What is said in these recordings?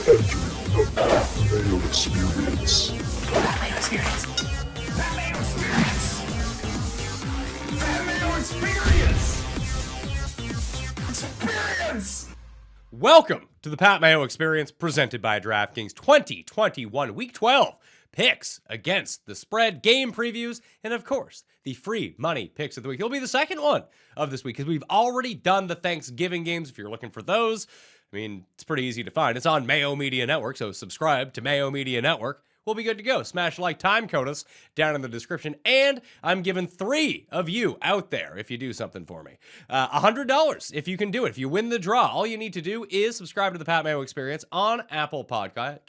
Mayo Experience. Mayo Experience. Mayo Experience. Mayo Experience. Experience. Welcome to the Pat Mayo Experience presented by DraftKings 2021 Week 12 picks against the spread, game previews, and of course, the free money picks of the week. It'll be the second one of this week because we've already done the Thanksgiving games. If you're looking for those, I mean, it's pretty easy to find. It's on Mayo Media Network, so subscribe to Mayo Media Network. We'll be good to go. Smash like, time code us down in the description. And I'm giving 3 of you out there if you do something for me. $100 if you can do it. If you win the draw, all you need to do is subscribe to the Pat Mayo Experience on Apple Podcast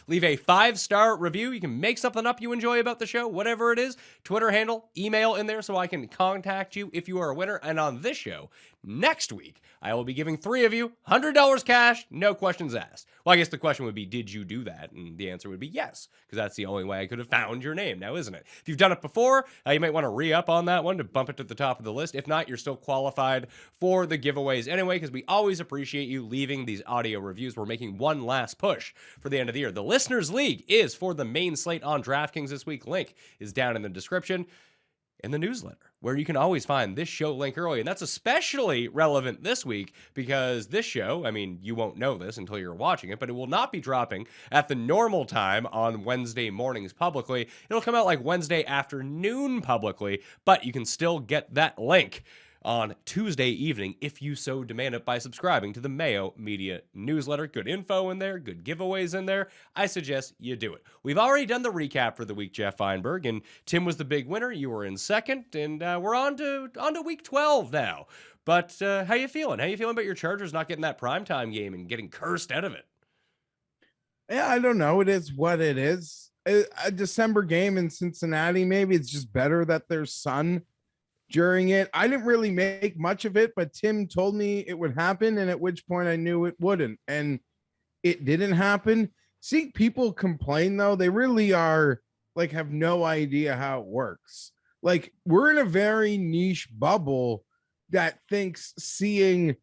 Leave a 5-star review. You can make something up you enjoy about the show, whatever it is. Twitter handle, email in there so I can contact you if you are a winner. And on this show, next week, I will be giving 3 of you $100 cash, no questions asked. Well, I guess the question would be, did you do that? And the answer would be yes, because that's the only way I could have found your name now, isn't it? If you've done it before, you might want to re-up on that one to bump it to the top of the list. If not, you're still qualified for the giveaways anyway, because we always appreciate you leaving these audio reviews. We're making one last push for the end of the year. The Listeners League is for the main slate on DraftKings this week. Link is down in the description. In the newsletter, where you can always find this show link early. And that's especially relevant this week because this show, I mean, you won't know this until you're watching it, but it will not be dropping at the normal time on Wednesday mornings publicly. It'll come out like Wednesday afternoon publicly, but you can still get that link on Tuesday evening if you so demand it by subscribing to the Mayo Media newsletter. Good info in there, good giveaways in there. I suggest you do it. We've already done the recap for the week, Geoff Fienberg, and Tim was the big winner. You were in second, and we're on to week 12 now. But how you feeling? How you feeling about your Chargers not getting that primetime game and getting cursed out of it? Yeah, I don't know. It is what it is. A December game in Cincinnati, maybe it's just better that there's sun during it. I didn't really make much of it, but Tim told me it would happen, and at which point I knew it wouldn't, and it didn't happen. Seeing people complain, though, they really are like have no idea how it works. Like, we're in a very niche bubble that thinks seeing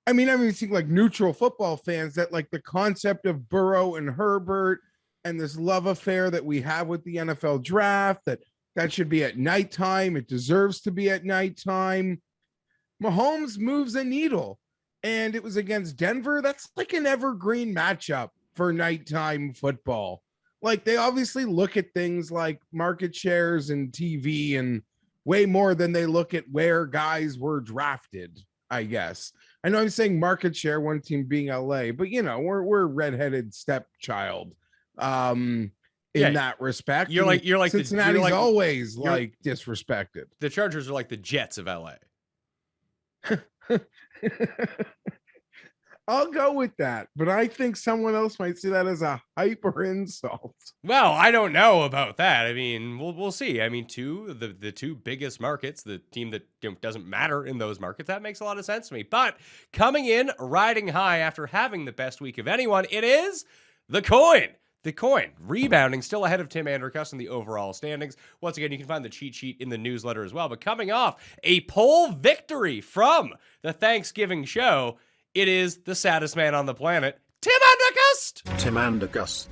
like neutral football fans that like the concept of Burrow and Herbert and this love affair that we have with the NFL draft, that should be at nighttime. It deserves to be at nighttime. Mahomes moves a needle, and it was against Denver. That's like an evergreen matchup for nighttime football. Like, they obviously look at things like market shares and TV and way more than they look at where guys were drafted, I guess. I know I'm saying market share, one team being LA, but you know, we're redheaded stepchild. In that respect, you're like Cincinnati's always like disrespected. The Chargers are like the Jets of LA. I'll go with that, but I think someone else might see that as a hyper insult. Well, I don't know about that. I mean, we'll see. I mean, the two biggest markets, the team that doesn't matter in those markets, that makes a lot of sense to me. But coming in, riding high after having the best week of anyone, it is the Coin. The Coin, rebounding, still ahead of Tim Andercuss in the overall standings. Once again, you can find the cheat sheet in the newsletter as well. But coming off a poll victory from the Thanksgiving show, it is the saddest man on the planet, Tim Andercuss. Tim Andercuss.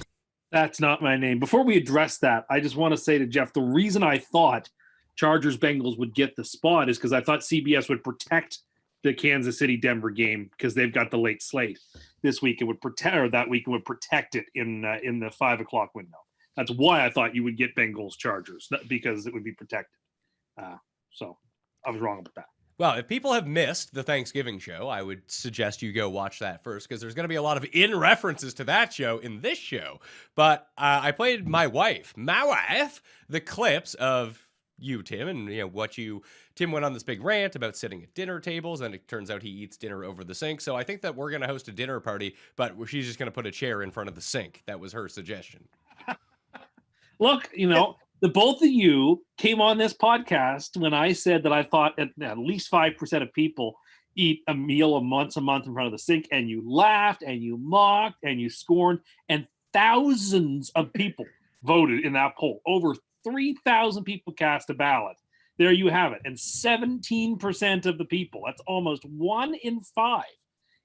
That's not my name. Before we address that, I just want to say to Geoff, the reason I thought Chargers-Bengals would get the spot is because I thought CBS would protect the Kansas City-Denver game because they've got the late slate. This week it would protect, or that week it would protect it in the 5 o'clock window. That's why I thought you would get Bengals Chargers, because it would be protected. So I was wrong about that. Well, if people have missed the Thanksgiving show, I would suggest you go watch that first because there's going to be a lot of references to that show in this show. But I played my wife, the clips of you, Tim, and Tim went on this big rant about sitting at dinner tables, and it turns out he eats dinner over the sink. So I think that we're going to host a dinner party, but she's just going to put a chair in front of the sink. That was her suggestion. Look, the both of you came on this podcast when I said that I thought at least 5% of people eat a meal once a month in front of the sink, and you laughed and you mocked and you scorned, and thousands of people voted in that poll. Over 3,000 people cast a ballot. There you have it. And 17% of the people, that's almost 1 in 5,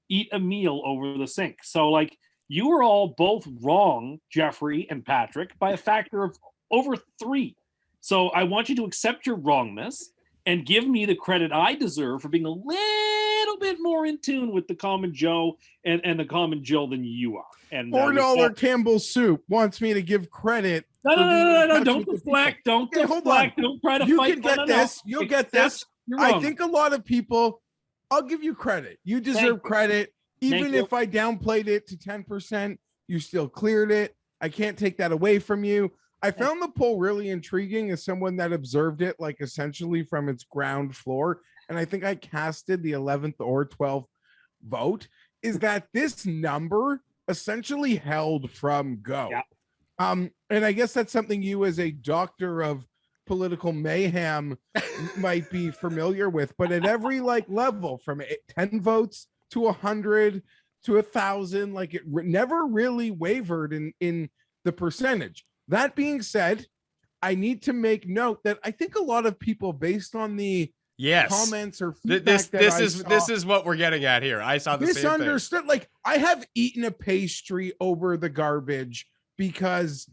eat a meal over the sink. So, like, you were all both wrong, Jeffrey and Patrick, by a factor of over 3. So I want you to accept your wrongness and give me the credit I deserve for being a little bit more in tune with the common Joe and the common Jill than you are. And $4 Campbell's soup wants me to give credit. No. Don't deflect. Don't deflect. Don't try to you fight. You can get this. You'll get this. I think a lot of people, I'll give you credit. You deserve credit. Even if I downplayed it to 10%, you still cleared it. I can't take that away from you. I found the poll really intriguing as someone that observed it, like, essentially from its ground floor. And I think I casted the 11th or 12th vote, is that this number essentially held from go. Yeah. And I guess that's something you, as a doctor of political mayhem, might be familiar with. But at every level, from 10 votes to 100 to 1,000, like, it never really wavered in the percentage. That being said, I need to make note that I think a lot of people, based on the comments or feedback this is what we're getting at here. I saw the same thing. Misunderstood. Like, I have eaten a pastry over the garbage because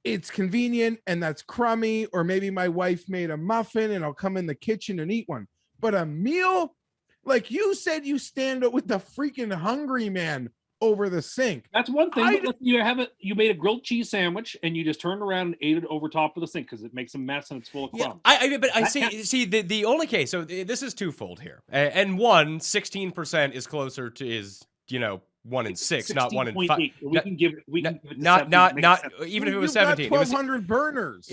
it's convenient and that's crummy, or maybe my wife made a muffin and I'll come in the kitchen and eat one. But a meal, like you said, you stand up with the freaking hungry man over the sink. That's one thing. But you made a grilled cheese sandwich and you just turned around and ate it over top of the sink because it makes a mess and it's full of crumbs. I see the only case. So this is twofold here, and 16% is closer to 1 in 6, not 1 in 5. We can give it not even if it was 17. 1,200 burners.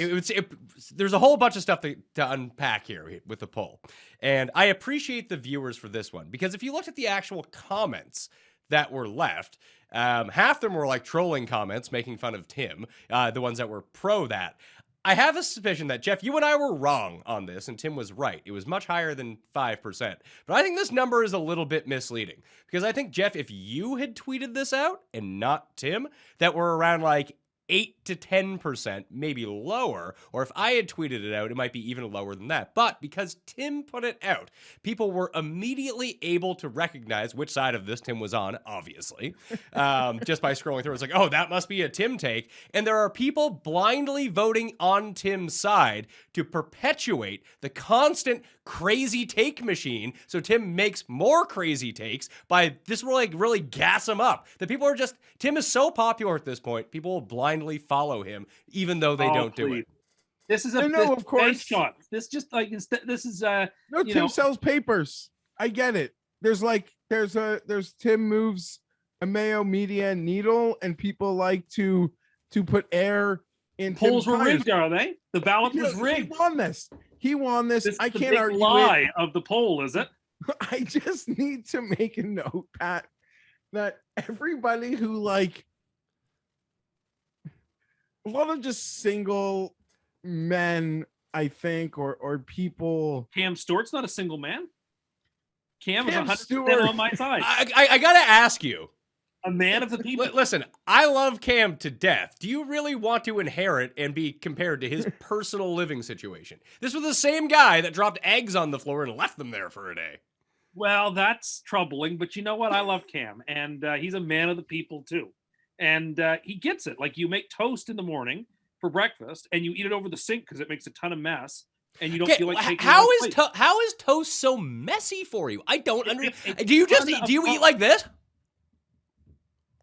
There's a whole bunch of stuff to unpack here with the poll, and I appreciate the viewers for this one, because if you looked at the actual comments that were left, half them were like trolling comments making fun of Tim, the ones that were pro that. I have a suspicion that, Geoff, you and I were wrong on this, and Tim was right. It was much higher than 5%. But I think this number is a little bit misleading, because I think, Geoff, if you had tweeted this out and not Tim, that were around like 8 to 10%, maybe lower, or if I had tweeted it out, it might be even lower than that. But because Tim put it out, people were immediately able to recognize which side of this Tim was on, obviously, just by scrolling through. It's like, oh, that must be a Tim take. And there are people blindly voting on Tim's side to perpetuate the constant crazy take machine, so Tim makes more crazy takes. By this will really gas him up. The people are just, Tim is so popular at this point, people will blindly follow him even though they don't do it. This is of course shot. This just like this is Tim sells papers. I get it. There's Tim moves a Mayo media needle, and people like to put air in. Polls were rigged, are they? The ballot was rigged. He won this. This I is can't argue lie it. of the poll, is it? I just need to make a note, Pat, that everybody who a lot of just single men, I think, or people. Cam Stewart's not a single man. Cam is 100% on my side. I gotta ask you. A man of the people. Listen, I love Cam to death. Do you really want to inherit and be compared to his personal living situation? This was the same guy that dropped eggs on the floor and left them there for a day. Well, that's troubling, but you know what? I love Cam, and he's a man of the people too. And he gets it. Like, you make toast in the morning for breakfast, and you eat it over the sink because it makes a ton of mess, and you don't feel like taking how is toast so messy for you? I don't understand. Do you eat like this?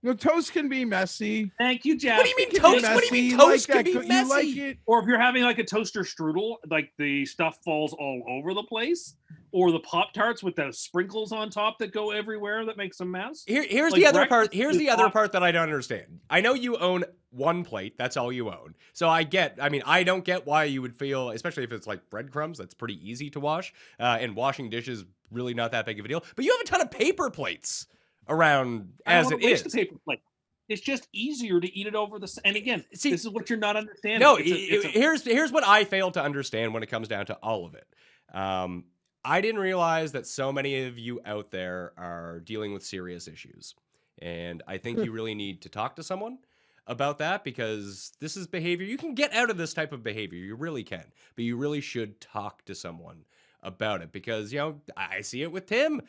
No, toast can be messy. Thank you, Jeff. What do you mean toast? What do you mean toast can be messy? You like it? Or if you're having like a toaster strudel, like the stuff falls all over the place, or the Pop-Tarts with the sprinkles on top that go everywhere that makes a mess. Here's the other part. Here's the other part that I don't understand. I know you own one plate. That's all you own. So I don't get why you would feel, especially if it's like breadcrumbs, that's pretty easy to wash. And washing dishes, really not that big of a deal. But you have a ton of paper plates around as it is. Paper plate. It's just easier to eat it over the. And again, see, this is what you're not understanding. No, here's what I fail to understand when it comes down to all of it. I didn't realize that so many of you out there are dealing with serious issues, and I think you really need to talk to someone about that, because this is behavior. You can get out of this type of behavior, you really can, but you really should talk to someone about it because, you know, I see it with Tim.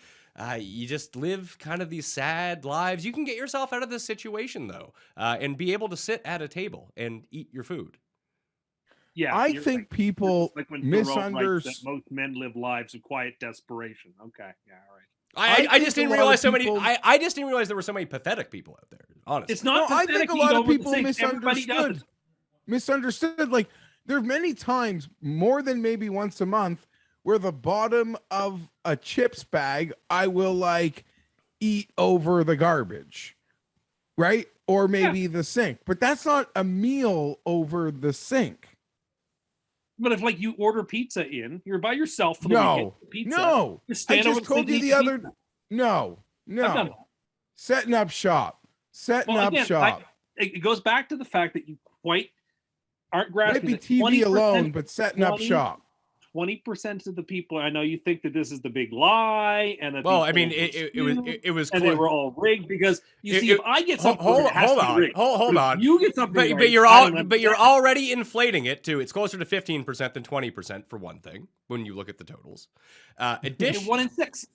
You just live kind of these sad lives. You can get yourself out of this situation, though, and be able to sit at a table and eat your food. Yeah, I you're think right. people Like when Thoreau writes that misunderstand. most men live lives of quiet desperation. Okay, yeah, all right. I just think didn't a lot realize of so people- many. I just didn't realize there were so many pathetic people out there. Honestly, It's not. No, I pathetic, think a lot of Ego, people but everybody does it. misunderstood. Like there are many times, more than maybe once a month, where the bottom of a chips bag I will like eat over the garbage, right? Or maybe the sink, but that's not a meal over the sink. But if like you order pizza in, you're by yourself for the No, weekend. Pizza. no. You I stand over just told and you eat the pizza. other. No, I've done no. that. Setting up shop. Setting Well, up again, shop. It goes back to the fact that you quite aren't Might grasping be that TV 20%, alone, but setting up 20 shop. 20% of the people. I know you think that this is the big lie, and that well, these I mean, polls were it skewed, was and they were all rigged because you see, if I get something, hold it has to be on, rigged. hold But if on. You get something, But right, you're I don't you're understand. already inflating it to it's closer to 15% than 20% for one thing when you look at the totals. Addition 1 in 6.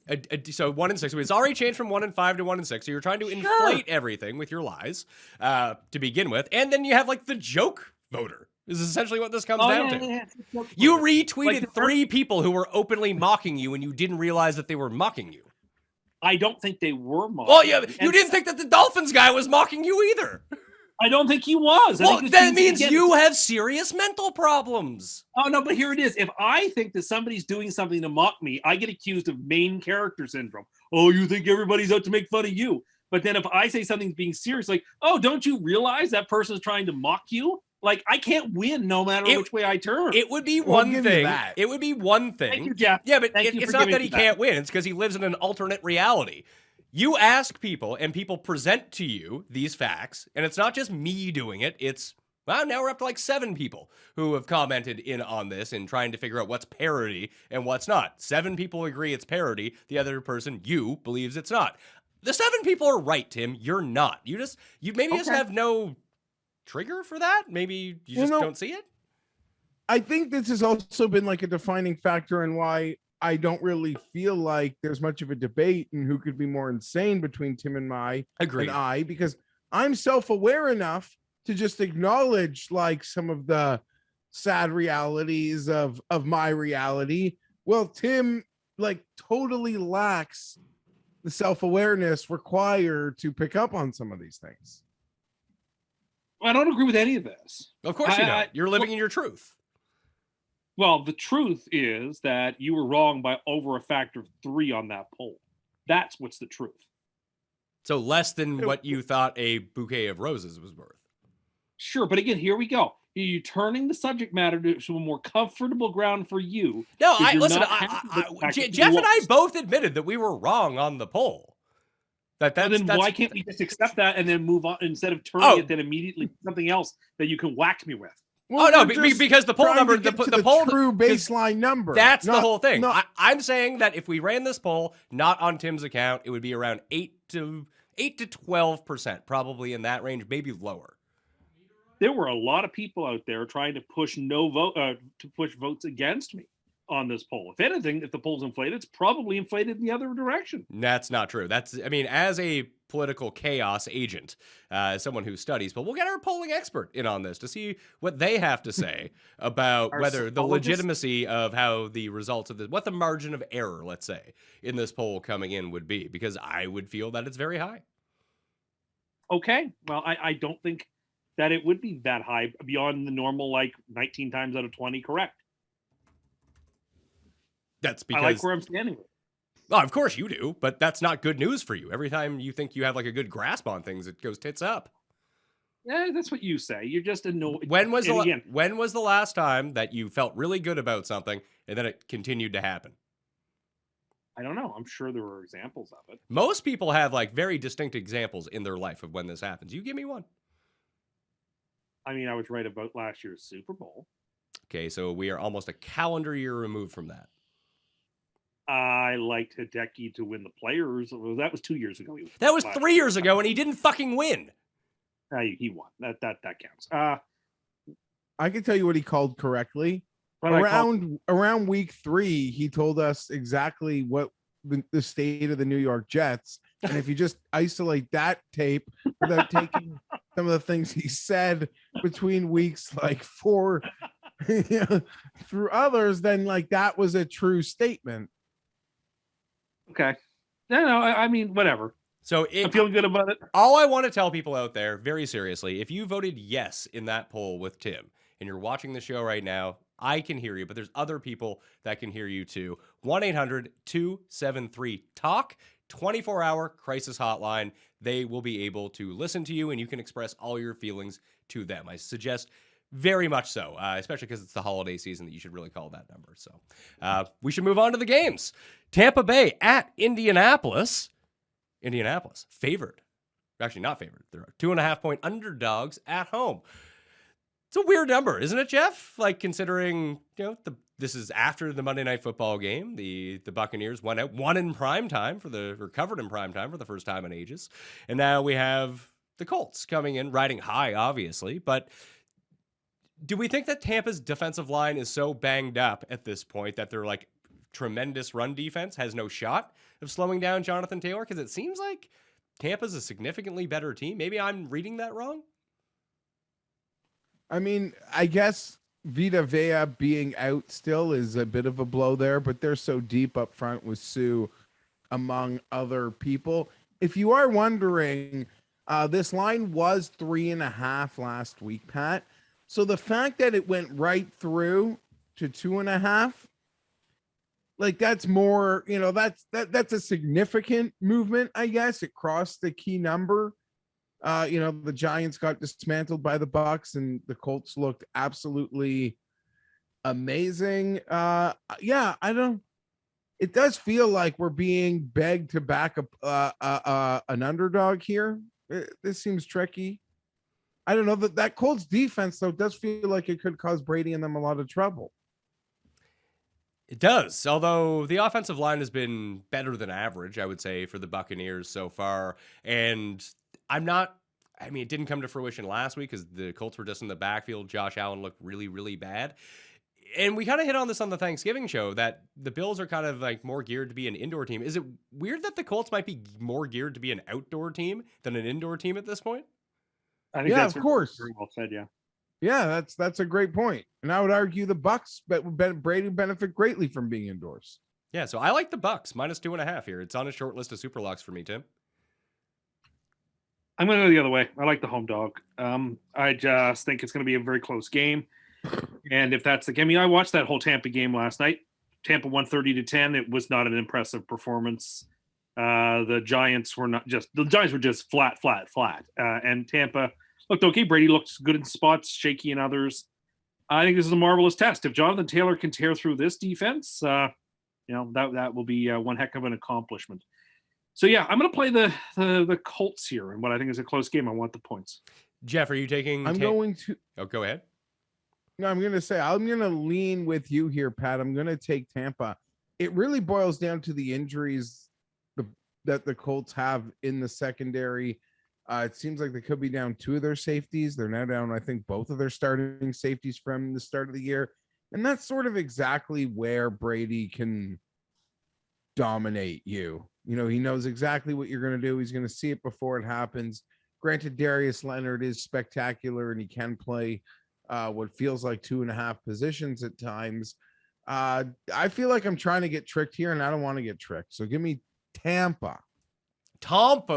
So 1 in 6. So it's already changed from 1 in 5 to 1 in 6. So you're trying to inflate everything with your lies to begin with, and then you have like the joke voter. Is essentially what this comes down to. You retweeted Like, 3 people who were openly mocking you, and you didn't realize that they were mocking you. I don't think they were mocking. Well, yeah, you And didn't think that the Dolphins guy was mocking you either. I don't think he was. I Well, think that this means again, you have serious mental problems. Oh no, but here it is. If I think that somebody's doing something to mock me, I get accused of main character syndrome. Oh, you think everybody's out to make fun of you? But then if I say something's being serious, like, oh, don't you realize that person's trying to mock you? Like, I can't win no matter which way I turn. It would be We'll one give you thing. that. It would be one thing. Thank you, Geoff. Yeah, but Thank you it's for not giving that me he that. can't win. It's because he lives in an alternate reality. You ask people, and people present to you these facts, and it's not just me doing it. It's, well, now we're up to like 7 people who have commented in on this and trying to figure out what's parody and what's not. 7 people agree it's parody. The other person, you, believes it's not. The 7 people are right, Tim. You're not. You maybe just have no trigger for that. Maybe you just don't see it. I think this has also been like a defining factor in why I don't really feel like there's much of a debate in who could be more insane between Tim and Agreed. I, because I'm self-aware enough to just acknowledge like some of the sad realities of my reality. Well, Tim like totally lacks the self-awareness required to pick up on some of these things. I don't agree with any of this. Of course you don't. You're living in your truth. Well, the truth is that you were wrong by over a factor of 3 on that poll. That's what's the truth. So less than what you thought a bouquet of roses was worth. Sure, but again, here we go. You're turning the subject matter to a more comfortable ground for you. No, because you're listen. not happy with the fact that you Jeff and I lost. both admitted that we were wrong on the poll. Well, then why can't we just accept that and then move on instead of turning it then immediately to something else that you can whack me with? Well, no, we're just because the poll trying number, to get to the poll true baseline number. That's the Not- whole thing. not- I'm saying that if we ran this poll not on Tim's account, it would be around 8 to 12%, probably in that range, maybe lower. There were a lot of people out there trying to push push votes against me on this poll. If anything, if the poll's inflated, it's probably inflated in the other direction. That's not true. As a political chaos agent, someone who studies, but we'll get our polling expert in on this to see what they have to say about Our whether the psychologist? legitimacy of how the results of this, what the margin of error, let's say, in this poll coming in would be, because I would feel that it's very high. Okay. Well, I don't think that it would be that high beyond the normal, like 19 times out of 20 correct. That's because I like where I'm standing with it. Well, of course you do, but that's not good news for you. Every time you think you have like a good grasp on things, it goes tits up. Yeah, that's what you say. You're just annoyed. When was And when was the last time that you felt really good about something and then it continued to happen? I don't know. I'm sure there were examples of it. Most people have like very distinct examples in their life of when this happens. You give me one. I mean, I was right about last year's Super Bowl. Okay, so we are almost a calendar year removed from that. I liked Hideki to win the Players. Well, that was 2 years ago. That was 3 years ago, and he didn't fucking win. He won. That counts. I can tell you what he called correctly. What did I call- around week 3, he told us exactly what the state of the New York Jets. And if you just isolate that tape without taking some of the things he said between weeks like 4 through others, then like that was a true statement. Okay. No, I mean, whatever. So I'm feeling good about it. all I want to tell people out there, very seriously, if you voted yes in that poll with Tim and you're watching the show right now, I can hear you, but there's other people that can hear you too. 1-800-273-TALK, 24-hour crisis hotline. They will be able to listen to you and you can express all your feelings to them. I suggest very much so, especially because it's the holiday season, that you should really call that number. So we should move on to the games. Tampa Bay at Indianapolis. Indianapolis favored. Actually, not favored. They're 2.5-point underdogs at home. It's a weird number, isn't it, Geoff? Like, considering, this is after the Monday Night Football game. The Buccaneers won in prime time covered in prime time for the first time in ages. And now we have the Colts coming in, riding high, obviously. But do we think that Tampa's defensive line is so banged up at this point that their like tremendous run defense has no shot of slowing down Jonathan Taylor? Because it seems like Tampa's a significantly better team. Maybe I'm reading that wrong. I mean, I guess Vita Vea being out still is a bit of a blow there, but they're so deep up front with Sue, among other people. If you are wondering, this line was 3.5 last week, Pat. So the fact that it went right through to 2.5, like that's more, that's a significant movement, I guess. It crossed the key number. The Giants got dismantled by the Bucks and the Colts looked absolutely amazing. It does feel like we're being begged to back up an underdog here. This seems tricky. I don't know, that Colts defense though does feel like it could cause Brady and them a lot of trouble. It does, although the offensive line has been better than average, I would say, for the Buccaneers so far. And it didn't come to fruition last week because the Colts were just in the backfield. Josh Allen looked really, really bad. And we kind of hit on this on the Thanksgiving show that the Bills are kind of like more geared to be an indoor team. Is it weird that the Colts might be more geared to be an outdoor team than an indoor team at this point? I think that's of course. very well said, yeah. Yeah, that's a great point. And I would argue the Bucks Brady benefit greatly from being indoors. Yeah, so I like the Bucks -2.5 here. It's on a short list of super locks for me, Tim. I'm going to go the other way. I like the home dog. I just think it's going to be a very close game. And if that's the game, I watched that whole Tampa game last night. Tampa won 30-10. It was not an impressive performance. The Giants were just flat. And Tampa looked okay. Brady looked good in spots, shaky in others. I think this is a marvelous test. If Jonathan Taylor can tear through this defense, that will be one heck of an accomplishment. So yeah, I'm going to play the Colts here, and what I think is a close game. I want the points. Geoff, are you taking? going to. Oh, go ahead. No, I'm going to say I'm going to lean with you here, Pat. I'm going to take Tampa. It really boils down to the injuries that the Colts have in the secondary. It seems like they could be down 2 of their safeties. They're now down, I think, both of their starting safeties from the start of the year. And that's sort of exactly where Brady can dominate you. He knows exactly what you're going to do. He's going to see it before it happens. Granted, Darius Leonard is spectacular and he can play what feels like 2.5 positions at times. I feel like I'm trying to get tricked here and I don't want to get tricked. So give me Tampa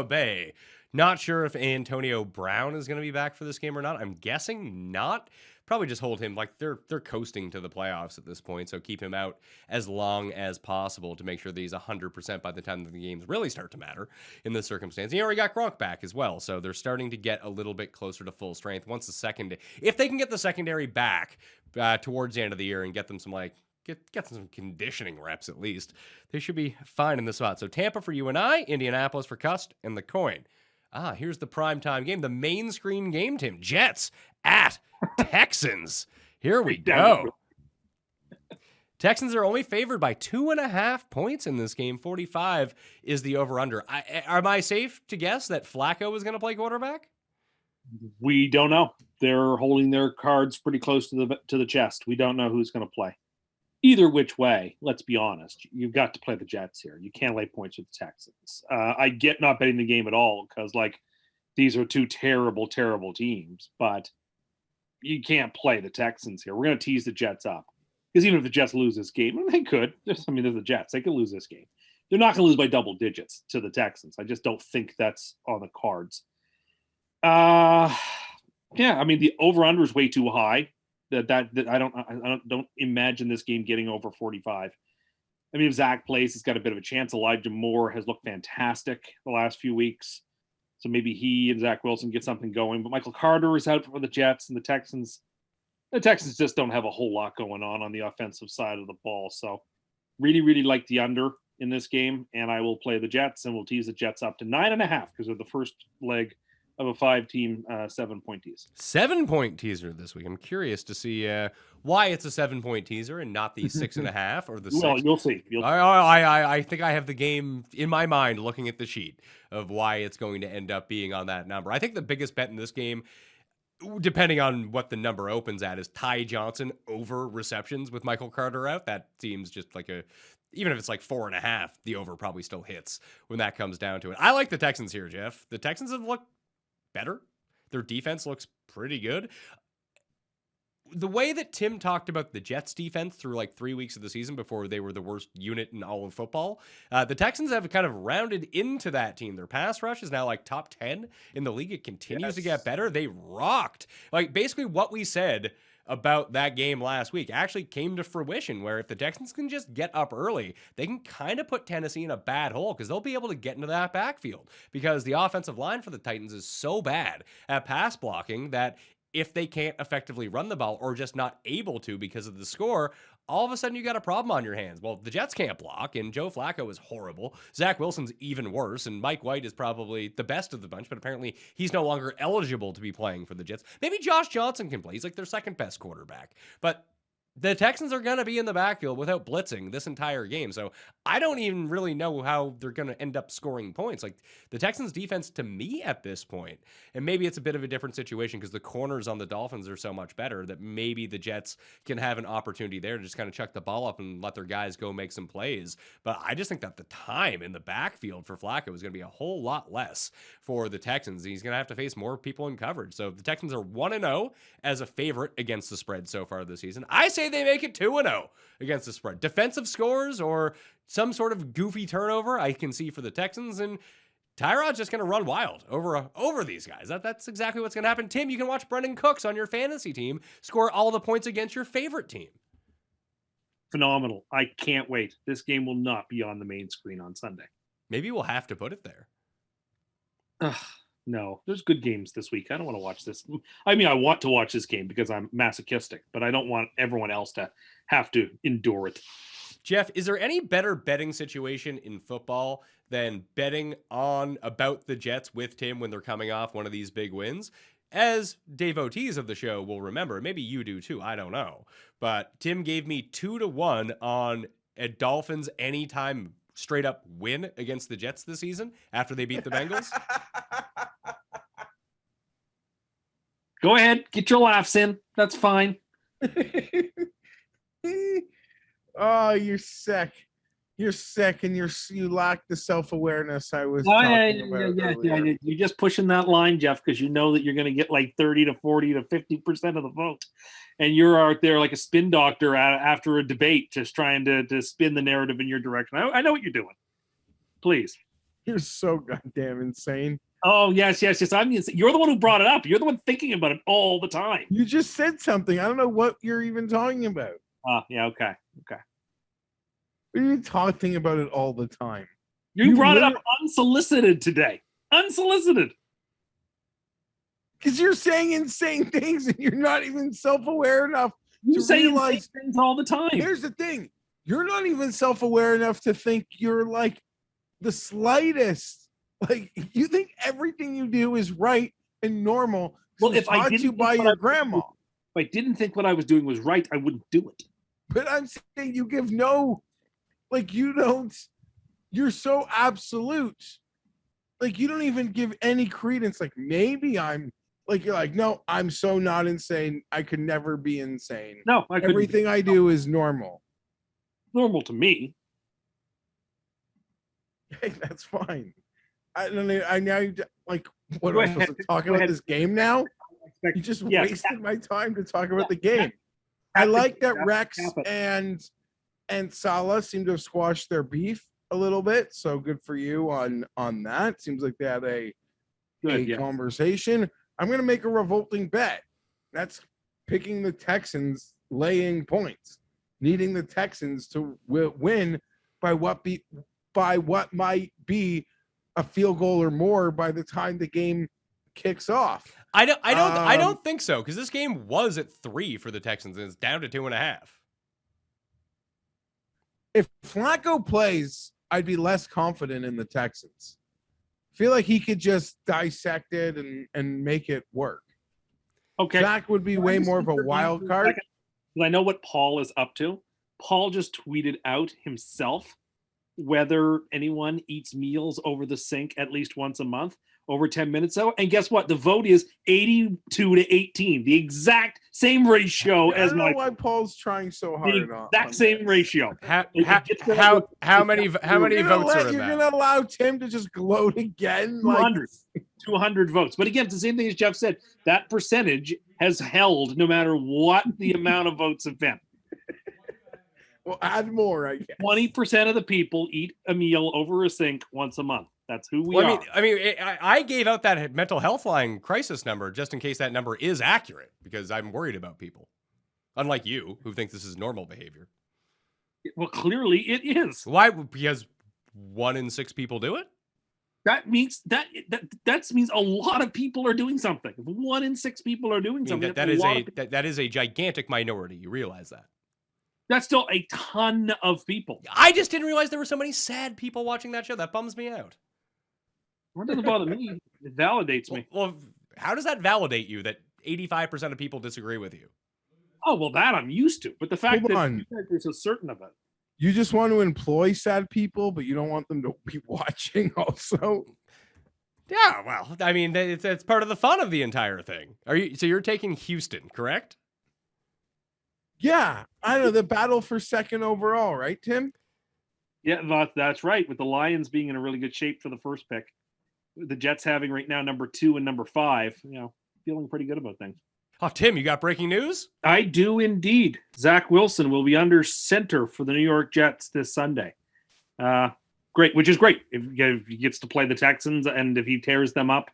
Bay. Not sure if Antonio Brown is going to be back for this game or not. I'm guessing not. Probably just hold him. Like they're coasting to the playoffs at this point, so keep him out as long as possible to make sure that he's 100% by the time that the games really start to matter in this circumstance. You already got Gronk back as well, so they're starting to get a little bit closer to full strength. If they can get the secondary back towards the end of the year and get them some get some conditioning reps at least, they should be fine in this spot. So Tampa for you and I, Indianapolis for Cust, and the coin. Here's the primetime game, the main screen game, Tim. Jets at Texans. Here we go. Texans are only favored by 2.5 points in this game. 45 is the over-under. Am I safe to guess that Flacco is going to play quarterback? We don't know. they're holding their cards pretty close to the chest. We don't know who's going to play. Either which way, let's be honest, you've got to play the Jets here. You can't lay points with the Texans. I get not betting the game at all because, like, these are two terrible, terrible teams, but you can't play the Texans here. We're going to tease the Jets up because even if the Jets lose this game, and they could, there's the Jets. They could lose this game. They're not going to lose by double digits to the Texans. I just don't think that's on the cards. Yeah, I mean, the over-under is way too high. That I don't imagine this game getting over 45. I mean, if Zach plays, he's got a bit of a chance. Elijah Moore has looked fantastic the last few weeks. So maybe he and Zach Wilson get something going. But Michael Carter is out for the Jets, and the Texans just don't have a whole lot going on the offensive side of the ball. So really, really like the under in this game, and I will play the Jets, and we'll tease the Jets up to 9.5 because they're the first leg of a 5-team 7-point teaser. 7-point teaser this week. I'm curious to see why it's a 7-point teaser and not the 6.5 or the 6. Well, you'll see. I think I have the game in my mind looking at the sheet of why it's going to end up being on that number. I think the biggest bet in this game, depending on what the number opens at, is Ty Johnson over receptions with Michael Carter out. That seems just like even if it's like 4.5, the over probably still hits when that comes down to it. I like the Texans here, Geoff. The Texans have looked better. Their defense looks pretty good. The way that Tim talked about the Jets defense through like 3 weeks of the season before they were the worst unit in all of football, the Texans have kind of rounded into that team. Their pass rush is now like top 10 in the league. It continues to get better. They rocked. Like basically what we said about that game last week actually came to fruition, where if the Texans can just get up early, they can kind of put Tennessee in a bad hole because they'll be able to get into that backfield because the offensive line for the Titans is so bad at pass blocking that if they can't effectively run the ball or just not able to because of the score, all of a sudden you got a problem on your hands. Well, the Jets can't block, and Joe Flacco is horrible. Zach Wilson's even worse, and Mike White is probably the best of the bunch, but apparently he's no longer eligible to be playing for the Jets. Maybe Josh Johnson can play. He's like their second best quarterback. But the Texans are going to be in the backfield without blitzing this entire game. So I don't even really know how they're going to end up scoring points. Like the Texans defense to me at this point, and maybe it's a bit of a different situation because the corners on the Dolphins are so much better that maybe the Jets can have an opportunity there to just kind of chuck the ball up and let their guys go make some plays. But I just think that the time in the backfield for Flacco is going to be a whole lot less for the Texans. He's going to have to face more people in coverage. So the Texans are 1-0 as a favorite against the spread so far this season. I say they make it 2-0 against the spread. Defensive scores or some sort of goofy turnover I can see for the Texans, and Tyrod's just going to run wild over these guys. That's exactly what's going to happen. Tim, you can watch Brendan Cooks on your fantasy team score all the points against your favorite team. Phenomenal. I can't wait. This game will not be on the main screen on Sunday. Maybe we'll have to put it there. No, there's good games this week. I don't want to watch this. I mean, I want to watch this game because I'm masochistic, but I don't want everyone else to have to endure it. Geoff, is there any better betting situation in football than betting on about the Jets with Tim when they're coming off one of these big wins? As devotees of the show will remember, maybe you do too, I don't know. But Tim gave me 2-1 on a Dolphins anytime straight up win against the Jets this season after they beat the Bengals. Go ahead, get your laughs in. That's fine. Oh, you're sick. You're sick, and you lack the self-awareness I was talking about earlier. You're just pushing that line, Geoff, because you know that you're going to get like 30 to 40 to 50% of the vote. And you're out there like a spin doctor after a debate, just trying to spin the narrative in your direction. I know what you're doing. Please. You're so goddamn insane. Oh, yes. I'm you're the one who brought it up. You're the one thinking about it all the time. You just said something. I don't know what you're even talking about. Yeah, okay. What are you talking about it all the time? You brought it up unsolicited today. Unsolicited. Because you're saying insane things and you're not even self-aware enough to realize things all the time. Here's the thing. You're not even self-aware enough to think you're like the slightest. Like you think everything you do is right and normal. Well, if I didn't you by your grandma. If I didn't think what I was doing was right, I wouldn't do it. But I'm saying you give no, like you don't, you're so absolute. Like you don't even give any credence. Like maybe I'm Like you're like, no, I'm so not insane. I could never be insane. No, I couldn't. Everything I do is normal. Normal to me. Hey, that's fine. I don't know. I now like what Go am I supposed ahead. to talk Go about ahead. this game now? You just Yeah. wasted my time to talk about the game. I like that Rex Cap it. and Salah seem to have squashed their beef a little bit. So good for you on that. Seems like they had a Good, yeah. conversation. I'm gonna make a revolting bet. That's picking the Texans laying points, needing the Texans to win by what might be a field goal or more by the time the game kicks off. I don't think so, because this game was at 3 for the Texans and it's down to 2.5. If Flacco plays, I'd be less confident in the Texans. Feel like he could just dissect it and make it work. Okay. Zach would be way more of a wild card. I know what Paul is up to. Paul just tweeted out himself whether anyone eats meals over the sink at least once a month over 10 minutes ago. And guess what? The vote is 82 to 18, the exact same ratio I as don't know my why Paul's trying so hard. the exact same ratio. How many votes are in You're that? gonna allow Tim to just gloat again? 200. 200 votes. But again, it's the same thing as Geoff said. That percentage has held no matter what the amount of votes have been. Well, add more, I guess. 20% of the people eat a meal over a sink once a month. That's who we are. I gave out that mental health line crisis number just in case that number is accurate, because I'm worried about people. Unlike you, who think this is normal behavior. Well, clearly it is. Why? Because 1 in 6 people do it? That means that means a lot of people are doing something. If 1 in 6 people are doing something. That is a gigantic minority. You realize that? That's still a ton of people. I just didn't realize there were so many sad people watching that show. That bums me out. What doesn't bother me? It validates me. Well, how does that validate you that 85% of people disagree with you? Oh, well, that I'm used to. But the fact Hold that on. you guys are so certain of it. You just want to employ sad people, but you don't want them to be watching also. Yeah, well, I mean, it's part of the fun of the entire thing. So you're taking Houston, correct? Yeah, I don't know, the battle for second overall, right, Tim? Yeah, that's right. With the Lions being in a really good shape for the first pick, the Jets having right now number 2 and number 5, feeling pretty good about things. Oh, Tim, you got breaking news? I do indeed. Zach Wilson will be under center for the New York Jets this Sunday. Great, which is great. If he gets to play the Texans and if he tears them up,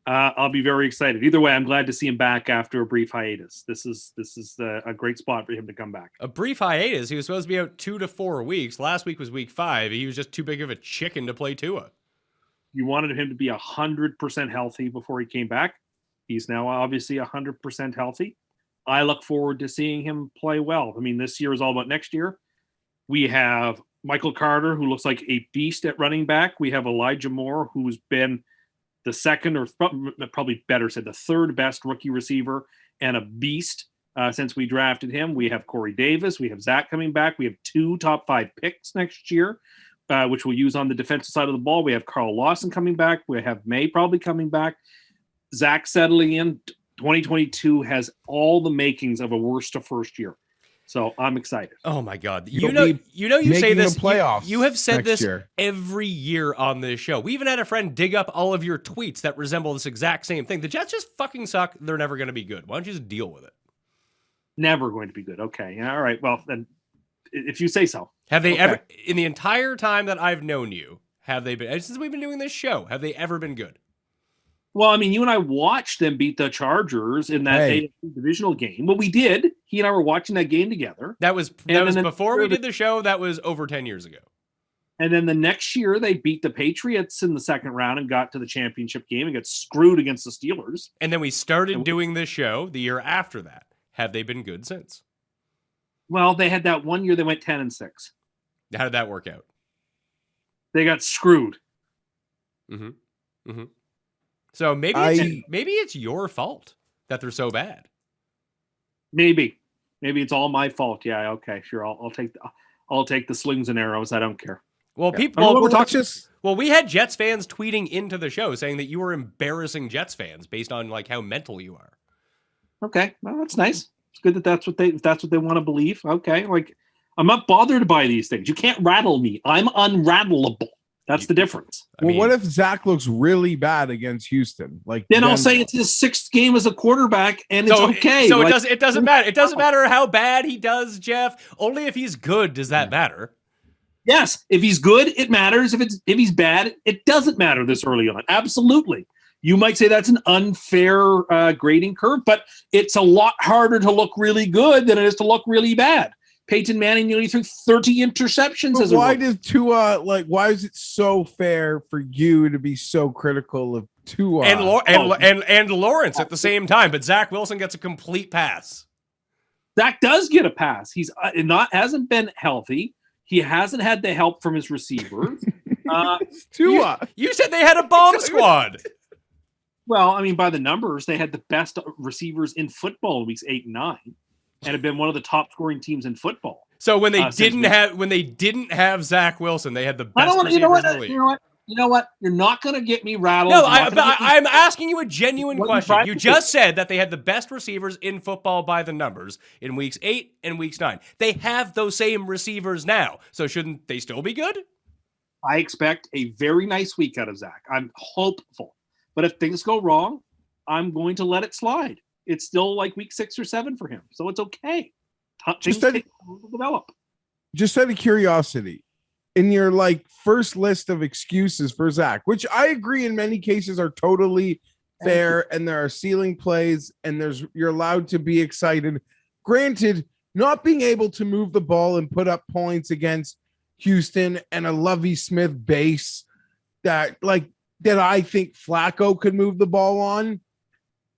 I'll be very excited. Either way, I'm glad to see him back after a brief hiatus. This is a great spot for him to come back. A brief hiatus. He was supposed to be out 2 to 4 weeks. Last week was week 5. He was just too big of a chicken to play Tua. You wanted him to be 100% healthy before he came back. He's now obviously 100% healthy. I look forward to seeing him play well. I mean, this year is all about next year. We have Michael Carter, who looks like a beast at running back. We have Elijah Moore, who's been the second, or probably better said, the third best rookie receiver and a beast since we drafted him. We have Corey Davis. We have Zach coming back. We have 2 top 5 picks next year, which we'll use on the defensive side of the ball. We have Carl Lawson coming back. We have May probably coming back. Zach settling in. 2022 has all the makings of a worst to first year. So I'm excited. Oh my God! You say this. Playoffs you have said this year. every year on this show. We even had a friend dig up all of your tweets that resemble this exact same thing. The Jets just fucking suck. They're never going to be good. Why don't you just deal with it? Never going to be good. Okay. All right. Well, then, if you say so. Have they ever, in the entire time that I've known you, have they been, since we've been doing this show, have they ever been good? Well, I mean, you and I watched them beat the Chargers in that AFC divisional game. Well, we did. He and I were watching that game together. That was before we did the show. That was over 10 years ago. And then the next year, they beat the Patriots in the second round and got to the championship game and got screwed against the Steelers. And then we started doing this show the year after that. Have they been good since? Well, they had that one year they went 10-6. How did that work out? They got screwed. Mm-hmm. Mm-hmm. So maybe it's your fault that they're so bad. Maybe it's all my fault. Yeah. Okay. Sure. I'll take the slings and arrows. I don't care. Well, Yeah. people. I mean, Well, let's just well, we had Jets fans tweeting into the show saying that you were embarrassing Jets fans based on like how mental you are. Okay, well, that's nice. It's good that that's what they want to believe. Okay, like I'm not bothered by these things. You can't rattle me. I'm unrattleable. That's the difference. well, what if Zach looks really bad against Houston? Like Then I'll Denver? say it's his 6th game as a quarterback, and it's okay. So Like, it doesn't matter. It doesn't matter how bad he does, Geoff. Only if he's good does that matter. yes, if he's good, it matters. If he's bad, it doesn't matter this early on. Absolutely. You might say that's an unfair grading curve, but it's a lot harder to look really good than it is to look really bad. Peyton Manning nearly threw 30 interceptions But as a why rookie. does Tua why is it so fair for you to be so critical of Tua? And Lawrence at the same time, but Zach Wilson gets a complete pass. Zach does get a pass. He's hasn't been healthy. He hasn't had the help from his receivers. Tua. You said they had a bomb squad. Well, I mean, by the numbers, they had the best receivers in football in weeks 8 and 9, and have been one of the top scoring teams in football. So when they didn't have Zach Wilson, they had the I best don't want. receivers in the league. You know what? You're not going to get me rattled. No, You're not gonna get me- I'm asking you a genuine What you question. tried You to just said that they had the best receivers in football by the numbers in weeks 8 and weeks 9. They have those same receivers now, so shouldn't they still be good? I expect a very nice week out of Zach. I'm hopeful. But if things go wrong, I'm going to let it slide. It's still like week 6 or 7 for him. So it's okay. Things take time to develop. Just out of curiosity, in your first list of excuses for Zach, which I agree in many cases are totally fair, and there are ceiling plays, and you're allowed to be excited. Granted, not being able to move the ball and put up points against Houston and a Lovie Smith base that I think Flacco could move the ball on,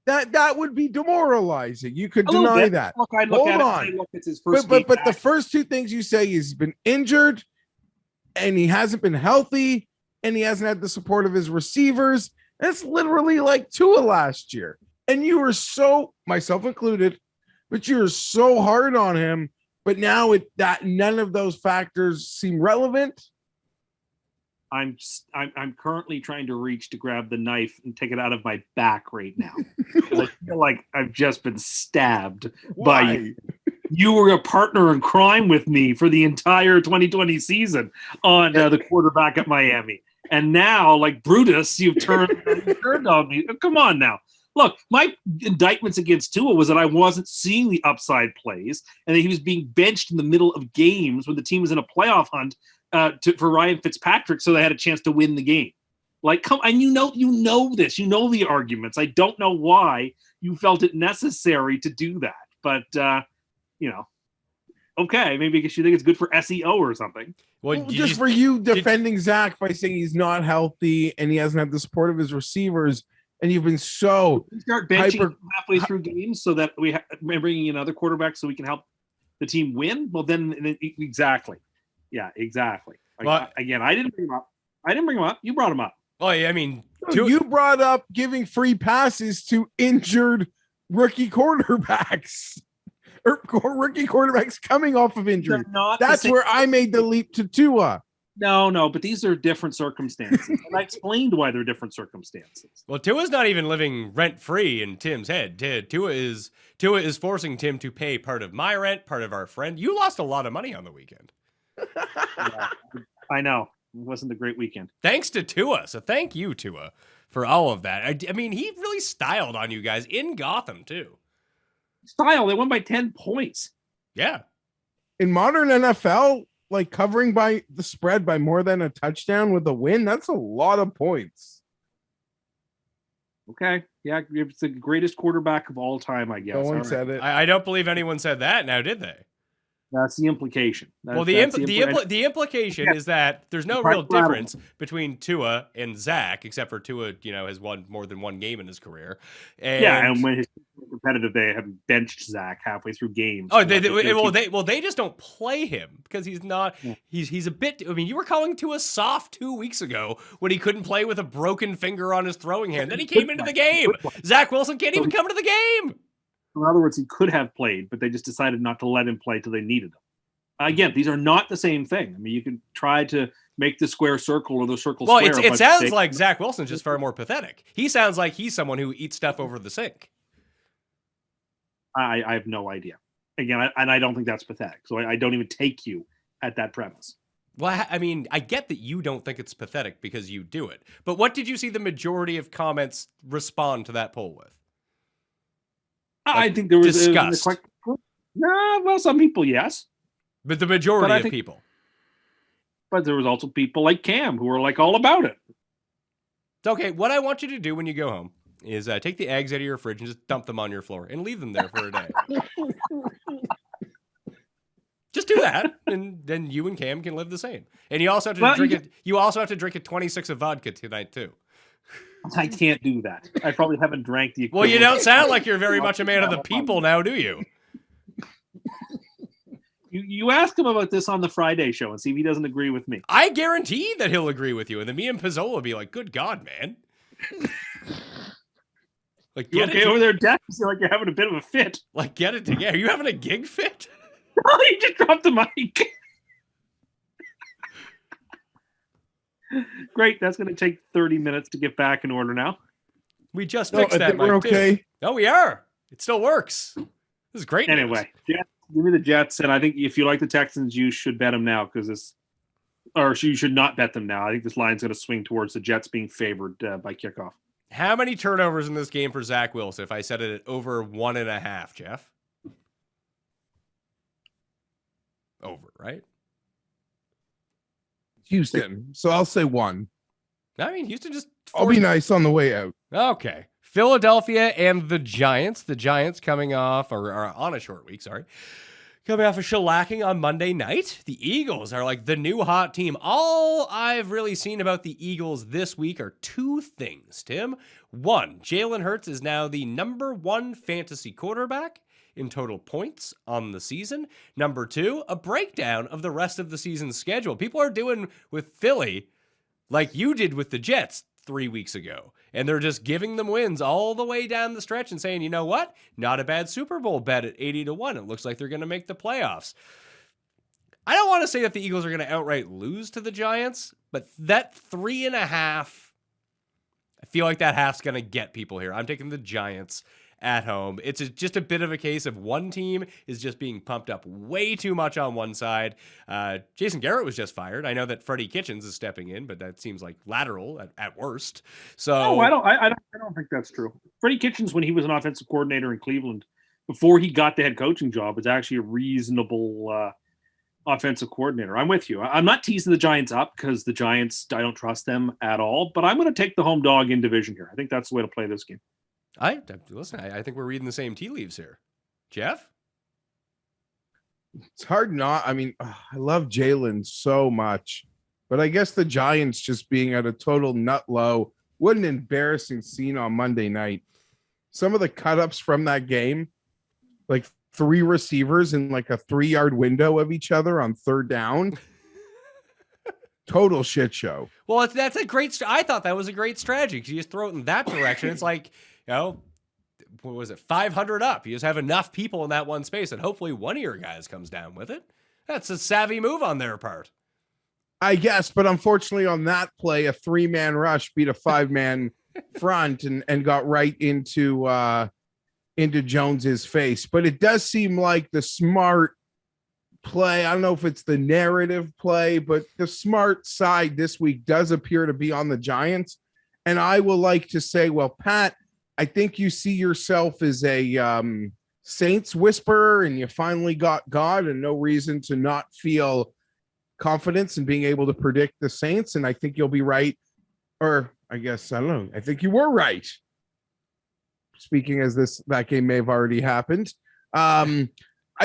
that would be demoralizing. You could deny that. Look, I Hold look at on. it. Look, it's his first But game the back. first two things you say, he's been injured and he hasn't been healthy and he hasn't had the support of his receivers. That's literally like Tua last year. And you were so, myself included, but you were so hard on him. But now that none of those factors seem relevant. I'm currently trying to reach to grab the knife and take it out of my back right now. I feel like I've just been stabbed by you. You were a partner in crime with me for the entire 2020 season on the quarterback at Miami. And now, like Brutus, you've turned on me. Come on now. Look, my indictments against Tua was that I wasn't seeing the upside plays and that he was being benched in the middle of games when the team was in a playoff hunt for Ryan Fitzpatrick, so they had a chance to win the game. And you know this. You know the arguments. I don't know why you felt it necessary to do that, but okay, maybe because you think it's good for SEO or something. Well, Just for you defending Zach by saying he's not healthy and he hasn't had the support of his receivers, and you've been so We start benching halfway through games so that we're bringing in other quarterbacks so we can help the team win. Well, then exactly. Yeah, exactly. Well, Again, I didn't bring him up. You brought him up. well, I mean, you brought up giving free passes to injured rookie quarterbacks or rookie quarterbacks coming off of injury. That's where I made the leap to Tua. No, but these are different circumstances. And I explained why they're different circumstances. well, Tua's not even living rent free in Tim's head. Tua is forcing Tim to pay part of my rent, part of our friend. You lost a lot of money on the weekend. Yeah, I know. It wasn't a great weekend. Thanks to Tua. So thank you, Tua, for all of that. I mean, he really styled on you guys in Gotham, too. Style, they won by 10 points. Yeah. In modern NFL, covering by the spread by more than a touchdown with a win, that's a lot of points. Okay. Yeah, it's the greatest quarterback of all time, I guess. No one All right. said it. I don't believe anyone said that now, did they? That's the implication. Well, the implication is that there's no real difference between Tua and Zach, except for Tua, has won more than one game in his career. And when his competitive, they have benched Zach halfway through games. Oh, they just don't play him because he's not. He's a bit. I mean, you were calling Tua soft 2 weeks ago when he couldn't play with a broken finger on his throwing hand. Then he came into the game. Zach Wilson can't even come into the game. In other words, he could have played, but they just decided not to let him play till they needed him. Again, these are not the same thing. I mean, you can try to make the square circle or the circle Well, square. it sounds like Zach Wilson's just far more pathetic. He sounds like he's someone who eats stuff over the sink. I have no idea. Again, I don't think that's pathetic. So I don't even take you at that premise. Well, I mean, I get that you don't think it's pathetic because you do it. But what did you see the majority of comments respond to that poll with? I think there was disgust. Well, some people, yes. But the majority of people. But there was also people like Cam who were like all about it. Okay, what I want you to do when you go home is take the eggs out of your fridge and just dump them on your floor and leave them there for a day. Just do that, and then you and Cam can live the same. And you also have to drink it. You also have to drink a 26 of vodka tonight too. I can't do that. I probably haven't drank the. Well, you don't sound like you're very much a man of the people now, do you? You ask him about this on the Friday show and see if he doesn't agree with me. I guarantee that he'll agree with you, and then me and Pizzola will be like, "Good God, man!" Like, You okay over there, Dex? You like you're having a bit of a fit. Like, get it together. Are you having a gig fit? Oh, you just dropped the mic. Great. That's going to take 30 minutes to get back in order now. We just fixed that mic, we're okay. too. No, we are. It still works. This is great news. Anyway, Jets, give me the Jets, and I think if you like the Texans, you should bet them now or you should not bet them now. I think this line's going to swing towards the Jets being favored by kickoff. How many turnovers in this game for Zach Wilson if I set it at over 1.5, Geoff? Over, right? Houston. So I'll say 1. I mean, Houston just... I'll be nice on the way out. Okay. Philadelphia and the Giants. The Giants coming off, or on a short week, sorry. Coming off a shellacking on Monday night. The Eagles are like the new hot team. All I've really seen about the Eagles this week are 2 things, Tim. 1, Jalen Hurts is now the number 1 fantasy quarterback in total points on the season. Number 2, a breakdown of the rest of the season's schedule. People are doing with Philly like you did with the Jets 3 weeks ago. And they're just giving them wins all the way down the stretch and saying, you know what? Not a bad Super Bowl bet at 80-1. It looks like they're going to make the playoffs. I don't want to say that the Eagles are going to outright lose to the Giants, but that 3.5, I feel like that half's going to get people here. I'm taking the Giants at home. It's just a bit of a case of one team is just being pumped up way too much on one side. Jason Garrett was just fired. I know that Freddie Kitchens is stepping in, but that seems like lateral at worst. So no, I don't think that's true. Freddie Kitchens, when he was an offensive coordinator in Cleveland, before he got the head coaching job, was actually a reasonable offensive coordinator. I'm with you. I'm not teasing the Giants up because the Giants, I don't trust them at all, but I'm going to take the home dog in division here. I think that's the way to play this game. I think we're reading the same tea leaves here. Geoff? It's hard not. I mean, I love Jalen so much, but I guess the Giants just being at a total nut low. What an embarrassing scene on Monday night. Some of the cut-ups from that game, like 3 receivers in like a 3-yard window of each other on 3rd down. Total shit show. Well, that's a great. I thought that was a great strategy because you just throw it in that direction. It's like, what was it? 500 up. You just have enough people in that one space, and hopefully one of your guys comes down with it. That's a savvy move on their part. I guess, but unfortunately on that play, a 3-man rush beat a 5-man front and got right into Jones's face. But it does seem like the smart play. I don't know if it's the narrative play, but the smart side this week does appear to be on the Giants. And I will like to say, well, Pat, I think you see yourself as a Saints whisperer, and you finally got God, and no reason to not feel confidence in being able to predict the Saints. And I think you'll be right. Or I guess, I don't know. I think you were right. Speaking as that game may have already happened. I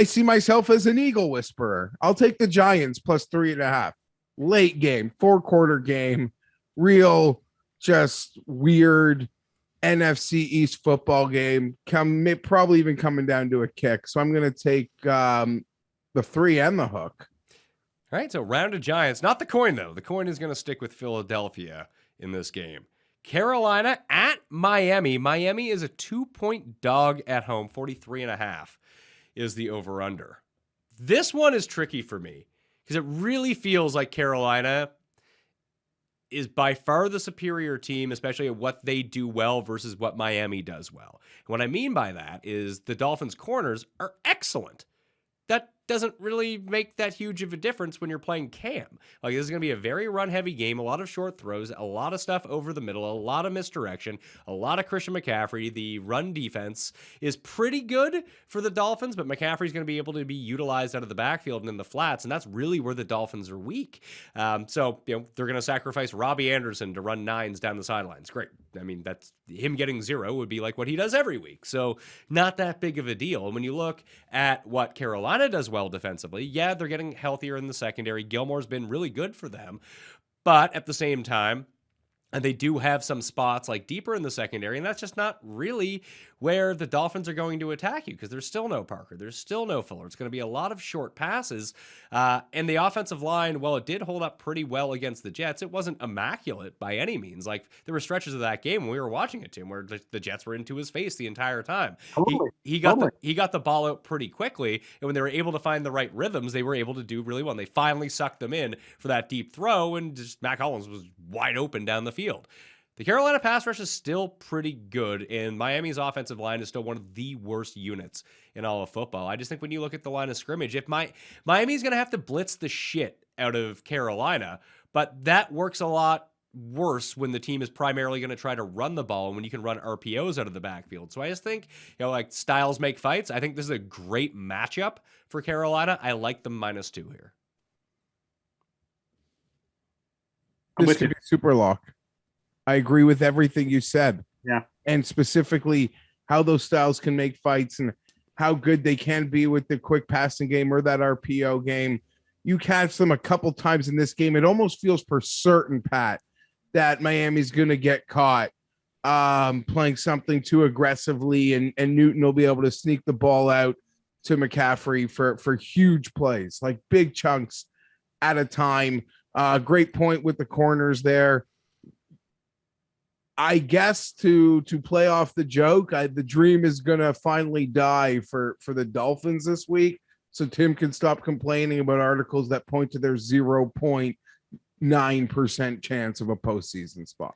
see myself as an Eagle whisperer. I'll take the Giants plus 3.5. Late game, 4-quarter game, real, just weird NFC East football game. Probably even coming down to a kick. So I'm going to take the 3 and the hook. All right, so round of Giants. Not the coin, though. The coin is going to stick with Philadelphia in this game. Carolina at Miami. Miami is a 2-point dog at home, 43.5. is the over-under. This one is tricky for me because it really feels like Carolina, is by far the superior team, especially at what they do well versus what Miami does well. And what I mean by that is the Dolphins' corners are excellent. That doesn't really make that huge of a difference when you're playing Cam. Like, this is going to be a very run-heavy game, a lot of short throws, a lot of stuff over the middle, a lot of misdirection, a lot of Christian McCaffrey. The run defense is pretty good for the Dolphins, but McCaffrey's going to be able to be utilized out of the backfield and in the flats, and that's really where the Dolphins are weak. So, they're going to sacrifice Robbie Anderson to run nines down the sidelines. Great. I mean, that's him getting 0 would be like what he does every week. So, not that big of a deal. And when you look at what Carolina does well defensively, yeah, they're getting healthier in the secondary. Gilmore's been really good for them. But at the same time, and they do have some spots like deeper in the secondary, and that's just not really where the Dolphins are going to attack you because there's still no Parker. There's still no Fuller. It's going to be a lot of short passes. And the offensive line, while it did hold up pretty well against the Jets, it wasn't immaculate by any means. Like, there were stretches of that game when we were watching it, Tim, where the Jets were into his face the entire time. He got the ball out pretty quickly, and when they were able to find the right rhythms, they were able to do really well. And they finally sucked them in for that deep throw, and just Mac Hollins was wide open down the field. The Carolina pass rush is still pretty good, and Miami's offensive line is still one of the worst units in all of football. I just think when you look at the line of scrimmage, if Miami's going to have to blitz the shit out of Carolina, but that works a lot worse when the team is primarily going to try to run the ball and when you can run RPOs out of the backfield. So I just think, like, styles make fights. I think this is a great matchup for Carolina. I like them -2 here. This could be super lock. I agree with everything you said. Yeah. And specifically how those styles can make fights and how good they can be with the quick passing game or that RPO game. You catch them a couple times in this game. It almost feels for certain, Pat, that Miami's going to get caught playing something too aggressively, and Newton will be able to sneak the ball out to McCaffrey for huge plays, like big chunks at a time. Great point with the corners there. I guess to play off the joke, the dream is going to finally die for the Dolphins this week, so Tim can stop complaining about articles that point to their 0.9% chance of a postseason spot.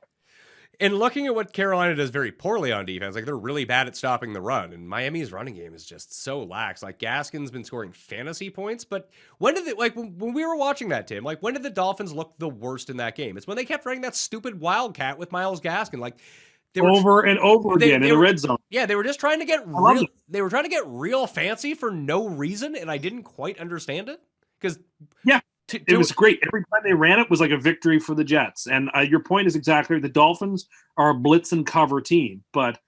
And looking at what Carolina does very poorly on defense, like, they're really bad at stopping the run, and Miami's running game is just so lax. Like, Gaskin's been scoring fantasy points, but when we were watching that, Tim, like, when did the Dolphins look the worst in that game? It's when they kept running that stupid Wildcat with Myles Gaskin. Like, they were over and over again in the red zone. Yeah, they were just trying to get real fancy for no reason, and I didn't quite understand it. Because it was great. Every time they ran it was like a victory for the Jets. And your point is exactly right. The Dolphins are a blitz and cover team, but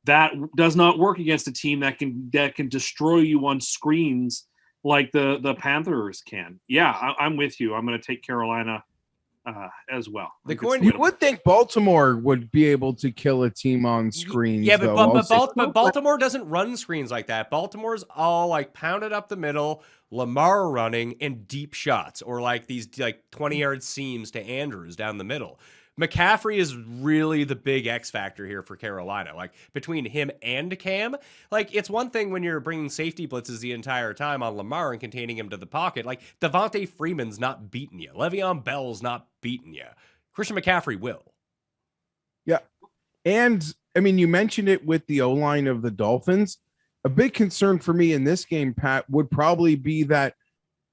that does not work against a team that can destroy you on screens like the Panthers can. Yeah, I'm with you. I'm going to take Carolina as well. You would think Baltimore would be able to kill a team on screens. Yeah, but Baltimore doesn't run screens like that. Baltimore's all like pounded up the middle, Lamar running, and deep shots, or like these like 20-yard seams to Andrews down the middle. McCaffrey is really the big X factor here for Carolina. Like, between him and Cam, like, it's one thing when you're bringing safety blitzes the entire time on Lamar and containing him to the pocket. Like, Devontae Freeman's not beating you. Le'Veon Bell's not beating you. Christian McCaffrey will. Yeah. And, I mean, you mentioned it with the O-line of the Dolphins. A big concern for me in this game, Pat, would probably be that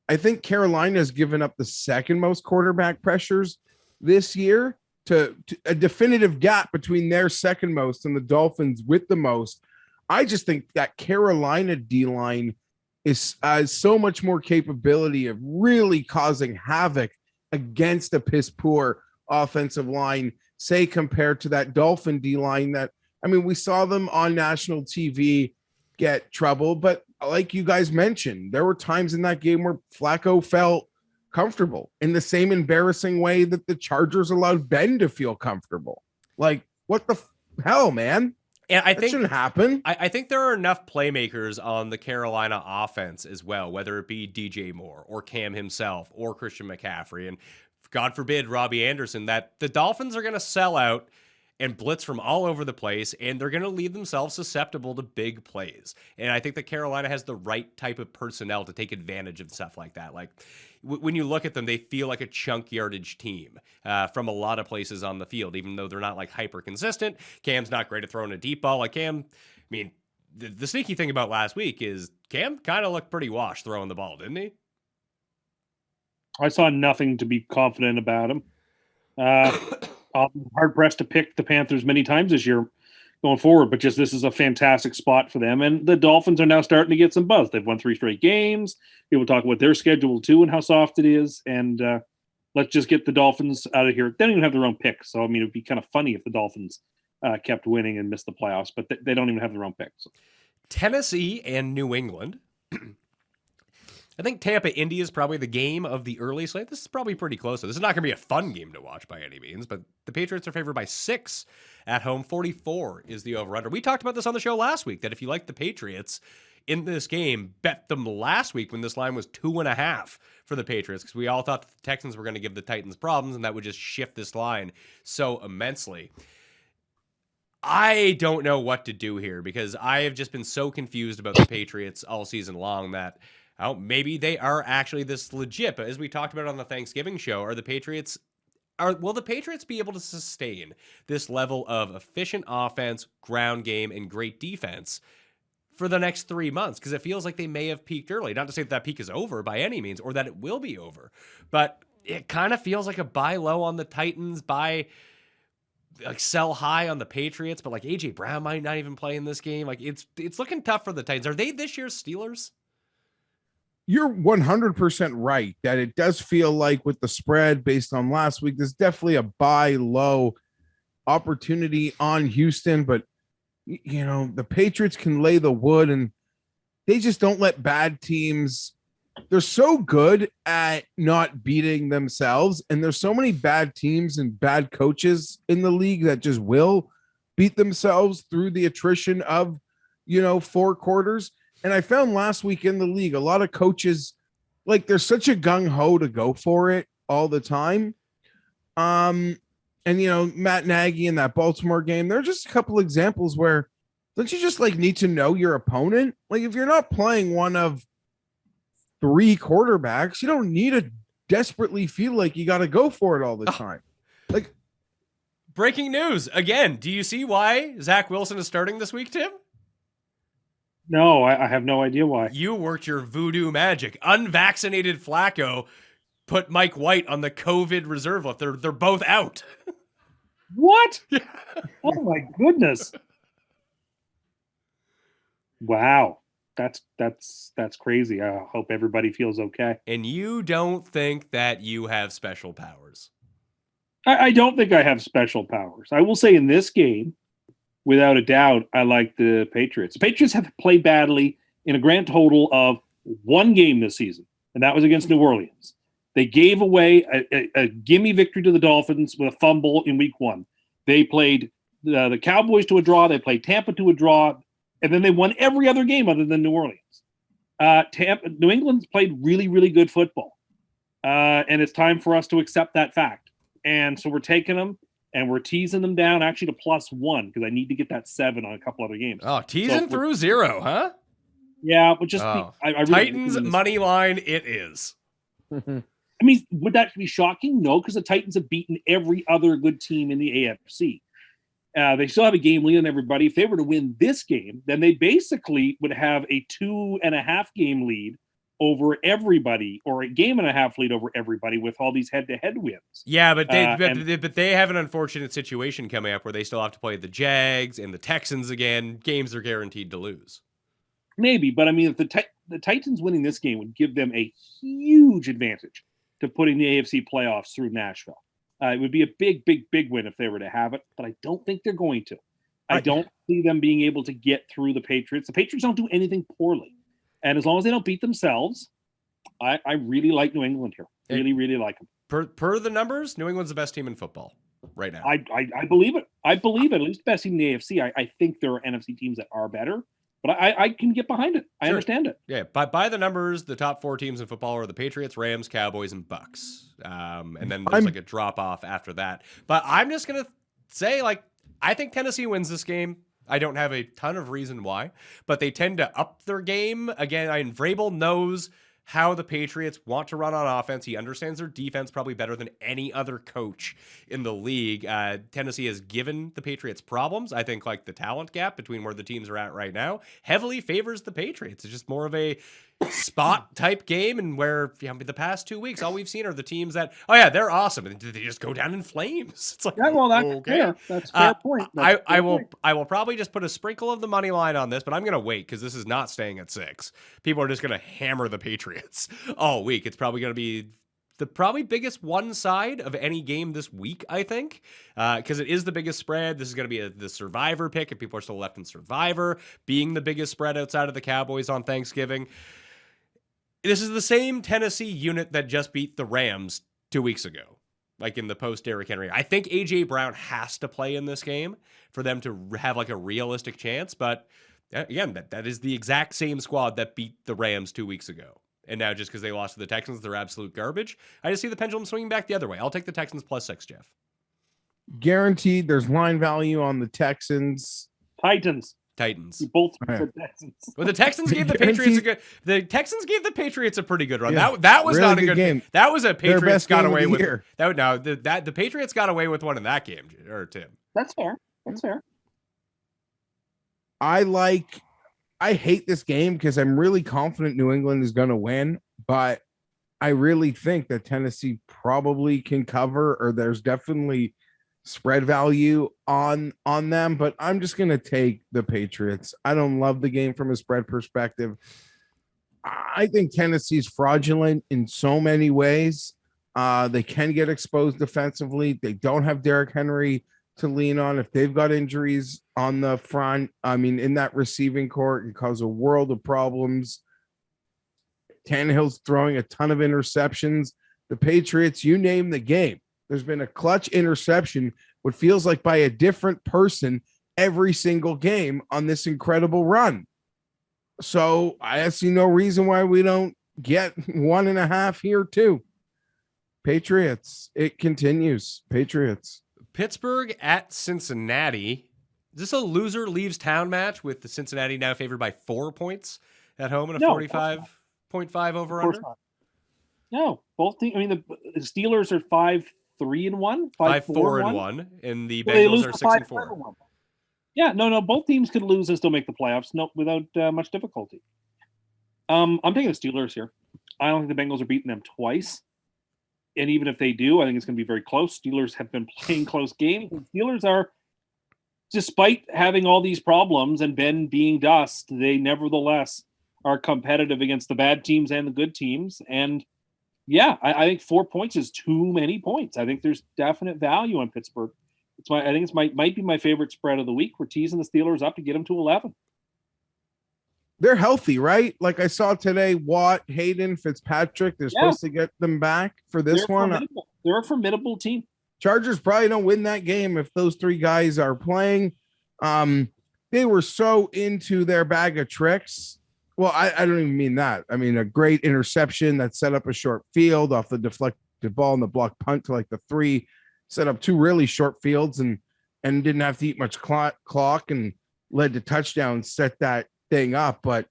I think Carolina's given up the second most quarterback pressures this year. To a definitive gap between their second most and the Dolphins with the most. I just think that Carolina D-line is so much more capability of really causing havoc against a piss poor offensive line, say, compared to that Dolphin D-line that, I mean, we saw them on national TV get trouble, but like you guys mentioned, there were times in that game where Flacco felt comfortable in the same embarrassing way that the Chargers allowed Ben to feel comfortable. Like, what the hell, man? And I that think shouldn't happen. I think there are enough playmakers on the Carolina offense as well, whether it be DJ Moore or Cam himself or Christian McCaffrey, and God forbid Robbie Anderson, that the Dolphins are going to sell out and blitz from all over the place, and they're going to leave themselves susceptible to big plays. And I think that Carolina has the right type of personnel to take advantage of stuff like that. Like when you look at them, they feel like a chunk yardage team from a lot of places on the field, even though they're not like hyper consistent. Cam's not great at throwing a deep ball. Like Cam, I mean, the sneaky thing about last week is Cam kind of looked pretty washed throwing the ball, didn't he? I saw nothing to be confident about him. I'm hard pressed to pick the Panthers many times this year going forward, but just this is a fantastic spot for them. And the Dolphins are now starting to get some buzz. They've won 3 straight games. People talk about their schedule too and how soft it is. And let's just get the Dolphins out of here. They don't even have their own pick. So, I mean, it'd be kind of funny if the Dolphins kept winning and missed the playoffs, but they don't even have their own pick. So. Tennessee and New England. I think Tampa-Indy is probably the game of the early slate. This is probably pretty close. This is not going to be a fun game to watch by any means, but the Patriots are favored by 6 at home. 44 is the over-under. We talked about this on the show last week, that if you like the Patriots in this game, bet them last week when this line was 2.5 for the Patriots, because we all thought the Texans were going to give the Titans problems, and that would just shift this line so immensely. I don't know what to do here, because I have just been so confused about the Patriots all season long that maybe they are actually this legit. But as we talked about on the Thanksgiving show, will the Patriots be able to sustain this level of efficient offense, ground game, and great defense for the next 3 months? Because it feels like they may have peaked early. Not to say that peak is over by any means, or that it will be over, but it kind of feels like a buy low on the Titans, sell high on the Patriots. But like AJ Brown might not even play in this game. Like it's looking tough for the Titans. Are they this year's Steelers? You're 100% right that it does feel like with the spread based on last week, there's definitely a buy low opportunity on Houston, but you know, the Patriots can lay the wood and they just don't let bad teams. They're so good at not beating themselves, and there's so many bad teams and bad coaches in the league that just will beat themselves through the attrition of, 4 quarters. And I found last week in the league, a lot of coaches, like they're such a gung-ho to go for it all the time. And, Matt Nagy in that Baltimore game, there are just a couple examples where don't you just need to know your opponent? Like if you're not playing one of 3 quarterbacks, you don't need to desperately feel like you got to go for it all the time. Like breaking news again. Do you see why Zach Wilson is starting this week, Tim? No, I have no idea why. You worked your voodoo magic. Unvaccinated Flacco put Mike White on the COVID reserve list. They're both out. What? Oh my goodness. Wow. That's crazy. I hope everybody feels okay. And you don't think that you have special powers? I don't think I have special powers. I will say in this game, without a doubt, I like the Patriots. The Patriots have played badly in a grand total of 1 game this season, and that was against New Orleans. They gave away a gimme victory to the Dolphins with a fumble in week 1. They played the Cowboys to a draw. They played Tampa to a draw, and then they won every other game other than New Orleans. New England's played really, really good football, and it's time for us to accept that fact. And so we're taking them. And we're teasing them down actually to +1 because I need to get that 7 on a couple other games. Oh, teasing through 0, huh? Yeah, but just I really Titans money line it is. I mean, would that be shocking? No, because the Titans have beaten every other good team in the AFC. They still have a game lead on everybody. If they were to win this game, then they basically would have a 2.5 game lead over everybody, or a game and a half lead over everybody with all these head-to-head wins. Yeah, but they have an unfortunate situation coming up where they still have to play the Jags and the Texans again. Games they're guaranteed to lose. Maybe, but I mean, if the Titans winning this game would give them a huge advantage to putting the AFC playoffs through Nashville. It would be a big, big, big win if they were to have it, but I don't think they're going to. I don't see them being able to get through the Patriots. The Patriots don't do anything poorly. And as long as they don't beat themselves, I really like New England here. Really, really like them. Per the numbers, New England's the best team in football right now. I believe it. I believe it. At least the best team in the AFC. I think there are NFC teams that are better, but I can get behind it. I understand it. Yeah, by the numbers, the top 4 teams in football are the Patriots, Rams, Cowboys, and Bucks. And then there's a drop off after that. But I'm just gonna say I think Tennessee wins this game. I don't have a ton of reason why, but they tend to up their game. Again, Vrabel knows how the Patriots want to run on offense. He understands their defense probably better than any other coach in the league. Tennessee has given the Patriots problems. I think like the talent gap between where the teams are at right now heavily favors the Patriots. It's just more of a spot type game, and where the past 2 weeks all we've seen are the teams that they're awesome and they just go down in flames. It's like, Yeah, well, that's okay. fair. That's a fair point. I will probably just put a sprinkle of the money line on this, but I'm gonna wait because this is not staying at 6. People are just gonna hammer the Patriots all week. It's probably gonna be the biggest one side of any game this week, I think, because it is the biggest spread. This is going to be the Survivor pick if people are still left in Survivor, being the biggest spread outside of the Cowboys on Thanksgiving. This is the same Tennessee unit that just beat the Rams 2 weeks ago, like in the post-Derrick Henry. I think A.J. Brown has to play in this game for them to have like a realistic chance, but again, that is the exact same squad that beat the Rams 2 weeks ago. And now just because they lost to the Texans, they're absolute garbage. I just see the pendulum swinging back the other way. I'll take the Texans +6, Geoff. Guaranteed there's line value on the Texans. Titans. You both Right. said Texans. Well, the Texans gave the Texans gave the Patriots a pretty good run. Yeah, That was really not a good good game. That was a Their Patriots best got game of away the with year. the Patriots got away with one in that game, or Tim. That's fair. I hate this game because I'm really confident New England is going to win, but I really think that Tennessee probably can cover, or there's definitely spread value on them, but I'm just going to take the Patriots. I don't love the game from a spread perspective. I think Tennessee's fraudulent in so many ways. They can get exposed defensively. They don't have Derrick Henry to lean on. If they've got injuries on the front, in that receiving court, it can cause a world of problems. Tannehill's throwing a ton of interceptions. The Patriots, you name the game, there's been a clutch interception, what feels like by a different person every single game on this incredible run. So I see no reason why we don't get 1.5 here too. Patriots, it continues. Patriots. Pittsburgh at Cincinnati. Is this a loser leaves town match with the Cincinnati now favored by 4 points at home and a 45.5 over under? No, both teams. The Steelers are 5-3-1, 5-4-1, and the Bengals are 6-4. Yeah, no. Both teams could lose and still make the playoffs, without much difficulty. I'm taking the Steelers here. I don't think the Bengals are beating them twice. And even if they do, I think it's going to be very close. Steelers have been playing close games. The Steelers are, despite having all these problems and Ben being dust, they nevertheless are competitive against the bad teams and the good teams. And yeah, I think 4 points is too many points. I think there's definite value on Pittsburgh. I think it might be my favorite spread of the week. We're teasing the Steelers up to get them to 11. They're healthy, right? Like I saw today, Watt, Hayden, Fitzpatrick, they're supposed to get them back for this one. They're a formidable team. Chargers probably don't win that game if those 3 guys are playing. They were so into their bag of tricks. Well, I don't even mean that. I mean, a great interception that set up a short field off the deflected ball and the block punt to like the 3, set up 2 really short fields and didn't have to eat much clock and led to touchdowns, set that thing up. But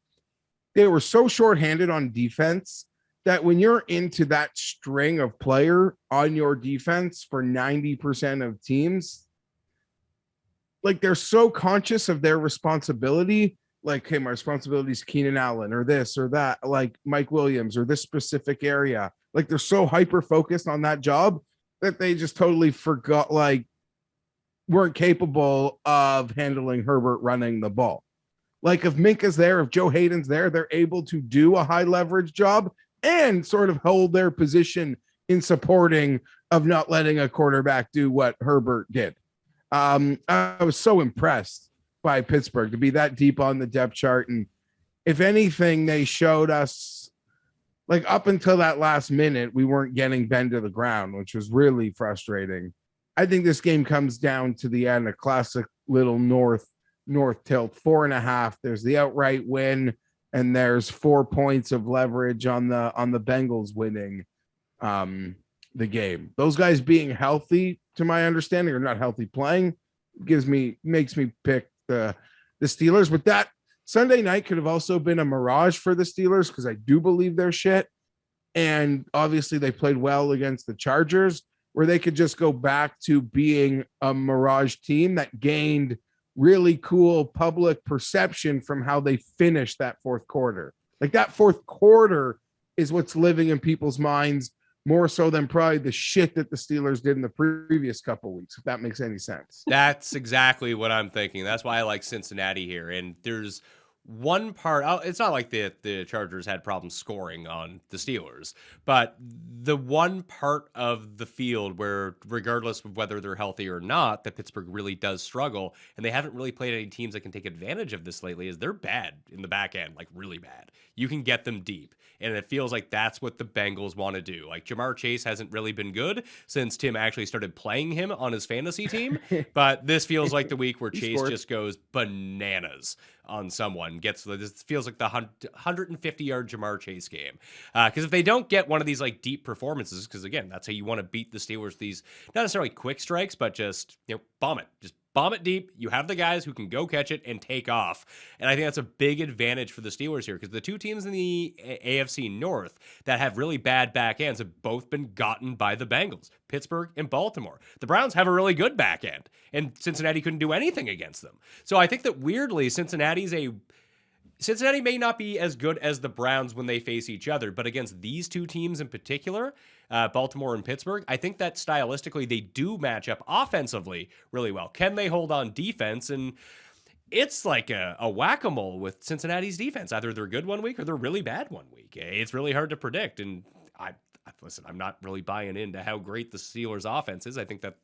they were so shorthanded on defense that when you're into that string of player on your defense for 90% of teams, like they're so conscious of their responsibility. Like, hey, my responsibility is Keenan Allen or this or that, like Mike Williams or this specific area. Like they're so hyper focused on that job that they just totally forgot, like weren't capable of handling Herbert running the ball. Like if Minka's there, if Joe Hayden's there, they're able to do a high leverage job and sort of hold their position in supporting of not letting a quarterback do what Herbert did. I was so impressed by Pittsburgh to be that deep on the depth chart. And if anything, they showed us, like up until that last minute, we weren't getting Ben to the ground, which was really frustrating. I think this game comes down to the end, a classic little North tilt, 4.5. There's the outright win, and there's 4 points of leverage on the Bengals winning the game. Those guys being healthy, to my understanding, are not healthy playing. makes me pick the Steelers. But that Sunday night could have also been a mirage for the Steelers because I do believe they're shit. And obviously they played well against the Chargers, where they could just go back to being a mirage team that gained really cool public perception from how they finished that fourth quarter. Like that fourth quarter is what's living in people's minds more so than probably the shit that the Steelers did in the previous couple of weeks, if that makes any sense. That's exactly what I'm thinking. That's why I like Cincinnati here. And there's one part, it's not like the Chargers had problems scoring on the Steelers, but the one part of the field where, regardless of whether they're healthy or not, that Pittsburgh really does struggle, and they haven't really played any teams that can take advantage of this lately, is they're bad in the back end, like really bad. You can get them deep. And it feels like that's what the Bengals want to do. Like Jamar Chase hasn't really been good since Tim actually started playing him on his fantasy team. But this feels like the week where Chase just goes bananas on someone. This feels like the 150-yard Jamar Chase game. Because if they don't get one of these like deep performances, because again, that's how you want to beat the Steelers, these not necessarily quick strikes, but just bomb it. Just bomb it deep. You have the guys who can go catch it and take off. And I think that's a big advantage for the Steelers here because the two teams in the AFC North that have really bad back ends have both been gotten by the Bengals, Pittsburgh and Baltimore. The Browns have a really good back end, and Cincinnati couldn't do anything against them. So I think that weirdly, Cincinnati may not be as good as the Browns when they face each other, but against these two teams in particular, Baltimore and Pittsburgh, I think that stylistically they do match up offensively really well. Can they hold on defense? And it's like a whack-a-mole with Cincinnati's defense. Either they're good one week or they're really bad one week. It's really hard to predict. And listen, I'm not really buying into how great the Steelers' offense is. I think that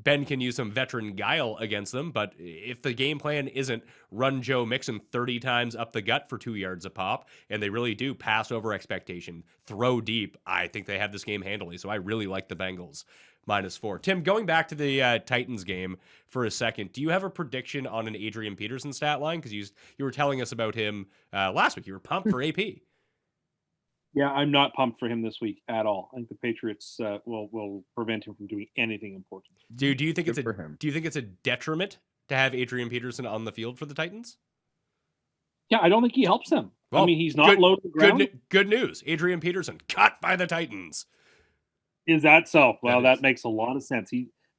Ben can use some veteran guile against them, but if the game plan isn't run Joe Mixon 30 times up the gut for 2 yards a pop, and they really do pass over expectation, throw deep, I think they have this game handily. So I really like the Bengals -4. Tim, going back to the Titans game for a second, do you have a prediction on an Adrian Peterson stat line? Because you were telling us about him last week. You were pumped for AP. Yeah, I'm not pumped for him this week at all. I think the Patriots will prevent him from doing anything important. Do you think it's a detriment to have Adrian Peterson on the field for the Titans? Yeah, I don't think he helps them. Well, I mean, he's not low to the ground. Good news. Adrian Peterson cut by the Titans. Is that so? Well, that makes a lot of sense.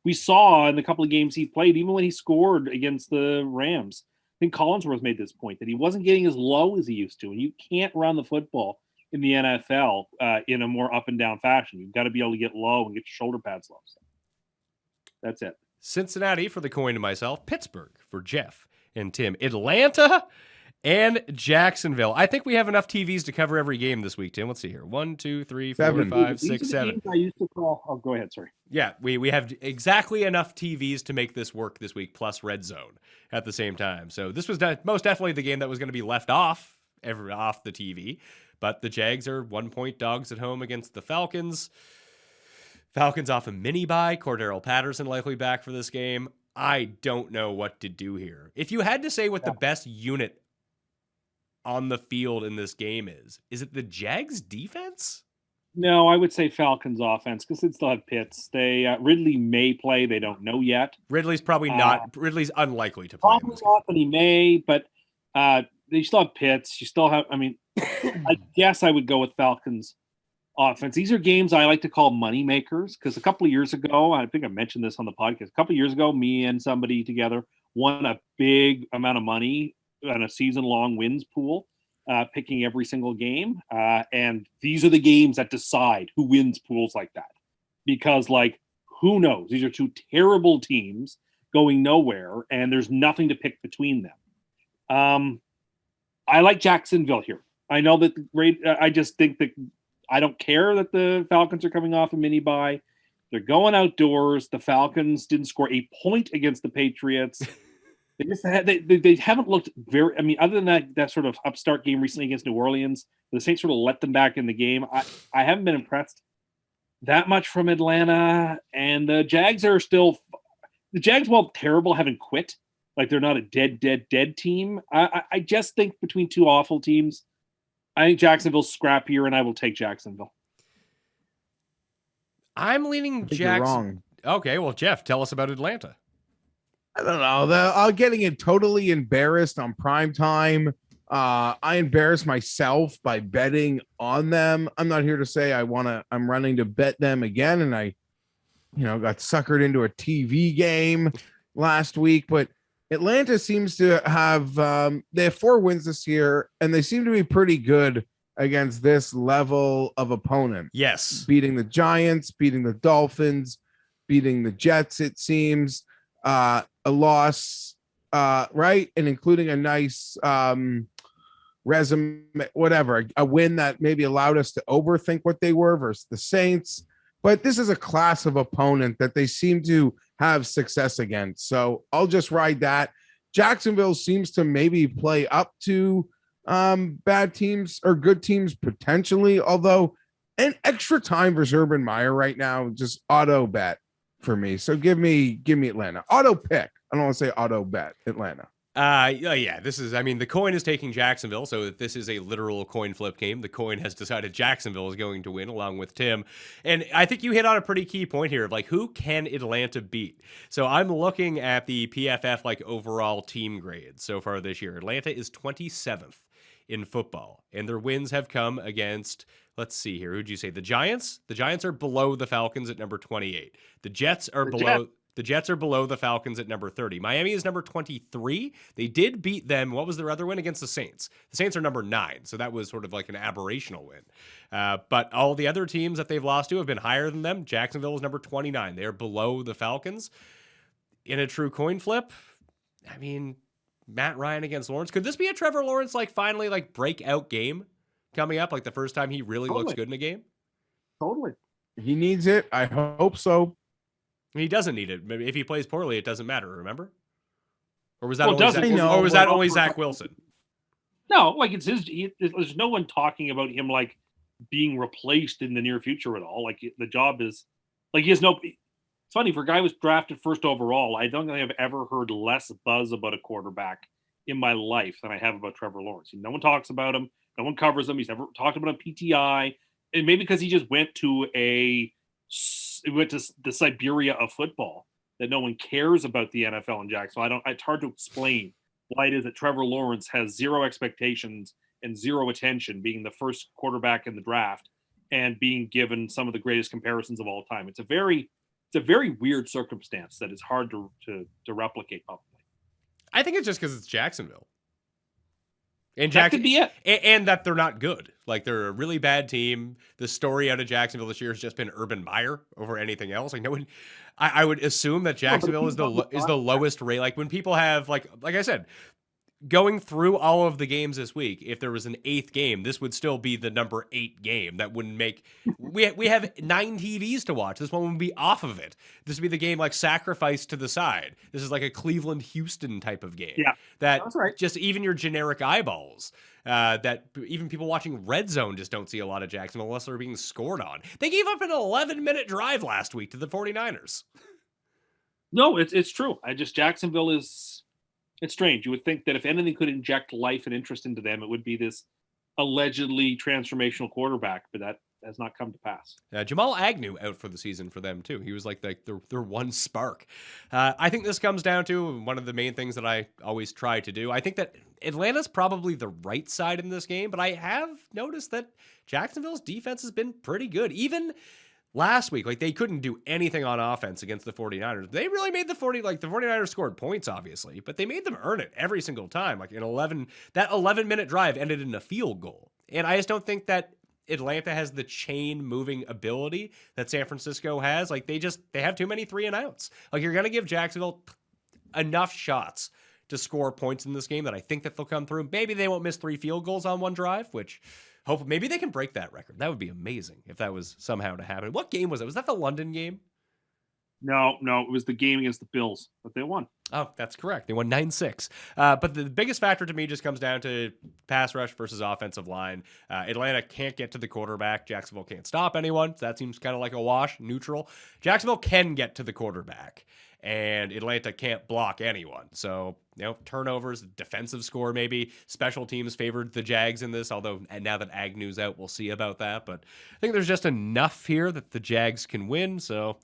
We saw in the couple of games he played, even when he scored against the Rams, I think Collinsworth made this point that he wasn't getting as low as he used to, and you can't run the football in the NFL in a more up and down fashion. You've got to be able to get low and get your shoulder pads low. So that's it. Cincinnati for the coin to myself, Pittsburgh for Geoff and Tim, Atlanta and Jacksonville. I think we have enough TVs to cover every game this week, Tim. Let's see here. 1, 2, 3, 4, 7. 5, 6, 7. I used to call. Oh, go ahead. Sorry. Yeah, we have exactly enough TVs to make this work this week, plus Red Zone at the same time. So this was most definitely the game that was going to be left off the TV. But the Jags are 1-point dogs at home against the Falcons. Falcons off a mini bye. Cordero Patterson likely back for this game. I don't know what to do here. If you had to say what the best unit on the field in this game is it the Jags defense? No, I would say Falcons offense because they still have Pitts. Ridley may play. They don't know yet. Ridley's probably not. Ridley's unlikely to play. Probably not, but he may. But they still have Pitts. You still have. I mean, I guess I would go with Falcons offense. These are games I like to call money makers because a couple of years ago, I think I mentioned this on the podcast. A couple of years ago, me and somebody together won a big amount of money on a season-long wins pool, picking every single game. And these are the games that decide who wins pools like that. Because, like, who knows? These are two terrible teams going nowhere, and there's nothing to pick between them. I like Jacksonville here. I know that I just think that I don't care that the Falcons are coming off a mini bye. They're going outdoors. The Falcons didn't score a point against the Patriots. They haven't looked very. I mean, other than that sort of upstart game recently against New Orleans, the Saints sort of let them back in the game. I haven't been impressed that much from Atlanta, and the Jags are still. The Jags, while terrible, haven't quit. Like they're not a dead team. I just think between two awful teams, I think Jacksonville's scrappier, and I will take Jacksonville. I'm leaning Jackson. Jackson. Okay, well, Geoff, tell us about Atlanta. I don't know. Getting it totally embarrassed on prime time. I embarrassed myself by betting on them. I'm not here to say I'm running to bet them again. And I, got suckered into a TV game last week, but Atlanta seems to have, they have 4 wins this year, and they seem to be pretty good against this level of opponent. Yes. Beating the Giants, beating the Dolphins, beating the Jets, it seems. A loss, right? And including a nice resume, whatever, a win that maybe allowed us to overthink what they were versus the Saints. But this is a class of opponent that they seem to have success against. So I'll just ride that. Jacksonville seems to maybe play up to bad teams or good teams potentially, although an extra time versus Urban Meyer right now, just auto bet for me. So give me Atlanta. Auto pick. I don't want to say auto bet Atlanta. Yeah, the coin is taking Jacksonville, so this is a literal coin flip game. The coin has decided Jacksonville is going to win along with Tim. And I think you hit on a pretty key point here of who can Atlanta beat? So I'm looking at the PFF overall team grades so far this year. Atlanta is 27th in football, and their wins have come against, let's see here, who'd you say? The Giants? The Giants are below the Falcons at number 28. The Jets are below the Falcons at number 30. Miami is number 23. They did beat them. What was their other win? Against the Saints. The Saints are number 9, so that was sort of like an aberrational win. But all the other teams that they've lost to have been higher than them. Jacksonville is number 29. They are below the Falcons. In a true coin flip, Matt Ryan against Lawrence. Could this be a Trevor Lawrence finally breakout game coming up? The first time he really looks good in a game? Totally. He needs it. I hope so. He doesn't need it. If he plays poorly, it doesn't matter, remember? Or was that only Zach Wilson? No, there's no one talking about him being replaced in the near future at all. The job is he has no. It's funny, for a guy who was drafted first overall, I don't think I've ever heard less buzz about a quarterback in my life than I have about Trevor Lawrence. No one talks about him. No one covers him. He's never talked about him on PTI. And maybe because he just went to the Siberia of football, that no one cares about the NFL in Jacksonville. It's hard to explain why it is that Trevor Lawrence has zero expectations and zero attention, being the first quarterback in the draft and being given some of the greatest comparisons of all time. It's a very weird circumstance that is hard to replicate publicly. I think it's just because it's Jacksonville. And that could be it. And that they're not good. They're a really bad team. The story out of Jacksonville this year has just been Urban Meyer over anything else. No one. I would assume that Jacksonville is the lowest rate. When people have like I said, going through all of the games this week, if there was an 8th game, this would still be the number 8 game. That wouldn't make. We have 9 TVs to watch. This one would be off of it. This would be the game sacrificed to the side. This is a Cleveland Houston type of game. Yeah, that's right. Just even your generic eyeballs. That even people watching Red Zone just don't see a lot of Jacksonville unless they're being scored on. They gave up an 11-minute drive last week to the 49ers. No, it's true. Jacksonville is. It's strange. You would think that if anything could inject life and interest into them, it would be this allegedly transformational quarterback, but that has not come to pass. Jamal Agnew out for the season for them, too. He was their one spark. I think this comes down to one of the main things that I always try to do. I think that Atlanta's probably the right side in this game, but I have noticed that Jacksonville's defense has been pretty good. Even last week, they couldn't do anything on offense against the 49ers. They really made the 49ers scored points, obviously, but they made them earn it every single time. That 11-minute drive ended in a field goal. And I just don't think that Atlanta has the chain moving ability that San Francisco has. They have too many 3-and-outs. You're going to give Jacksonville enough shots to score points in this game that I think that they'll come through. Maybe they won't miss 3 field goals on one drive, which maybe they can break that record. That would be amazing if that was somehow to happen. What game was it? Was that the London game? No, it was the game against the Bills, but they won. Oh, that's correct. They won 9-6. But the biggest factor to me just comes down to pass rush versus offensive line. Atlanta can't get to the quarterback. Jacksonville can't stop anyone. So that seems kind of like a wash, neutral. Jacksonville can get to the quarterback, and Atlanta can't block anyone. So, turnovers, defensive score maybe. Special teams favored the Jags in this, although now that Agnew's out, we'll see about that. But I think there's just enough here that the Jags can win, so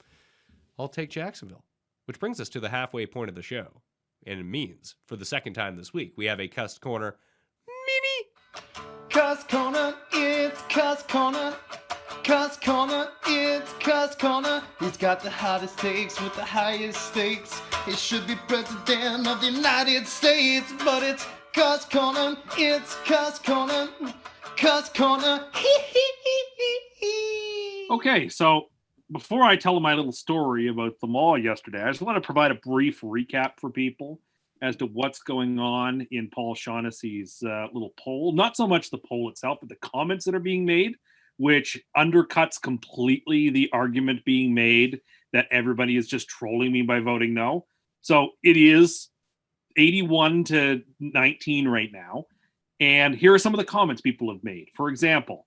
I'll take Jacksonville. Which brings us to the halfway point of the show. And it means, for the second time this week, we have a Cust Corner mini. Cust Corner, it's Cust Corner. Cust Corner, it's Cust Corner. He's got the hottest takes with the highest stakes. He should be president of the United States, but it's Cust Corner, it's Cust Corner. Cust Corner, Okay, so before I tell my little story about the mall yesterday, I just want to provide a brief recap for people as to what's going on in Paul Shaughnessy's little poll. Not so much the poll itself, but the comments that are being made, which undercuts completely the argument being made that everybody is just trolling me by voting no. So it is 81 to 19 right now. And here are some of the comments people have made. For example,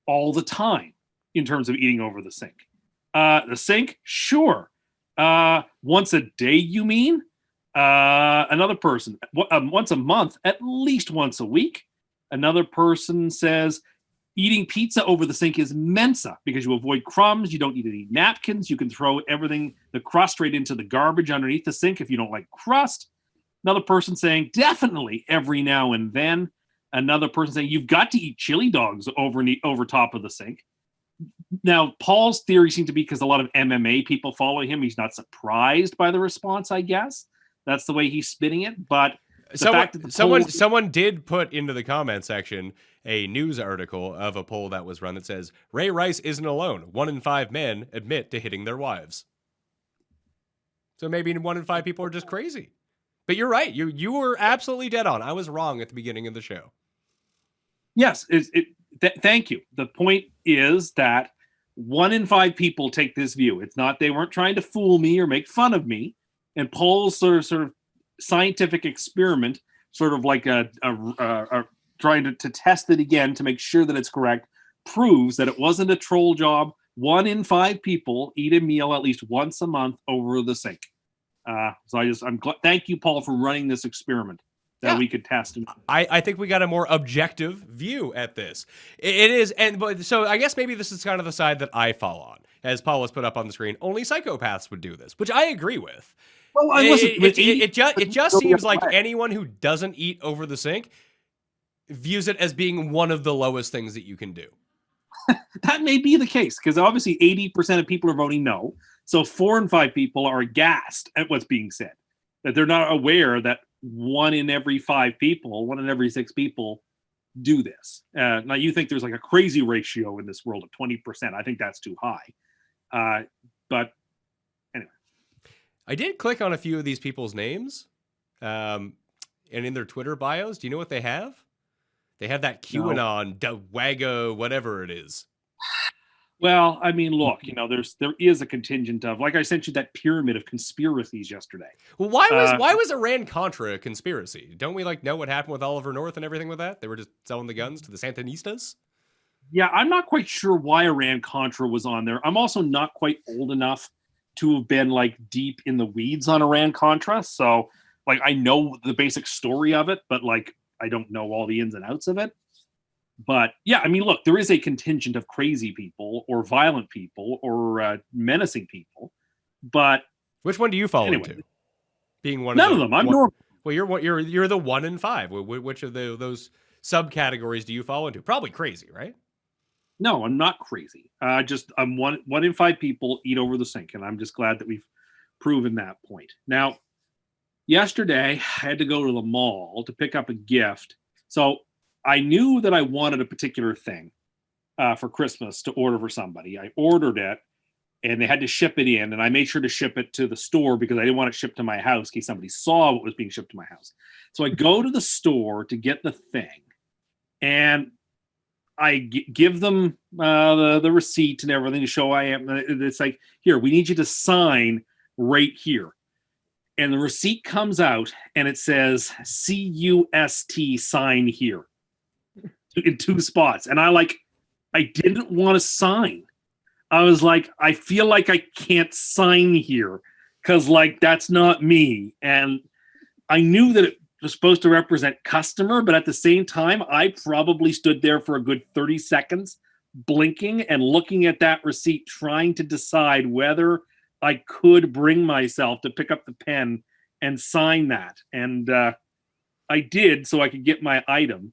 all the time in terms of eating over the sink. The sink, sure. Once a day, you mean? Another person, once a month, at least once a week. Another person says, eating pizza over the sink is Mensa because you avoid crumbs. You don't need any napkins. You can throw everything, the crust, right into the garbage underneath the sink if you don't like crust. Another person saying, definitely every now and then. Another person saying, you've got to eat chili dogs over top of the sink. Now, Paul's theory seemed to be because a lot of MMA people follow him. He's not surprised by the response, I guess. That's the way he's spinning it. But someone did put into the comment section a news article of a poll that was run that says, Ray Rice isn't alone. 1 in 5 men admit to hitting their wives. So maybe 1 in 5 people are just crazy. But you're right. You were absolutely dead on. I was wrong at the beginning of the show. Yes. Thank you. The point is that 1 in 5 people take this view. It's not, they weren't trying to fool me or make fun of me. And Paul's sort of scientific experiment, sort of like trying to test it again to make sure that it's correct, proves that it wasn't a troll job. 1 in 5 people eat a meal at least once a month over the sink. Thank you, Paul, for running this experiment that we could test. I think we got a more objective view at this. It is, so I guess maybe this is kind of the side that I fall on. As Paul has put up on the screen, only psychopaths would do this, which I agree with. Well, it just seems like anyone who doesn't eat over the sink views it as being one of the lowest things that you can do. That may be the case, because obviously 80% of people are voting no. So 4 in 5 people are aghast at what's being said. That they're not aware that 1 in every 5 people, 1 in every 6 people do this. Now, you think there's like a crazy ratio in this world of 20%. I think that's too high. But anyway. I did click on a few of these people's names. And in their Twitter bios, do you know what they have? They have that QAnon, Wago, whatever it is. Well, I mean, look, there is a contingent of, like I sent you that pyramid of conspiracies yesterday. Well, why was Iran-Contra a conspiracy? Don't we know what happened with Oliver North and everything with that? They were just selling the guns to the Sandinistas? Yeah, I'm not quite sure why Iran-Contra was on there. I'm also not quite old enough to have been deep in the weeds on Iran-Contra. So I know the basic story of it, but I don't know all the ins and outs of it. But yeah, I mean, look, there is a contingent of crazy people or violent people or menacing people. But which one do you fall into? Being one none of them. I'm normal. Well, you're the 1 in 5. Which of those subcategories do you fall into? Probably crazy, right? No, I'm not crazy. I'm 1 in 5 people eat over the sink, and I'm just glad that we've proven that point. Now, yesterday I had to go to the mall to pick up a gift. So I knew that I wanted a particular thing for Christmas to order for somebody. I ordered it, and they had to ship it in, and I made sure to ship it to the store because I didn't want it shipped to my house in case somebody saw what was being shipped to my house. So I go to the store to get the thing, and I give them the receipt and everything to show I am. It's like, here, we need you to sign right here. And the receipt comes out, and it says, CUST sign here. In 2 spots. And I didn't want to sign. I was like, I feel like I can't sign here because that's not me. And I knew that it was supposed to represent customer, but at the same time, I probably stood there for a good 30 seconds blinking and looking at that receipt, trying to decide whether I could bring myself to pick up the pen and sign that. And I did, so I could get my item.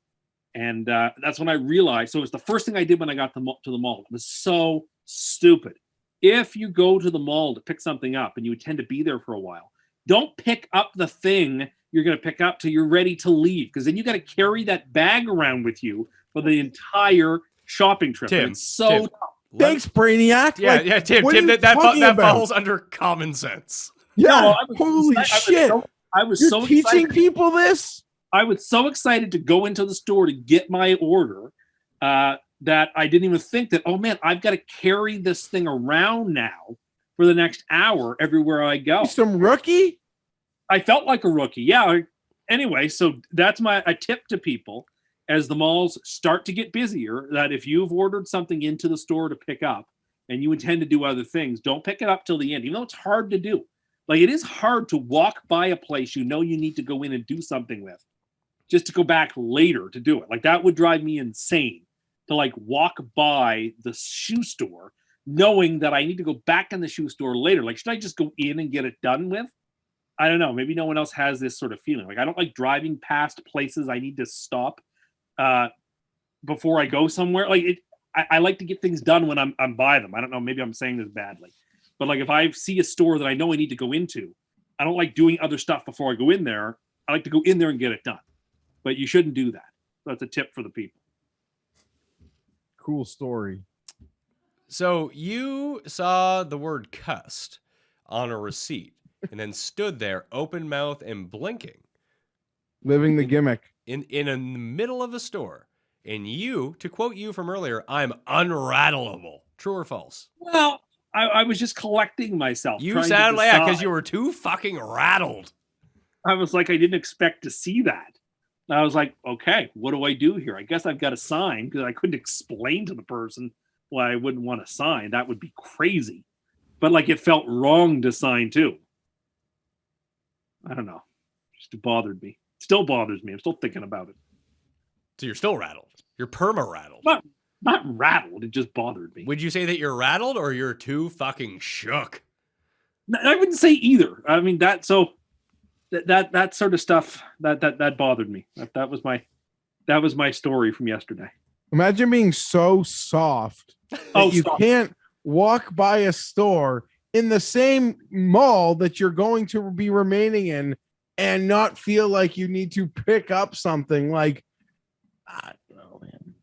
And that's when I realized. So it was the first thing I did when I got to the mall. It was so stupid. If you go to the mall to pick something up and you intend to be there for a while, don't pick up the thing you're going to pick up till you're ready to leave, because then you got to carry that bag around with you for the entire shopping trip. Tim, And it's so Tim. dumb. Thanks, Brainiac. Yeah, Like, yeah, Tim. what are Tim, you that talking about? falls under common sense. Yeah, No, holy shit. I was You're so teaching excited. people this? I was so excited to go into the store to get my order that I didn't even think that, oh man, I've got to carry this thing around now for the next hour everywhere I go. Some rookie? I felt like a rookie. Yeah. Anyway, so that's a tip to people as the malls start to get busier, that if you've ordered something into the store to pick up and you intend to do other things, don't pick it up till the end, even though it's hard to do. Like, it is hard to walk by a place you know you need to go in and do something with, just to go back later to do it. Like, that would drive me insane to like walk by the shoe store knowing that I need to go back in the shoe store later. Like, should I just go in and get it done with? I don't know. Maybe no one else has this sort of feeling. Like, I don't like driving past places I need to stop before I go somewhere. Like, I like to get things done when I'm by them. I don't know. Maybe I'm saying this badly, but like, if I see a store that I know I need to go into, I don't like doing other stuff before I go in there. I like to go in there and get it done. But you shouldn't do that. That's a tip for the people. Cool story. So you saw the word "cust" on a receipt and then stood there open mouth and blinking Living the gimmick. in the middle of a store. And you, to quote you from earlier, I'm unrattleable. True or false? Well, I was just collecting myself. You trying to sound like, yeah, because decide. you were too fucking rattled. I was like, I didn't expect to see that. And I was like, okay, what do I do here? I guess I've got to sign, because I couldn't explain to the person why I wouldn't want to sign. That would be crazy. But like, it felt wrong to sign too. I don't know. Just bothered me. Still bothers me. I'm still thinking about it. So you're still rattled. You're perma-rattled. Not rattled. It just bothered me. Would you say that you're rattled or you're too fucking shook? I wouldn't say either. I mean, that sort of stuff that bothered me. That was my story from yesterday. Imagine being so soft that you can't walk by a store in the same mall that you're going to be remaining in and not feel like you need to pick up something. Like, I don't know, man.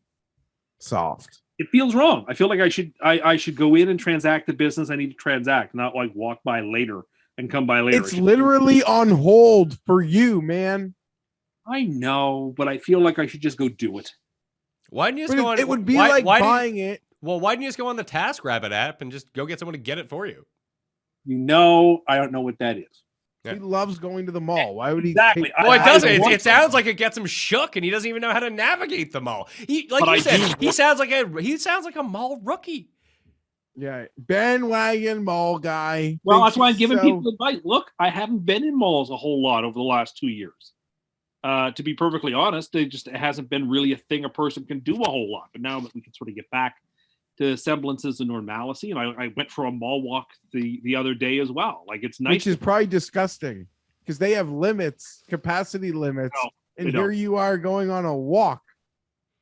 Soft. It feels wrong. I feel like I should go in and transact the business I need to transact, not like walk by later and come by later. It's literally on hold for you, man. I know, but I feel like I should just go do it. Why didn't you just But go on? it would be why- like why didn't- buying it. Well, why didn't you just go on the TaskRabbit app and just go get someone to get it for you? You know, I don't know what that is. Yeah. He loves going to the mall. Why would he? Exactly. Well, it doesn't. want It sounds like it gets him shook, and he doesn't even know how to navigate the mall. He, like But you I said, do- he sounds like a mall rookie. Yeah, bandwagon mall guy. Well, Thinks that's why I'm he's giving so- people advice. Look, I haven't been in malls a whole lot over the last 2 years. To be perfectly honest, it hasn't been really a thing a person can do a whole lot. But now that we can sort of get back to semblances of normalcy, and I went for a mall walk the other day as well. Like, it's nice. Which is probably disgusting because they have limits, capacity limits, No, and they here don't. you are going on a walk.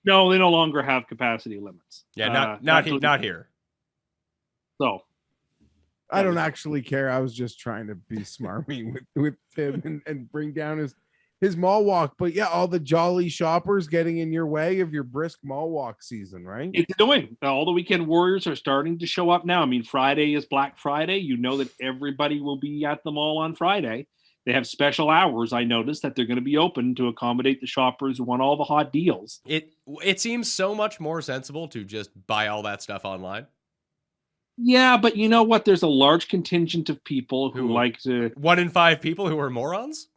No, they no longer have capacity limits. Yeah, not here. So I don't actually care. I was just trying to be smarmy with Tim and bring down his mall walk. But yeah, all the jolly shoppers getting in your way of your brisk mall walk season, right? it's doing. All the weekend warriors are starting to show up now. I mean, Friday is Black Friday. You know that everybody will be at the mall on Friday. They have special hours. I noticed that they're going to be open to accommodate the shoppers who want all the hot deals. It seems so much more sensible to just buy all that stuff online. Yeah, but you know what? There's a large contingent of people who like to, 1 in 5 people who are morons.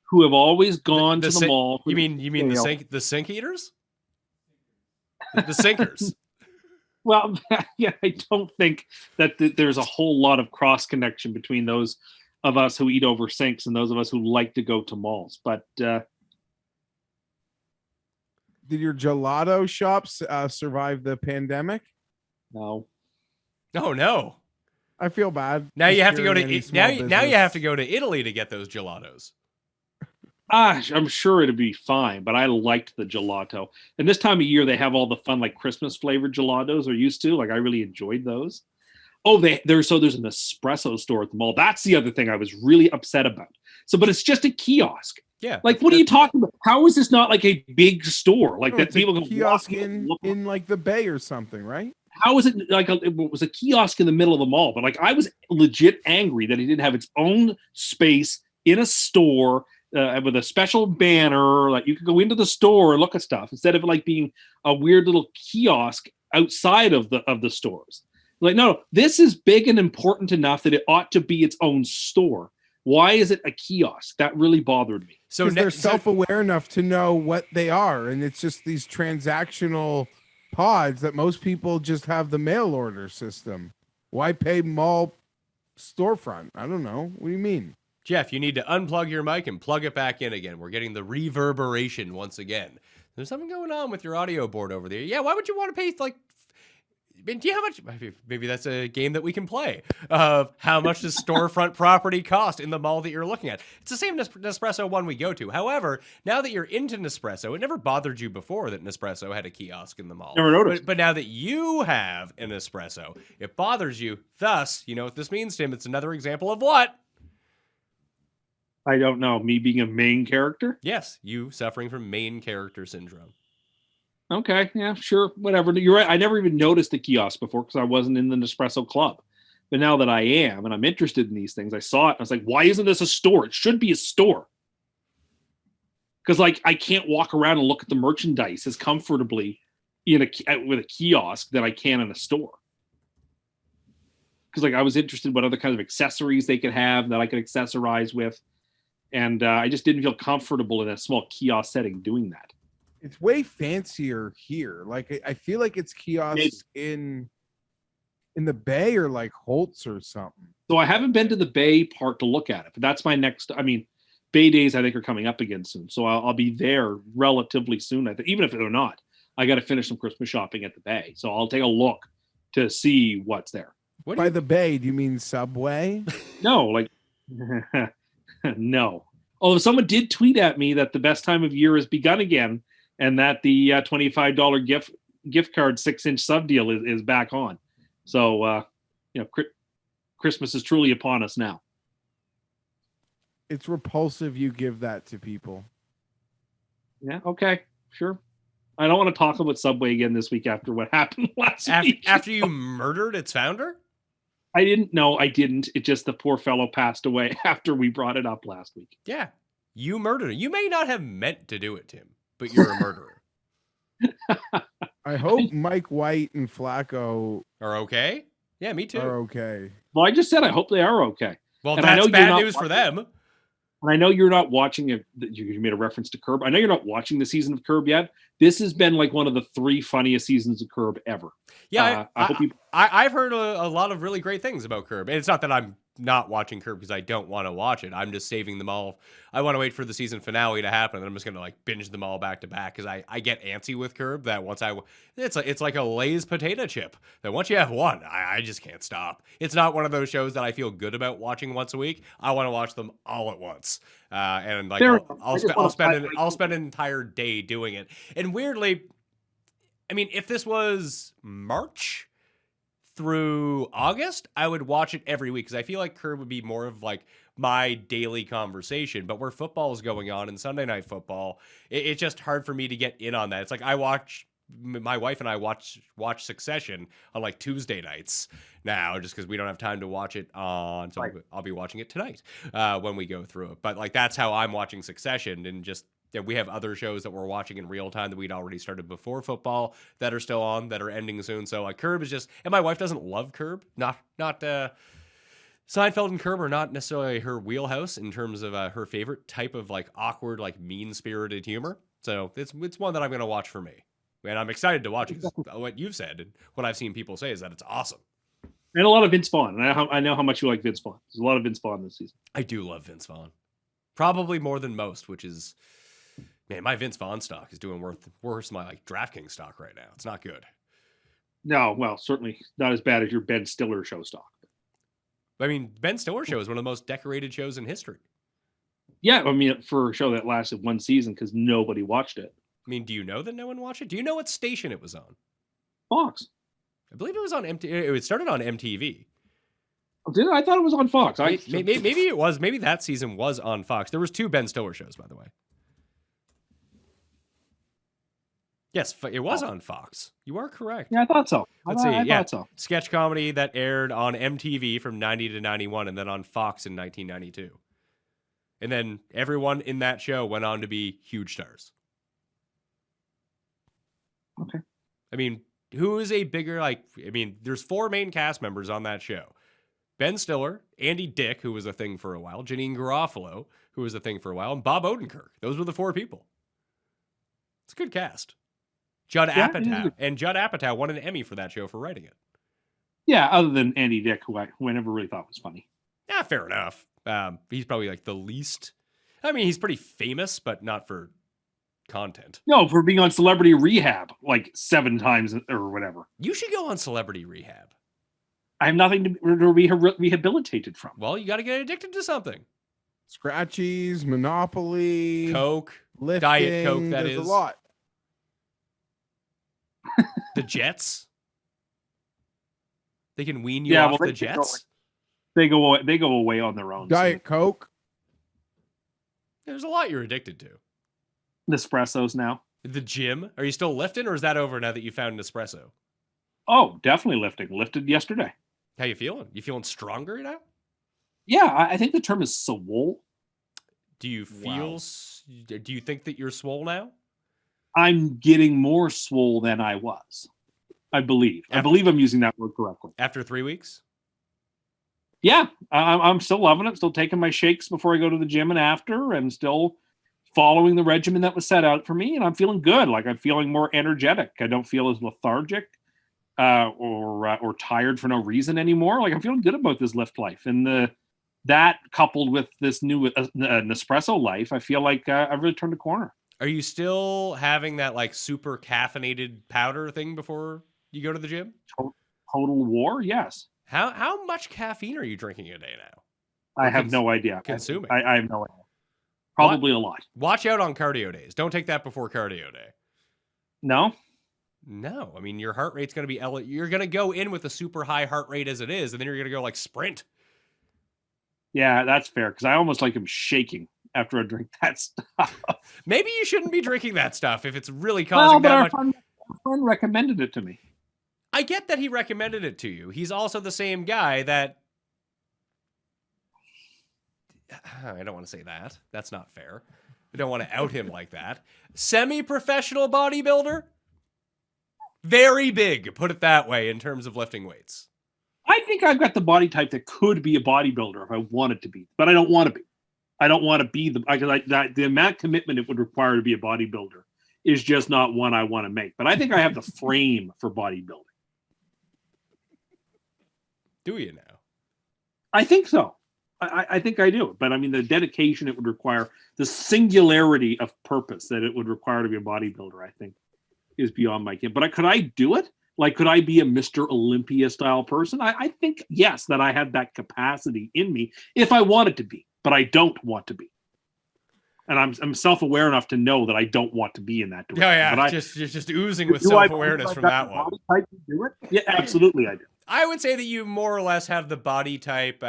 who have always gone to the sink- mall. You mean the sink eaters? The sinkers. Well, yeah, I don't think that there's a whole lot of cross connection between those of us who eat over sinks and those of us who like to go to malls. But Did your gelato shops survive the pandemic? no, Oh no. I feel bad. Now you just have to go hearing any to small now you have business. to go to Italy to get those gelatos. I'm sure it'd be fine, but I liked the gelato. And this time of year, they have all the fun, like Christmas flavored gelatos they're used to. Like I really enjoyed those. Oh, there's an espresso store at the mall. That's the other thing I was really upset about. So, but it's just a kiosk. Yeah. Like, what are you talking about? How is this not like a big store? Like No, that it's a people can kiosk walk in like the Bay or something, right? How is it like it was a kiosk in the middle of the mall? But like I was legit angry that it didn't have its own space in a store with a special banner. Like you could go into the store and look at stuff instead of like being a weird little kiosk outside of the stores. Like, no, this is big and important enough that it ought to be its own store. Why is it a kiosk? That really bothered me. So Because they're self-aware enough to know what they are, and it's just these transactional pods that most people just have the mail order system. Why pay mall storefront? I don't know. What do you mean? Geoff, you need to unplug your mic and plug it back in again. We're getting the reverberation once again. There's something going on with your audio board over there. Yeah, why would you want to pay like? Do you know how much? Maybe that's a game that we can play. Of how much does storefront property cost in the mall that you're looking at? It's the same Nespresso one we go to. However, now that you're into Nespresso, it never bothered you before that Nespresso had a kiosk in the mall. Never noticed. But now that you have an Nespresso, it bothers you. Thus, you know what this means, Tim? It's another example of what? I don't know. Me being a main character? Yes, you suffering from main character syndrome. Okay, yeah, sure, whatever. You're right. I never even noticed the kiosk before because I wasn't in the Nespresso club. But now that I am, and I'm interested in these things, I saw it. And I was like, why isn't this a store? It should be a store. Because like I can't walk around and look at the merchandise as comfortably with a kiosk that I can in a store. Because like I was interested in what other kinds of accessories they could have that I could accessorize with, and I just didn't feel comfortable in a small kiosk setting doing that. It's way fancier here. Like I feel like it's kiosks in the Bay or like Holtz or something. So I haven't been to the Bay part to look at it, but that's my next. I mean, Bay days I think are coming up again soon, so I'll be there relatively soon. I think, even if they're not, I got to finish some Christmas shopping at the Bay, so I'll take a look to see what's there. By the Bay, do you mean Subway? No, like no. Although someone did tweet at me that the best time of year has begun again, and that the $25 gift card 6-inch sub deal is back on. So Christmas is truly upon us now. It's repulsive you give that to people. Yeah, okay, sure. I don't want to talk about Subway again this week after what happened last week. After you murdered its founder? I didn't. No, I didn't. It just the poor fellow passed away after we brought it up last week. Yeah, you murdered it. You may not have meant to do it, Tim, but you're a murderer. I hope Mike White and Flacco Are okay? Yeah, me too. are okay. Well, I just said I hope they are okay. Well, And I know that's you're bad not news for watching- them. And I know you're not watching it. You made a reference to Curb. I know you're not watching the season of Curb yet. This has been like one of the 3 funniest seasons of Curb ever. Yeah, I hope you. I've heard a lot of really great things about Curb. And it's not that I'm not watching Curb because I don't want to watch it. I'm just saving them all. I want to wait for the season finale to happen, and I'm just going to like binge them all back to back because I get antsy with Curb that once it's like a Lay's potato chip that once you have one, I just can't stop. It's not one of those shows that I feel good about watching once a week. I want to watch them all at once. And like I'll spend an entire day doing it. And weirdly, I mean, if this was March through August, I would watch it every week because I feel like Curb would be more of like my daily conversation. But where football is going on and Sunday Night Football, it's just hard for me to get in on that. It's like my wife and I watch Succession on like Tuesday nights now just because we don't have time to watch it on. So I'll be watching it tonight when we go through it. But like that's how I'm watching Succession, and just we have other shows that we're watching in real time that we'd already started before football that are still on, that are ending soon. So like Curb is just, and my wife doesn't love Curb. Not Seinfeld and Curb are not necessarily her wheelhouse in terms of her favorite type of like awkward, like mean-spirited humor. So it's one that I'm going to watch for me. And I'm excited to watch it. What you've said and what I've seen people say is that it's awesome. And a lot of Vince Vaughn. And I know how much you like Vince Vaughn. There's a lot of Vince Vaughn this season. I do love Vince Vaughn. Probably more than most, which is, man, my Vince Vaughn stock is doing worse than my like DraftKings stock right now. It's not good. No, well, certainly not as bad as your Ben Stiller show stock. I mean, Ben Stiller show is one of the most decorated shows in history. Yeah, I mean, for a show that lasted one season because nobody watched it. I mean, do you know that no one watched it? Do you know what station it was on? Fox. I believe it was on MTV. It started on MTV. Did I thought it was on Fox? Maybe it was. Maybe that season was on Fox. There was 2 Ben Stiller shows, by the way. Yes, it was on Fox. You are correct. Yeah, I thought so. Let's see. I Yeah, thought so. sketch comedy that aired on MTV from 90 to 91 and then on Fox in 1992. And then everyone in that show went on to be huge stars. Okay. I mean, who is a bigger, there's 4 main cast members on that show. Ben Stiller, Andy Dick, who was a thing for a while, Janine Garofalo, who was a thing for a while, and Bob Odenkirk. Those were the 4 people. It's a good cast. Judd Apatow. And Judd Apatow won an Emmy for that show for writing it. Yeah, other than Andy Dick, who I never really thought was funny. Yeah, fair enough. He's probably like the least. I mean, he's pretty famous, but not for content. No, for being on Celebrity Rehab like 7 times or whatever. You should go on Celebrity Rehab. I have nothing to be rehabilitated from. Well, you got to get addicted to something. Scratchies, Monopoly, Coke, lifting, Diet Coke, that there's is. a lot. The Jets. They can wean you off the Jets. They go away on their own. Diet Coke. There's a lot you're addicted to. Nespressos now. The gym. Are you still lifting, or is that over now that you found Nespresso? Oh, definitely lifting. Lifted yesterday. How you feeling? You feeling stronger now? Yeah, I think the term is swole. Do you feel? Do you think that you're swole now? I'm getting more swole than I was. I believe. I believe I'm using that word correctly. After 3 weeks? Yeah, I'm still loving it. Still taking my shakes before I go to the gym and after, and still following the regimen that was set out for me. And I'm feeling good. Like, I'm feeling more energetic. I don't feel as lethargic or tired for no reason anymore. Like, I'm feeling good about this lift life. And that coupled with this new Nespresso life, I feel like I've really turned a corner. Are you still having that like super caffeinated powder thing before you go to the gym? Total war, yes. How much caffeine are you drinking a day now? I have no idea. Consuming. I have no idea. Probably a lot. Watch out on cardio days. Don't take that before cardio day. No? No. I mean, your heart rate's going to be you're going to go in with a super high heart rate as it is, and then you're going to go like sprint. Yeah, that's fair, because I almost like him shaking after I drink that stuff. Maybe you shouldn't be drinking that stuff if it's really causing that much. Our friend recommended it to me. I get that he recommended it to you. He's also the same guy that... I don't want to say that. That's not fair. I don't want to out him like that. Semi-professional bodybuilder? Very big, put it that way, in terms of lifting weights. I think I've got the body type that could be a bodybuilder if I wanted to be, but I don't want to be. I don't want to be the amount of commitment it would require to be a bodybuilder is just not one I want to make. But I think I have the frame for bodybuilding. Do you now? I think so. I think I do. But I mean, the dedication it would require, the singularity of purpose that it would require to be a bodybuilder, I think, is beyond my ken. But could I do it? Like, could I be a Mr. Olympia style person? I think, yes, that I have that capacity in me if I wanted to be, but I don't want to be. And I'm self-aware enough to know that I don't want to be in that direction. Yeah, but you're just oozing with self-awareness from that one. Body type to do it? Yeah, absolutely I do. I would say that you more or less have the body type.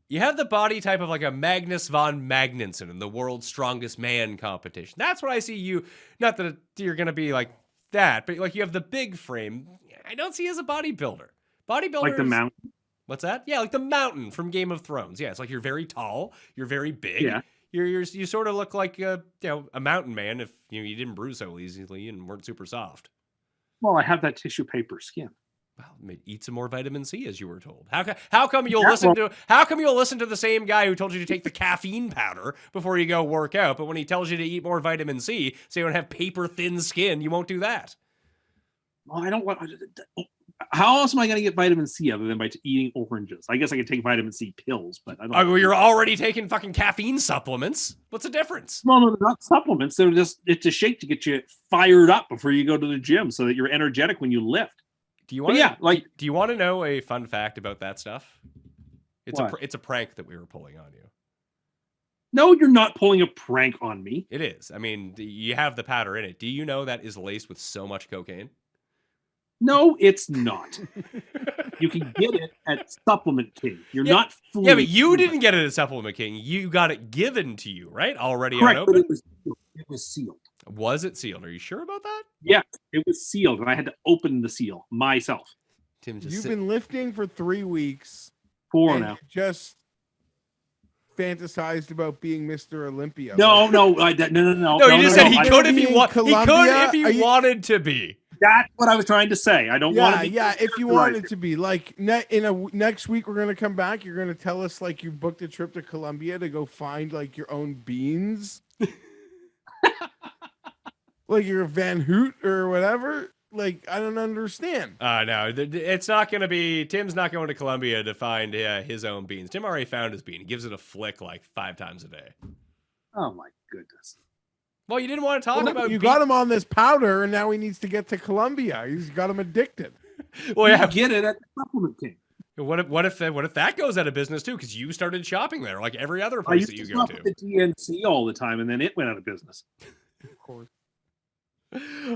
You have the body type of like a Magnus von Magnuson in the World's Strongest Man competition. That's what I see you. Not that you're going to be like that, but like you have the big frame. I don't see you as a bodybuilder. Bodybuilder, like the mountain. What's that? Yeah, like the mountain from Game of Thrones. Yeah, it's like you're very tall, you're very big. Yeah. You sort of look like a mountain man if you didn't bruise so easily and weren't super soft. Well, I have that tissue paper skin. Well, eat some more vitamin C, as you were told. How come you'll listen to the same guy who told you to take the caffeine powder before you go work out, but when he tells you to eat more vitamin C so you don't have paper thin skin, you won't do that? Well, I don't want. How else am I going to get vitamin C other than by eating oranges? I guess I could take vitamin C pills, but I don't. Well, you're already taking fucking caffeine supplements. What's the difference? Well, no, they're not supplements. It's a shake to get you fired up before you go to the gym so that you're energetic when you lift. Do you want? yeah, like do you want to know a fun fact about that stuff? What? It's a prank that we were pulling on you. no, you're not pulling a prank on me. It is. I mean, you have the powder in it. Do you know that is laced with so much cocaine? No, it's not. You can get it at Supplement King. You're not fooling. Yeah, but you didn't get it at Supplement King. You got it given to you, right? Already Correct, but unopened? it was sealed. Was it sealed? Are you sure about that? Yeah, it was sealed, and I had to open the seal myself. Tim just You've been lifting for 3 weeks. 4 and now. you just fantasized about being Mr. Olympia. No, no, no, No, you just said he I- could if he Being wanted. He could Colombia, if he are you- wanted to be. That's what I was trying to say. I don't want Yeah, to be. yeah. If you wanted to be like next week, we're gonna come back. You're gonna tell us like you booked a trip to Colombia to go find like your own beans, like you're a Van Hoot or whatever. Like I don't understand. No, it's not going to be. Tim's not going to Colombia to find his own beans. Tim already found his bean. He gives it a flick like 5 times a day. Oh my goodness. Well, you didn't want to talk about. You got him on this powder, and now he needs to get to Colombia. He's got him addicted. Well, You yeah. get it at the Supplement King. What if that goes out of business too? Because you started shopping there, like every other I place used that you to go shop to. at the DNC all the time, and then it went out of business. Of course.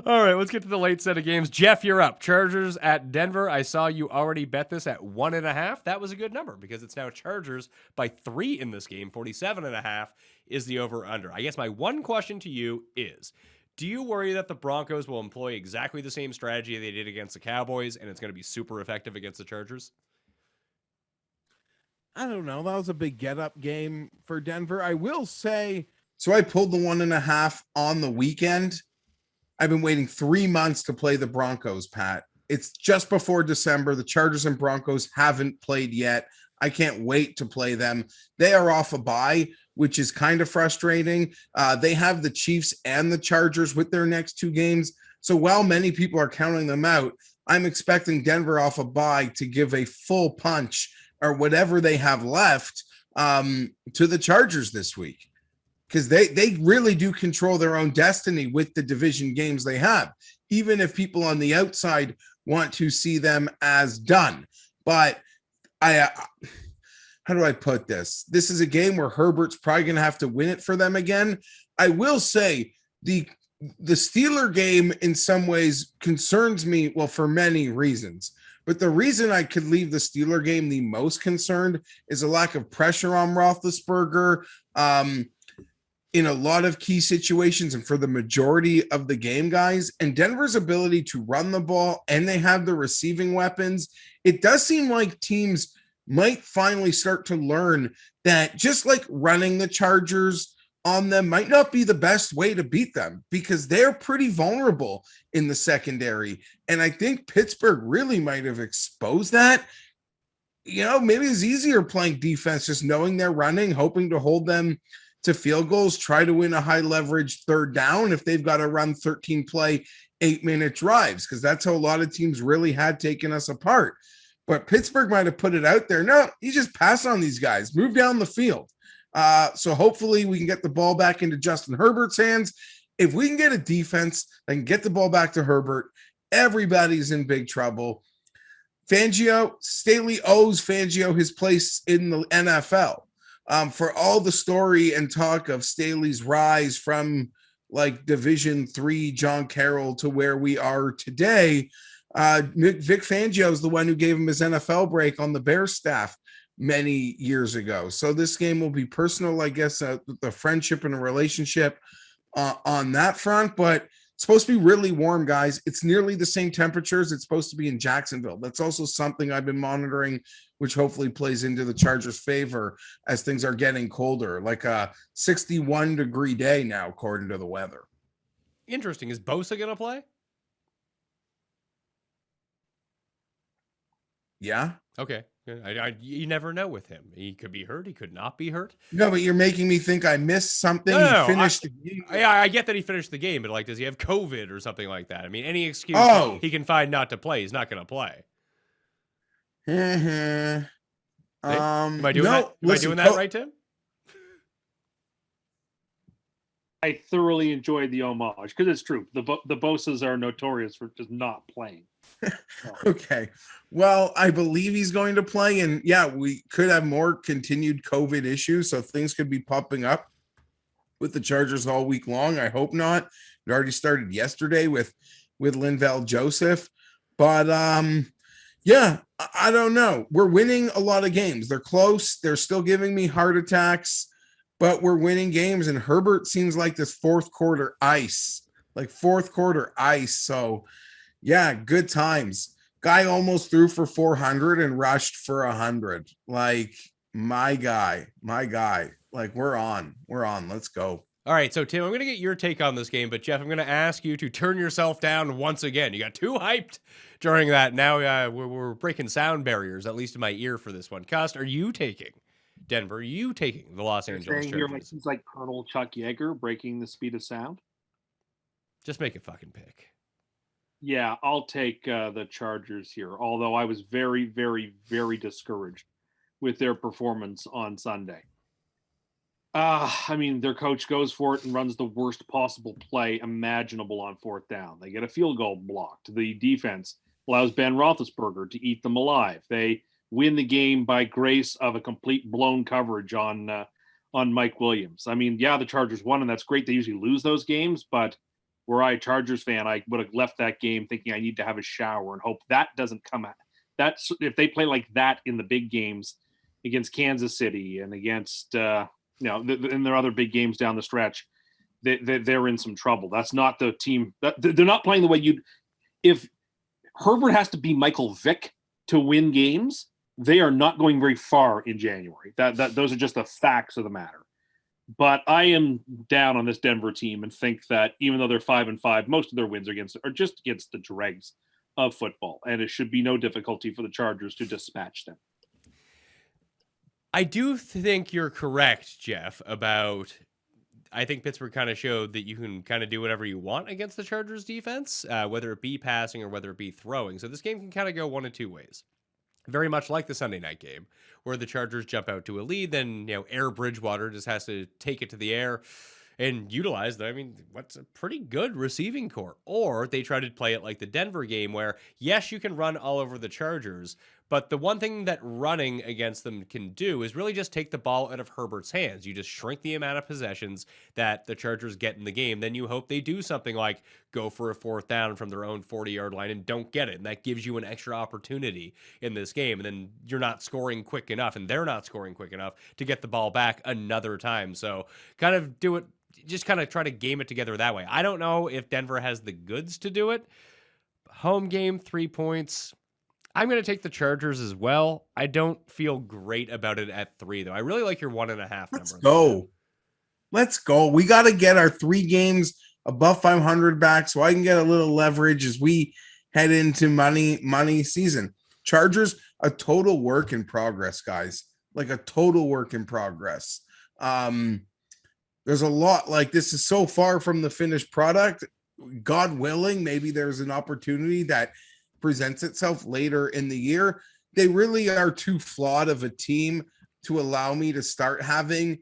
All right, let's get to the late set of games. Geoff, you're up. Chargers at Denver. I saw you already bet this at 1.5. That was a good number because it's now Chargers by 3 in this game. 47.5 is the over-under. I guess my one question to you is, do you worry that the Broncos will employ exactly the same strategy they did against the Cowboys and it's going to be super effective against the Chargers? I don't know. That was a big get-up game for Denver. I will say, So I pulled the 1.5 on the weekend. I've been waiting 3 months to play the Broncos, Pat. It's just before December. The Chargers and Broncos haven't played yet. I can't wait to play them. They are off a bye, which is kind of frustrating. They have the Chiefs and the Chargers with their next 2 games. So while many people are counting them out, I'm expecting Denver off a bye to give a full punch or whatever they have left to the Chargers this week. Because they really do control their own destiny with the division games they have, even if people on the outside want to see them as done. But how do I put this? This is a game where Herbert's probably going to have to win it for them again. I will say the Steeler game in some ways concerns me, well, for many reasons. But the reason I could leave the Steeler game the most concerned is a lack of pressure on Roethlisberger. In a lot of key situations and for the majority of the game, guys, and Denver's ability to run the ball, and they have the receiving weapons. It does seem like teams might finally start to learn that just like running the Chargers on them might not be the best way to beat them because they're pretty vulnerable in the secondary. And I think Pittsburgh really might have exposed that. You know, maybe it's easier playing defense, just knowing they're running, hoping to hold them to field goals, try to win a high leverage 3rd down if they've got to run 13 play 8-minute drives, because that's how a lot of teams really had taken us apart. But Pittsburgh might have put it out there. No, you just pass on these guys, move down the field. So hopefully we can get the ball back into Justin Herbert's hands. If we can get a defense that can get the ball back to Herbert, everybody's in big trouble. Staley owes Fangio his place in the NFL. For all the story and talk of Staley's rise from like Division III John Carroll to where we are today, Vic Fangio is the one who gave him his NFL break on the Bears staff many years ago. So this game will be personal, I guess, the friendship and a relationship on that front, but it's supposed to be really warm, guys. It's nearly the same temperatures it's supposed to be in Jacksonville. That's also something I've been monitoring, which hopefully plays into the Chargers' favor as things are getting colder, like a 61-degree day now, according to the weather. Interesting. Is Bosa going to play? Yeah. Okay. You never know with him. He could be hurt. He could not be hurt. No, but you're making me think I missed something. No, He finished the game. I get that he finished the game, but like, does he have COVID or something like that? I mean, any excuse he can find not to play, he's not going to play. Mm-hmm. Am I doing that? Am I doing that right, Tim? I thoroughly enjoyed the homage because it's true. The Bosas are notorious for just not playing. Okay. Well, I believe he's going to play. And yeah, we could have more continued COVID issues. So things could be popping up with the Chargers all week long. I hope not. It already started yesterday with Linval Joseph. But yeah, I don't know. We're winning a lot of games. They're close. They're still giving me heart attacks, but we're winning games. And Herbert seems like this fourth quarter ice. So yeah, good times. Guy almost threw for 400 and rushed for 100. Like, my guy. Like, we're on. Let's go. All right, so Tim, I'm going to get your take on this game, but Geoff, I'm going to ask you to turn yourself down once again. You got too hyped during that. Now we're breaking sound barriers, at least in my ear for this one. Cust, are you taking Denver? Are you taking the Los Angeles Chargers? He's like Colonel Chuck Yeager breaking the speed of sound. Just make a fucking pick. Yeah, I'll take the Chargers here, although I was very, very, very discouraged with their performance on Sunday. I mean, their coach goes for it and runs the worst possible play imaginable on fourth down. They get a field goal blocked. The defense allows Ben Roethlisberger to eat them alive. They win the game by grace of a complete blown coverage on Mike Williams. I mean, yeah, the Chargers won, and that's great. They usually lose those games, but were I a Chargers fan, I would have left that game thinking I need to have a shower and hope that doesn't come out. That's if they play like that in the big games against Kansas City and against in their other big games down the stretch, they're in some trouble. That's not the team. They're not playing the way you'd. If Herbert has to be Michael Vick to win games, they are not going very far in January. Those are just the facts of the matter. But I am down on this Denver team and think that even though they're 5-5, most of their wins are just against the dregs of football, and it should be no difficulty for the Chargers to dispatch them. I do think you're correct, Geoff, about I think Pittsburgh kind of showed that you can kind of do whatever you want against the Chargers defense, whether it be passing or whether it be throwing. So this game can kind of go one of two ways. Very much like the Sunday night game, where the Chargers jump out to a lead, then Air Bridgewater just has to take it to the air and utilize what's a pretty good receiving core. Or they try to play it like the Denver game, where yes, you can run all over the Chargers, but the one thing that running against them can do is really just take the ball out of Herbert's hands. You just shrink the amount of possessions that the Chargers get in the game. Then you hope they do something like go for a fourth down from their own 40-yard line and don't get it. And that gives you an extra opportunity in this game. And then you're not scoring quick enough, and they're not scoring quick enough to get the ball back another time. So kind of do it, just kind of try to game it together that way. I don't know if Denver has the goods to do it. Home game, 3 points. I'm going to take the Chargers as well. I don't feel great about it at 3, though. I really like your 1.5 number. Let's go. We got to get our 3 games above 500 back so I can get a little leverage as we head into money season. Chargers, a total work in progress, guys. Like a total work in progress. There's a lot, like this is so far from the finished product. God willing, maybe there's an opportunity that presents itself later in the year. They really are too flawed of a team to allow me to start having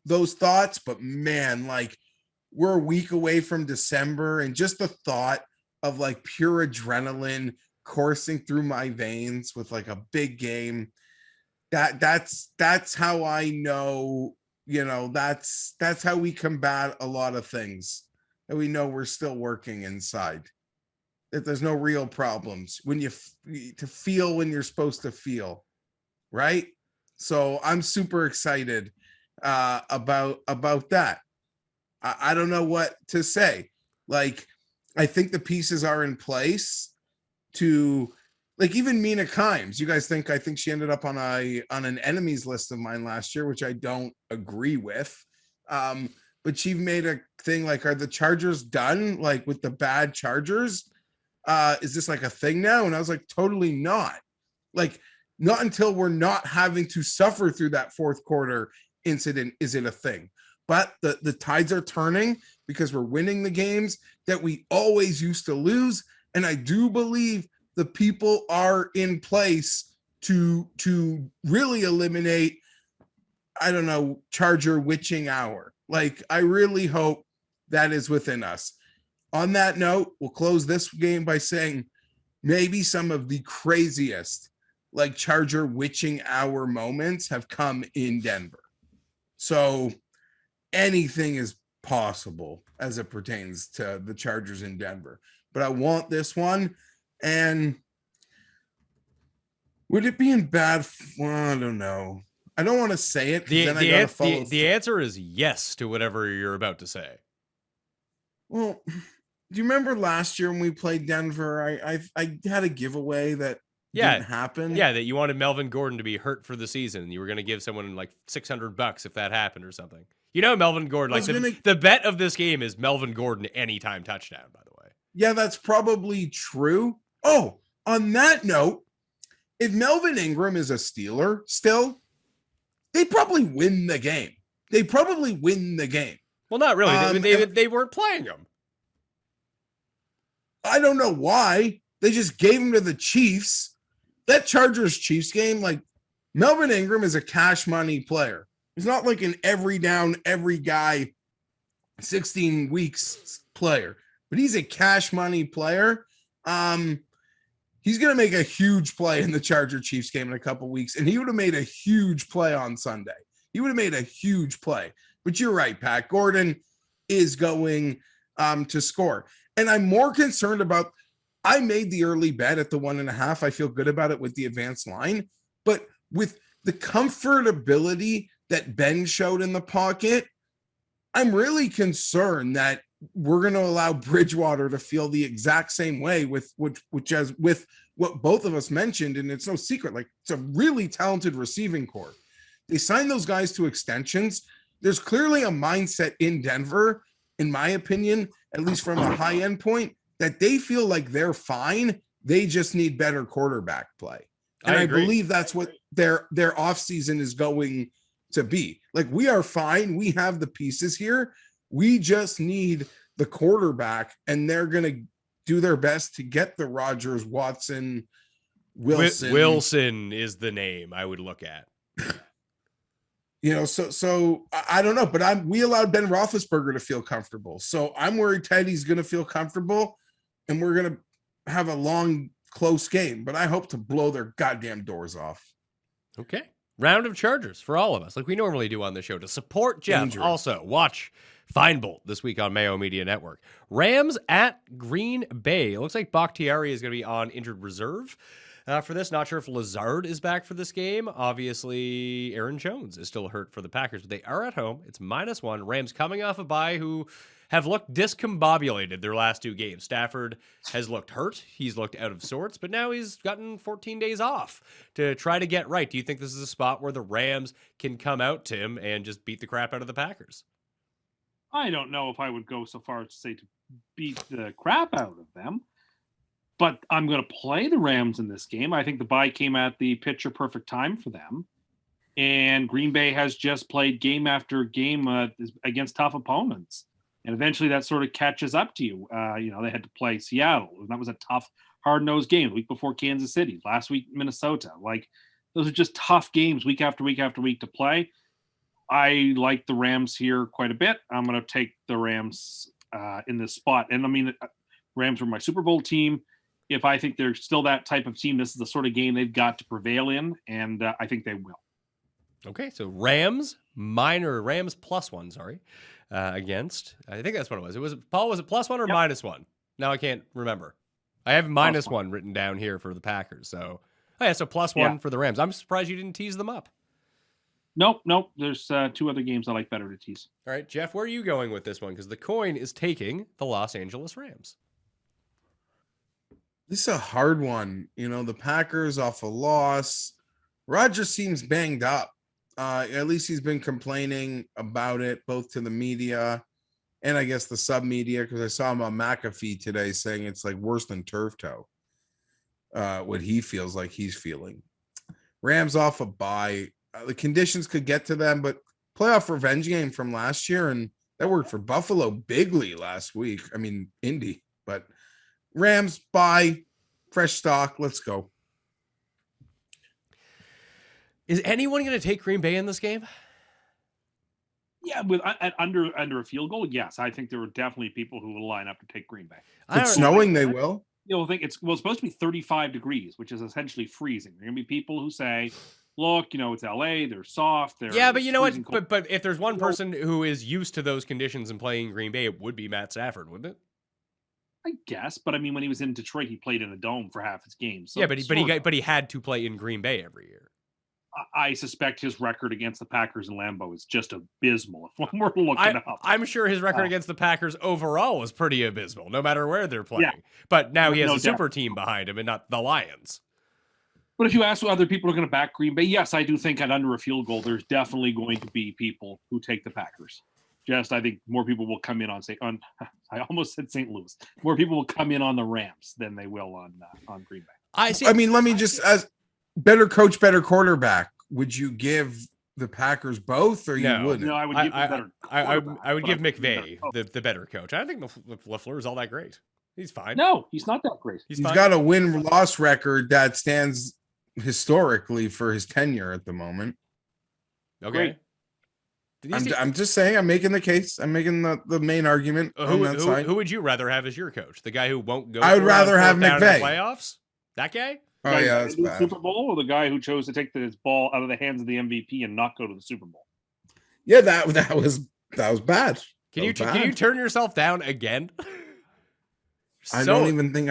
those thoughts. But man, like we're a week away from December, and just the thought of like pure adrenaline coursing through my veins with like a big game, that's how I know, that's how we combat a lot of things that we know we're still working inside. That there's no real problems when to feel when you're supposed to feel, right? So I'm super excited about that. I don't know what to say. Like, I think the pieces are in place to, like, even Mina Kimes. You guys I think she ended up on an enemies list of mine last year, which I don't agree with. But she made a thing like, are the Chargers done? Like with the bad Chargers? Is this like a thing now? And I was like, totally not. Like, not until we're not having to suffer through that fourth quarter incident is it a thing. But the tides are turning because we're winning the games that we always used to lose. And I do believe the people are in place to really eliminate, I don't know, Charger witching hour. Like, I really hope that is within us. On that note, we'll close this game by saying maybe some of the craziest, like, Charger witching hour moments have come in Denver. So anything is possible as it pertains to the Chargers in Denver. But I want this one. And would it be in bad? Well, I don't know. I don't want to say it. The answer is yes to whatever you're about to say. Well, do you remember last year when we played Denver? I had a giveaway that didn't happen. Yeah, that you wanted Melvin Gordon to be hurt for the season, and you were going to give someone like $600 if that happened or something. You know, Melvin Gordon. Like the bet of this game is Melvin Gordon anytime touchdown. By the way. Yeah, that's probably true. Oh, on that note, if Melvin Ingram is a Steeler still, they probably win the game. Well, not really. They weren't playing him. I don't know why. They just gave him to the Chiefs. That Chargers-Chiefs game, like, Melvin Ingram is a cash money player. He's not like an every down, every guy, 16 weeks player, but he's a cash money player. He's going to make a huge play in the Charger-Chiefs game in a couple weeks, and he would have made a huge play on Sunday. He would have made a huge play. But you're right, Pat. Gordon is going to score. And I'm more concerned about, I made the early bet at the 1.5. I feel good about it with the advanced line. But with the comfortability that Ben showed in the pocket, I'm really concerned that we're going to allow Bridgewater to feel the exact same way with what both of us mentioned. And it's no secret, like, it's a really talented receiving core. They signed those guys to extensions. There's clearly a mindset in Denver, in my opinion, at least from a high end point, that they feel like they're fine. They just need better quarterback play. And I believe that's what their offseason is going to be. Like, we are fine. We have the pieces here. We just need the quarterback, and they're going to do their best to get the Rodgers, Watson, Wilson. Wilson is the name I would look at. You know, so I don't know, but we allowed Ben Roethlisberger to feel comfortable. So I'm worried Teddy's going to feel comfortable, and we're going to have a long, close game. But I hope to blow their goddamn doors off. Okay. Round of Chargers for all of us, like we normally do on the show. To support Geoff, Danger. Also watch Fienberg this week on Mayo Media Network. Rams at Green Bay. It looks like Bakhtiari is going to be on injured reserve for this. Not sure if Lazard is back for this game. Obviously, Aaron Jones is still hurt for the Packers, but they are at home. It's -1. Rams coming off a bye who have looked discombobulated their last two games. Stafford has looked hurt. He's looked out of sorts, but now he's gotten 14 days off to try to get right. Do you think this is a spot where the Rams can come out, Tim, and just beat the crap out of the Packers? I don't know if I would go so far as to say to beat the crap out of them, but I'm going to play the Rams in this game. I think the bye came at the picture-perfect time for them, and Green Bay has just played game after game against tough opponents. And eventually that sort of catches up to you. They had to play Seattle. And that was a tough, hard-nosed game. The week before Kansas City. Last week, Minnesota. Like, those are just tough games week after week after week to play. I like the Rams here quite a bit. I'm going to take the Rams in this spot. And, I mean, Rams were my Super Bowl team. If I think they're still that type of team, this is the sort of game they've got to prevail in. And I think they will. Okay, so Rams +1, sorry. Against, I think that's what it was. Paul, was it +1 or -1? Now I can't remember. I have -1 written down here for the Packers. So, so +1 for the Rams. I'm surprised you didn't tease them up. Nope. There's two other games I like better to tease. All right, Geoff, where are you going with this one? Because the coin is taking the Los Angeles Rams. This is a hard one. You know, the Packers off a loss. Rodgers seems banged up. At least he's been complaining about it, both to the media and I guess the sub media, because I saw him on McAfee today saying it's like worse than turf toe. What he feels like he's feeling. Rams off a bye. The conditions could get to them, but playoff revenge game from last year, and that worked for Buffalo bigly last week. I mean, Indy, but Rams bye, fresh stock. Let's go. Is anyone going to take Green Bay in this game? Yeah, with at under a field goal, yes, I think there were definitely people who will line up to take Green Bay. If it's snowing, they will. You'll think it's supposed to be 35 degrees, which is essentially freezing. There are gonna be people who say, "Look, it's LA. They're soft. Yeah, but you know what? But if there's one person who is used to those conditions and playing Green Bay, it would be Matt Stafford, wouldn't it? I guess, but I mean, when he was in Detroit, he played in a dome for half his games. So yeah, but he had to play in Green Bay every year. I suspect his record against the Packers in Lambeau is just abysmal. If one were to look it up, I'm sure his record against the Packers overall was pretty abysmal, no matter where they're playing. Yeah. But now he has No a doubt. super team behind him and not the Lions. but if you ask other people who are going to back Green Bay, yes, I do think at under a field goal, there's definitely going to be people who take the Packers. I think more people will come in on I almost said St. Louis. More people will come in on the Rams than they will on Green Bay. I see. I mean, let me just as better coach, better quarterback. Would you give the Packers both, or you wouldn't? No, I would give better. I would give McVay the better coach. I don't think LaFleur is all that great. He's fine. No, he's not that great. He's He's fine. got a win-loss record that stands historically for his tenure at the moment. Okay. Great. I'm just saying. I'm making the case. I'm making the main argument on that side. Who would you rather have as your coach? The guy who won't go? I would for it on rather have fourth down in the McVay. playoffs. That guy? Oh Guy yeah, who that's won the bad. Super Bowl, or the guy who chose to take his ball out of the hands of the MVP and not go to the Super Bowl? Yeah, that was bad. Can you That was can you bad. turn yourself down again? I don't even think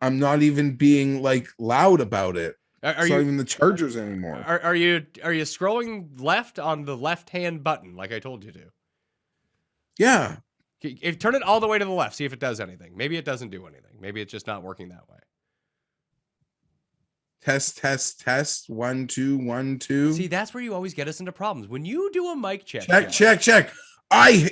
I'm not even being like loud about it. Are It's not you even the Chargers anymore. are you scrolling left on the left hand button like I told you to? Yeah. If turn it all the way to the left, see if it does anything. Maybe it doesn't do anything. Maybe it's just not working that way. Test. 1 2 1 2. See, that's where you always get us into problems. When you do a mic check. Check. I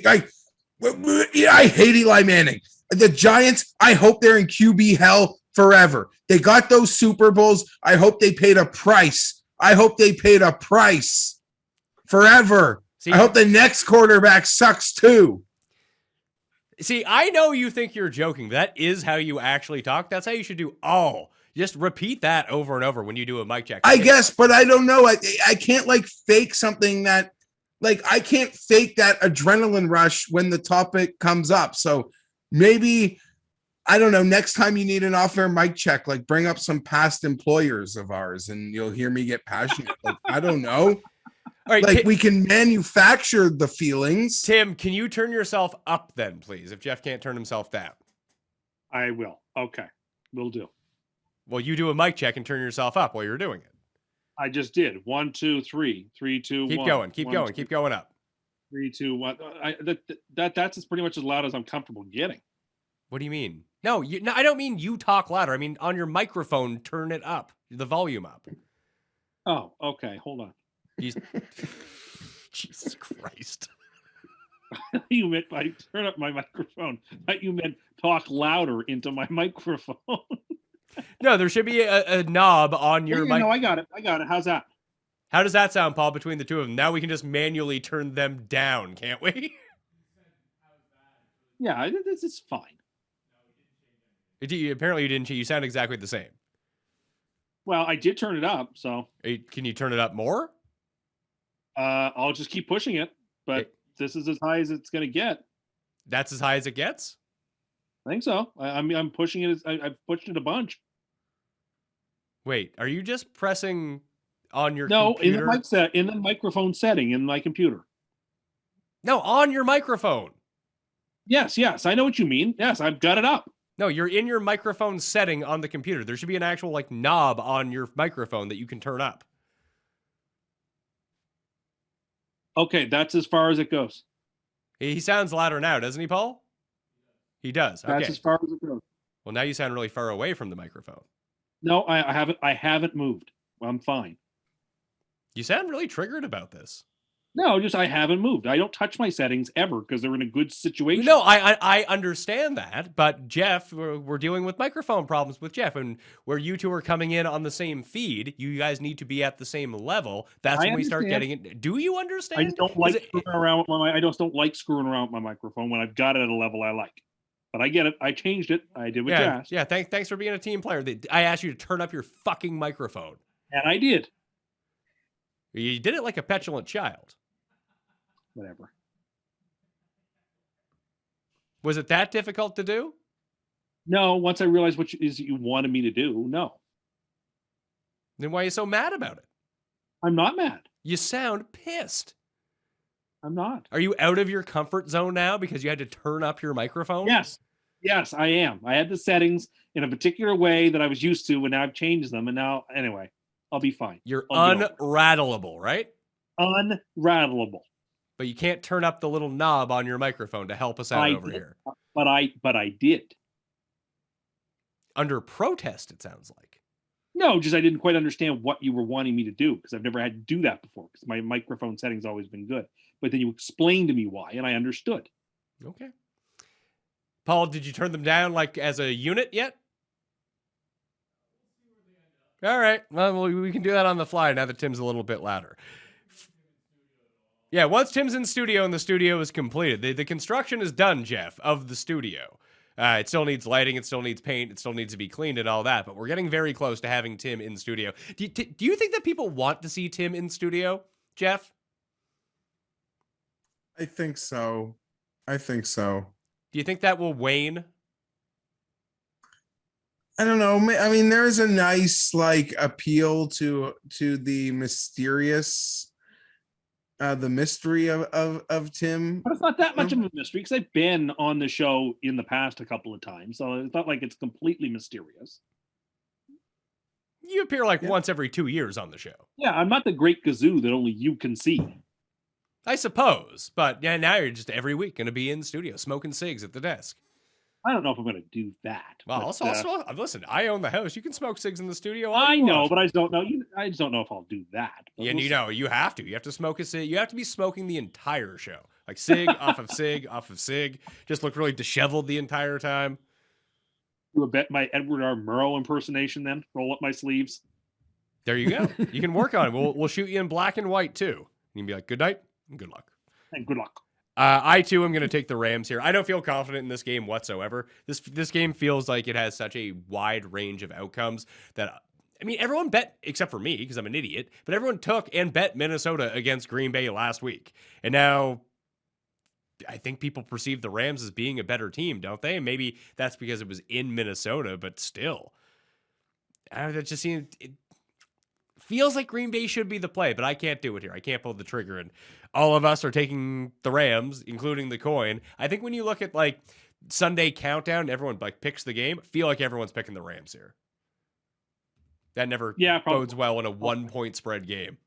hate Eli Manning. The Giants, I hope they're in QB hell forever. They got those Super Bowls. I hope they paid a price. Forever. See, I hope the next quarterback sucks too. See, I know you think you're joking. That is how you actually talk. That's how you should do. Oh, just repeat that over and over when you do a mic check. I guess, but I don't know. I can't like fake something that I can't fake that adrenaline rush when the topic comes up. So maybe, I don't know, next time you need an off-air mic check, like bring up some past employers of ours and you'll hear me get passionate. Like, I don't know. All right, Like we can manufacture the feelings. Tim, can you turn yourself up then, please, if Geoff can't turn himself down? I will. Okay, will do. Well, you do a mic check and turn yourself up while you're doing it. I just did. 1 2 3 3 2 Keep 1. going. Keep 1, going. 2, Keep going up. 3 2 1. That's as pretty much as loud as I'm comfortable getting. What do you mean? No, I don't mean you talk louder. I mean on your microphone, turn it up, the volume up. Oh, okay. Hold on. Jesus Christ. You meant by turn up my microphone. You meant talk louder into my microphone. No, there should be a knob on your mic. No, I got it. How's that? How does that sound, Paul, between the two of them? Now we can just manually turn them down, can't we? Yeah, this is fine. Apparently you didn't. You sound exactly the same. Well, I did turn it up, so Can you turn it up more? I'll just keep pushing it. But this is as high as it's going to get. That's as high as it gets? I think so. I'm pushing it. I've pushed it a bunch. Wait, are you just pressing on your No, computer? in the microphone setting in my computer. No, on your microphone. Yes, I know what you mean. Yes, I've got it up. No, you're in your microphone setting on the computer. There should be an actual knob on your microphone that you can turn up. Okay, that's as far as it goes. He sounds louder now, doesn't he, Paul? He does. Okay. That's as far as it goes. Well, now you sound really far away from the microphone. No, I haven't. I haven't moved. I'm fine. You sound really triggered about this. No, just I haven't moved. I don't touch my settings ever because they're in a good situation. No, I understand that, but Geoff, we're dealing with microphone problems with Geoff, and where you two are coming in on the same feed, you guys need to be at the same level. That's when we start getting it. Do you understand? I just don't like screwing around with I just don't like screwing around with my microphone when I've got it at a level I like. But I get it. I changed it. I did what you asked. Yeah. Thanks for being a team player. I asked you to turn up your fucking microphone, and I did. You did it like a petulant child. whatever. Was it that difficult to do? No, once I realized what you wanted me to do, no. Then why are you so mad about it? I'm not mad. You sound pissed. I'm not. Are you out of your comfort zone now because you had to turn up your microphone? Yes. Yes, I am. I had the settings in a particular way that I was used to, and now I've changed them. And now, anyway, I'll be fine. You're I'll get over it. unrattleable, right? Unrattleable. But you can't turn up the little knob on your microphone to help us out over here. But I did. Under protest, it sounds like. No, just I didn't quite understand what you were wanting me to do because I've never had to do that before because my microphone setting's always been good. But then you explained to me why, and I understood. Okay. Paul, did you turn them down like as a unit yet? All right. Well, we can do that on the fly now that Tim's a little bit louder. Yeah, once Tim's in studio and the studio is completed, the construction is done, Geoff, of the studio. It still needs lighting, it still needs paint, it still needs to be cleaned and all that, but we're getting very close to having Tim in studio. Do you think that people want to see Tim in studio, Geoff? I think so. Do you think that will wane? I don't know. I mean, there's a nice like appeal to the mysterious, the mystery of Tim. But it's not that much of a mystery because I've been on the show in the past a couple of times, so it's not like it's completely mysterious. You appear like once every 2 years on the show. Yeah, I'm not the great gazoo that only you can see. I suppose, but yeah, now you're just every week going to be in studio smoking cigs at the desk. I don't know if I'm going to do that. Well, but, also, listen, I own the house. You can smoke cigs in the studio. I know, but I just don't know. I just don't know if I'll do that. Yeah, and you know, you have to. You have to smoke a cig. You have to be smoking the entire show, like cig off of cig off of cig. Just look really disheveled the entire time. Do a bet my Edward R. Murrow impersonation, then roll up my sleeves. There you go. You can work on it. We'll shoot you in black and white too. You can be like, good night and good luck. And good luck. I too am going to take the Rams here. I don't feel confident in this game whatsoever. This game feels like it has such a wide range of outcomes that, I mean, everyone bet, except for me, because I'm an idiot, but everyone took and bet Minnesota against Green Bay last week. And now I think people perceive the Rams as being a better team, don't they? And maybe that's because it was in Minnesota, but still. That just seems... It feels like Green Bay should be the play, but I can't do it here. I can't pull the trigger, and all of us are taking the Rams, including the coin. I think when you look at like Sunday countdown, everyone like picks the game. I feel like everyone's picking the Rams here. That never bodes well in a 1-point spread game.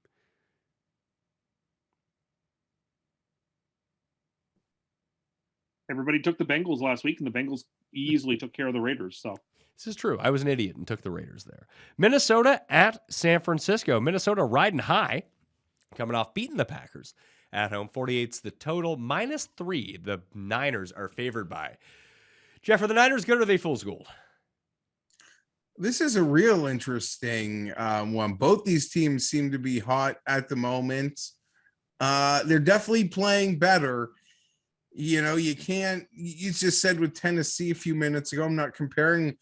Everybody took the Bengals last week, and the Bengals easily took care of the Raiders. So this is true. I was an idiot and took the Raiders there. Minnesota at San Francisco. Minnesota riding high, coming off beating the Packers at home. 48's the total, -3. The Niners are favored by. Geoff, are the Niners good or are they fool's gold? This is a real interesting one. Both these teams seem to be hot at the moment. They're definitely playing better. You know, you just said with Tennessee a few minutes ago, I'm not comparing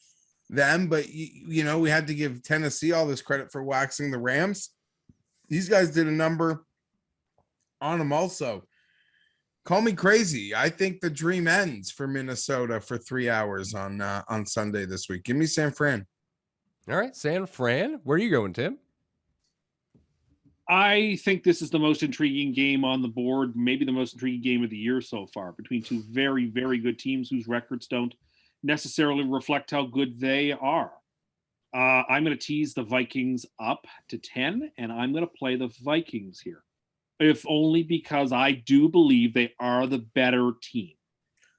them, but you know, we had to give Tennessee all this credit for waxing the Rams. These guys did a number on them also. Call me crazy. I think the dream ends for Minnesota for 3 hours on Sunday this week. Give me San Fran. All right, San Fran. Where are you going, Tim? I think this is the most intriguing game on the board, maybe the most intriguing game of the year so far, between two very, very good teams whose records don't necessarily reflect how good they are. I'm going to tease the Vikings up to 10, and I'm going to play the Vikings here, if only because I do believe they are the better team.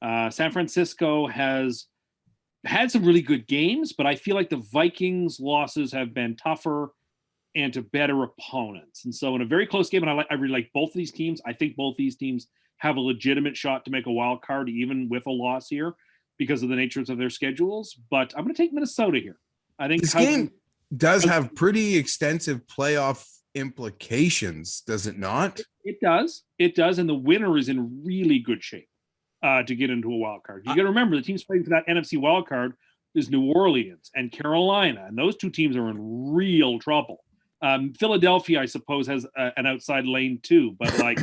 San Francisco has had some really good games, but I feel like the Vikings' losses have been tougher and to better opponents. And so in a very close game, and I really like both of these teams. I think both these teams have a legitimate shot to make a wild card, even with a loss here, because of the natures of their schedules. But I'm going to take Minnesota here. I think this game does have pretty extensive playoff implications, does it not? It does. It does. And the winner is in really good shape to get into a wild card. You got to remember the teams playing for that NFC wild card is New Orleans and Carolina. And those two teams are in real trouble. Philadelphia, I suppose, has an outside lane too, but like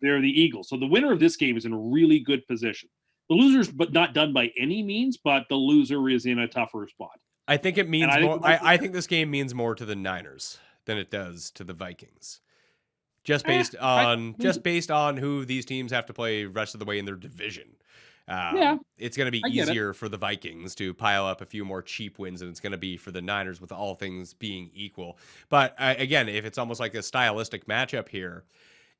They're the Eagles. So the winner of this game is in a really good position. The loser's but not done by any means, but the loser is in a tougher spot. I think it means I think more. the Vikings- I think this game means more to the Niners than it does to the Vikings. Just based on who these teams have to play rest of the way in their division. It's going to be I get it. easier for the Vikings to pile up a few more cheap wins than it's going to be for the Niners with all things being equal. But again, if it's almost like a stylistic matchup here,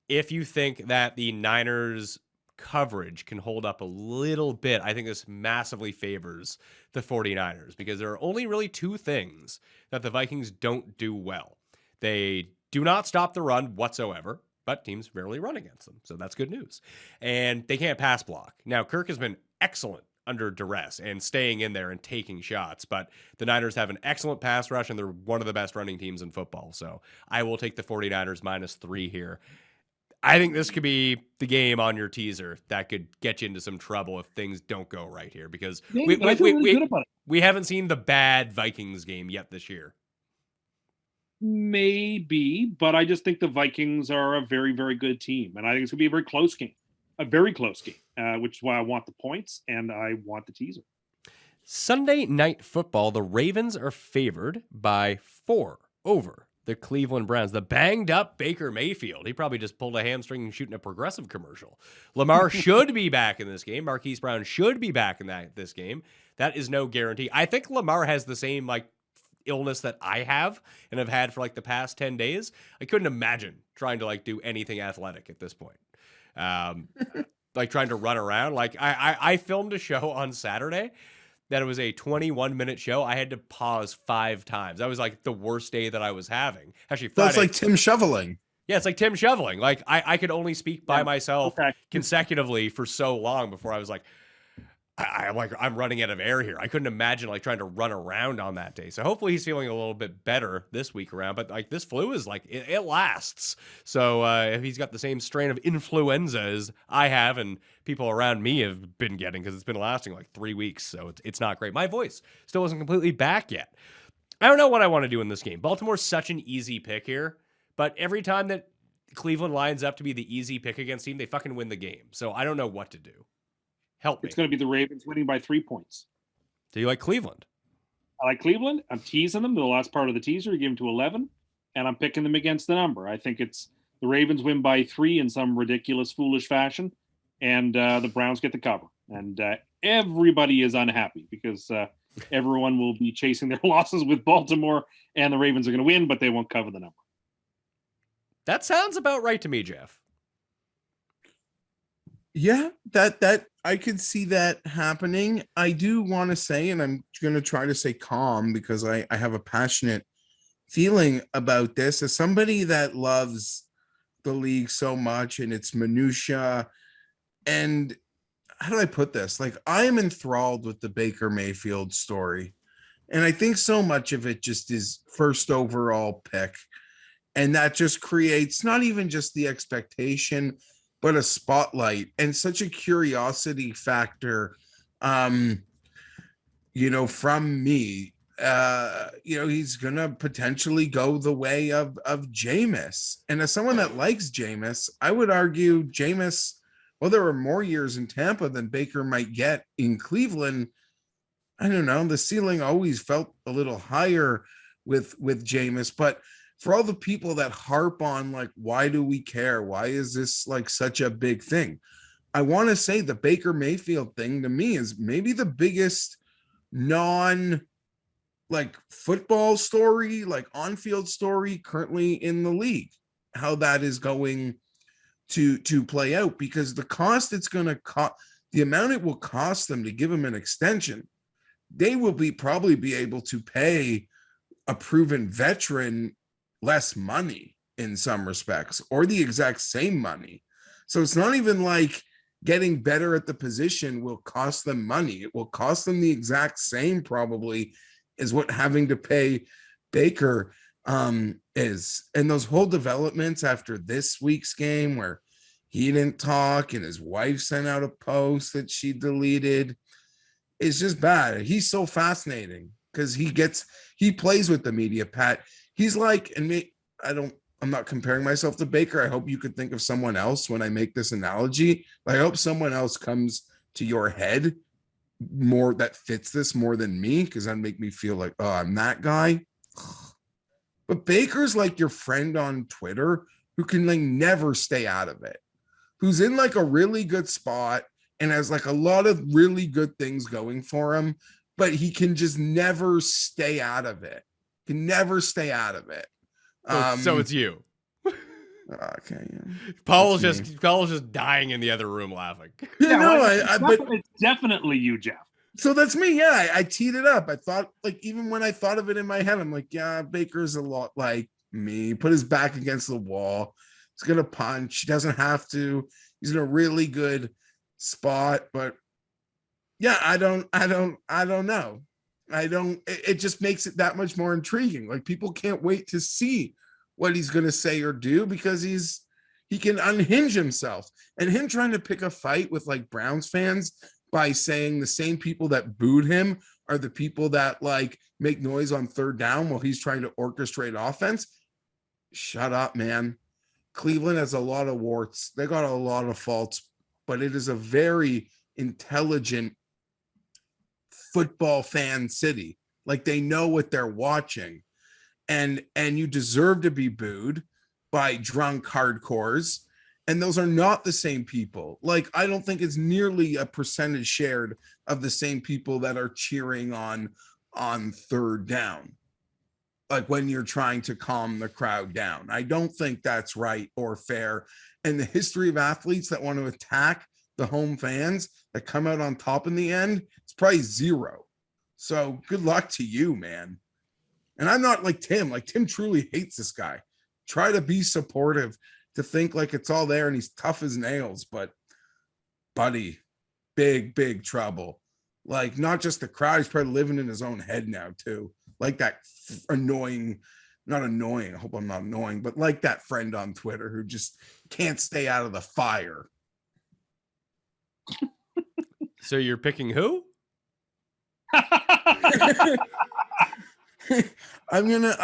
if you think that the Niners coverage can hold up a little bit, I think this massively favors the 49ers because there are only really two things that the Vikings don't do well. They do not stop the run whatsoever, but teams rarely run against them. So that's good news. And they can't pass block. Now, Kirk has been excellent under duress and staying in there and taking shots, but the Niners have an excellent pass rush and they're one of the best running teams in football. So I will take the 49ers -3 here. I think this could be the game on your teaser that could get you into some trouble if things don't go right here because we haven't seen the bad Vikings game yet this year. Maybe, but I just think the Vikings are a very, very good team. And I think it's going to be a very close game, which is why I want the points and I want the teaser. Sunday Night Football, the Ravens are favored by 4 over the Cleveland Browns. The banged up Baker Mayfield. He probably just pulled a hamstring shooting a Progressive commercial. Lamar should be back in this game. Marquise Brown should be back in this game. That is no guarantee. I think Lamar has the same illness that I have and have had for the past 10 days. I couldn't imagine trying to do anything athletic at this point. Trying to run around. I filmed a show on Saturday that it was a 21-minute show. I had to pause 5 times. That was the worst day that I was having. Actually, Friday. That's like Tim shoveling. Yeah, it's like Tim shoveling. I could only speak by myself consecutively for so long before I was I'm running out of air here. I couldn't imagine trying to run around on that day. So hopefully he's feeling a little bit better this week around. But this flu is it lasts. So if he's got the same strain of influenza as I have and people around me have been getting, because it's been lasting 3 weeks. So it's not great. My voice still isn't completely back yet. I don't know what I want to do in this game. Baltimore's such an easy pick here. But every time that Cleveland lines up to be the easy pick against team, they fucking win the game. So I don't know what to do. Help me. It's going to be the Ravens winning by 3 points. Do you like Cleveland? I like Cleveland. I'm teasing them. The last part of the teaser, you give them to 11, and I'm picking them against the number. I think it's the Ravens win by 3 in some ridiculous, foolish fashion, and the Browns get the cover. And everybody is unhappy because everyone will be chasing their losses with Baltimore, and the Ravens are going to win, but they won't cover the number. That sounds about right to me, Geoff. Yeah, that I could see that happening. I do want to say, and I'm going to try to say calm because I have a passionate feeling about this. As somebody that loves the league so much and its minutia, and how do I put this? I am enthralled with the Baker Mayfield story. And I think so much of it just is first overall pick. And that just creates not even just the expectation, but a spotlight and such a curiosity factor, from me. He's going to potentially go the way of Jameis. And as someone that likes Jameis, I would argue Jameis, there are more years in Tampa than Baker might get in Cleveland. I don't know. The ceiling always felt a little higher with Jameis, but for all the people that harp on why do we care? Why is this such a big thing? I want to say the Baker Mayfield thing to me is maybe the biggest football story, on-field story currently in the league, how that is going to play out, because the cost it's going to cost, the amount it will cost them to give him an extension, they will probably be able to pay a proven veteran less money in some respects, or the exact same money. So it's not even getting better at the position will cost them money. It will cost them the exact same probably as what having to pay Baker is. And those whole developments after this week's game where he didn't talk and his wife sent out a post that she deleted, it's just bad. He's so fascinating because he plays with the media, Pat. He's I I'm not comparing myself to Baker. I hope you could think of someone else when I make this analogy. I hope someone else comes to your head more that fits this more than me, because that'd make me feel like, oh, I'm that guy. But Baker's like your friend on Twitter who can like never stay out of it, who's in like a really good spot and has like a lot of really good things going for him, but he can just never stay out of it. Can never stay out of it. So it's you. Okay. Yeah. Paul's just dying in the other room laughing. Yeah, no, but it's definitely you, Geoff. so that's me. Yeah, I teed it up. I thought, like, even when I thought of it in my head, I'm like, yeah, Baker's a lot like me. Put his back against the wall. He's gonna punch. He doesn't have to. He's in a really good spot. But yeah, I don't know. It just makes it that much more intriguing. Like, people can't wait to see what he's gonna say or do, because he can unhinge himself. And him trying to pick a fight with like Browns fans by saying the same people that booed him are the people that like make noise on third down while he's trying to orchestrate offense. Shut up, man. Cleveland has a lot of warts. They got a lot of faults, but it is a very intelligent football fan city. Like, they know what they're watching, and you deserve to be booed by drunk hardcores. And those are not the same people. Like, I don't think it's nearly a percentage shared of the same people that are cheering on third down. Like, when you're trying to calm the crowd down, I don't think that's right or fair. And the history of athletes that want to attack the home fans that come out on top in the end, it's probably zero. So good luck to you, man. And I'm not like Tim. Like, Tim truly hates this guy. Try to be supportive, to think like it's all there and he's tough as nails, but buddy, big trouble. Like, not just the crowd, he's probably living in his own head now too. Like that not annoying, I hope I'm not annoying, but like that friend on Twitter who just can't stay out of the fire. So you're picking who? I'm gonna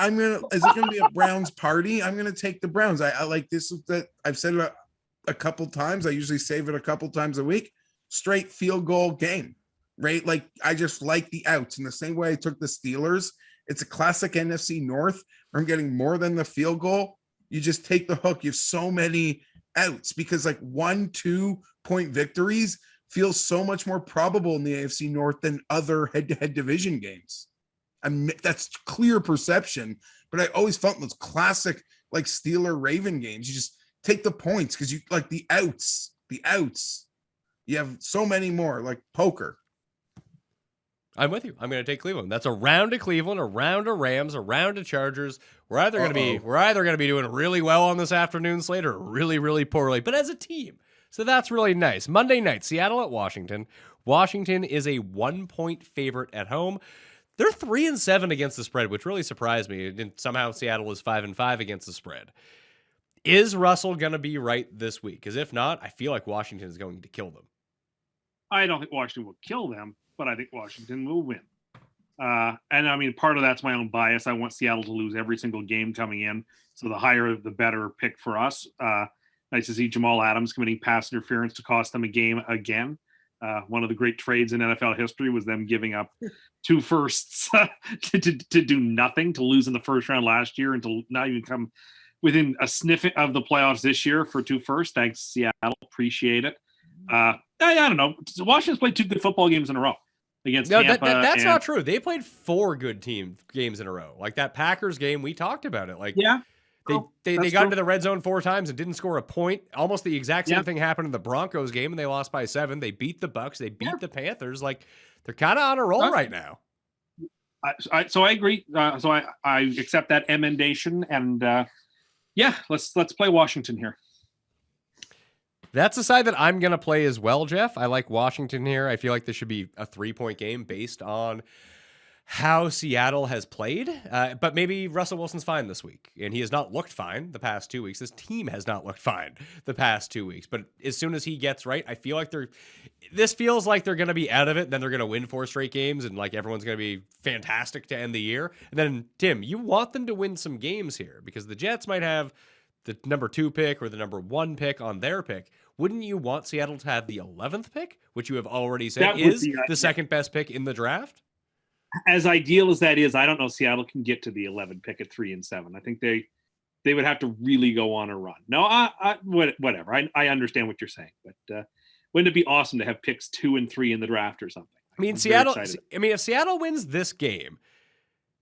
is it gonna be a Browns party? I'm gonna take the Browns. I like this. That I've said it a couple times. I usually save it a couple times a week. Straight field goal game, right? Like, I just like the outs in the same way I took the Steelers. It's a classic NFC North where I'm getting more than the field goal. You just take the hook. You have so many outs, because like 1-2 point victories feels so much more probable in the AFC North than other head-to-head division games. That's clear perception, but I always felt in those classic like Steeler Raven games, you just take the points because you like the outs. You have so many more, like poker. I'm with you. I'm going to take Cleveland. That's a round of Cleveland, a round of Rams, a round of Chargers. We're either going to be doing really well on this afternoon slate or really, really poorly, but as a team. So that's really nice. Monday night, Seattle at Washington. Washington is a 1-point favorite at home. They're 3-7 against the spread, which really surprised me. And somehow Seattle is 5-5 against the spread. Is Russell going to be right this week? Because if not, I feel like Washington is going to kill them. I don't think Washington will kill them, but I think Washington will win. And I mean, part of that's my own bias. I want Seattle to lose every single game coming in. So the higher, the better pick for us. Nice to see Jamal Adams committing pass interference to cost them a game again. One of the great trades in NFL history was them giving up 2 firsts to do nothing, to lose in the first round last year and to not even come within a sniff of the playoffs this year for 2 firsts. Thanks, Seattle. Appreciate it. I don't know. Washington's played 2 good football games in a row against Tampa. That's not true. They played 4 good games in a row. Like that Packers game, we talked about it. Like, yeah. They got into the red zone 4 times and didn't score a point. Almost the exact same thing happened in the Broncos game, and they lost by 7. They beat the Bucks. They beat the Panthers. Like, they're kind of on a roll right now. So I agree. So I accept that emendation, and let's play Washington here. That's the side that I'm going to play as well, Geoff. I like Washington here. I feel like this should be a 3-point game based on how Seattle has played, but maybe Russell Wilson's fine this week, and he has not looked fine the past 2 weeks. This team has not looked fine the past 2 weeks, but as soon as he gets right, I feel like this feels like they're going to be out of it, then they're going to win 4 straight games, and like everyone's going to be fantastic to end the year. And then, Tim, you want them to win some games here, because the Jets might have the number 2 pick or the number 1 pick on their pick. Wouldn't you want Seattle to have the 11th pick, which you have already said is the second best pick in the draft? As ideal as that is, I don't know Seattle can get to the 11 pick at 3-7. I think they would have to really go on a run. No, whatever. I understand what you're saying, but wouldn't it be awesome to have picks 2 and 3 in the draft or something? I mean, if Seattle wins this game,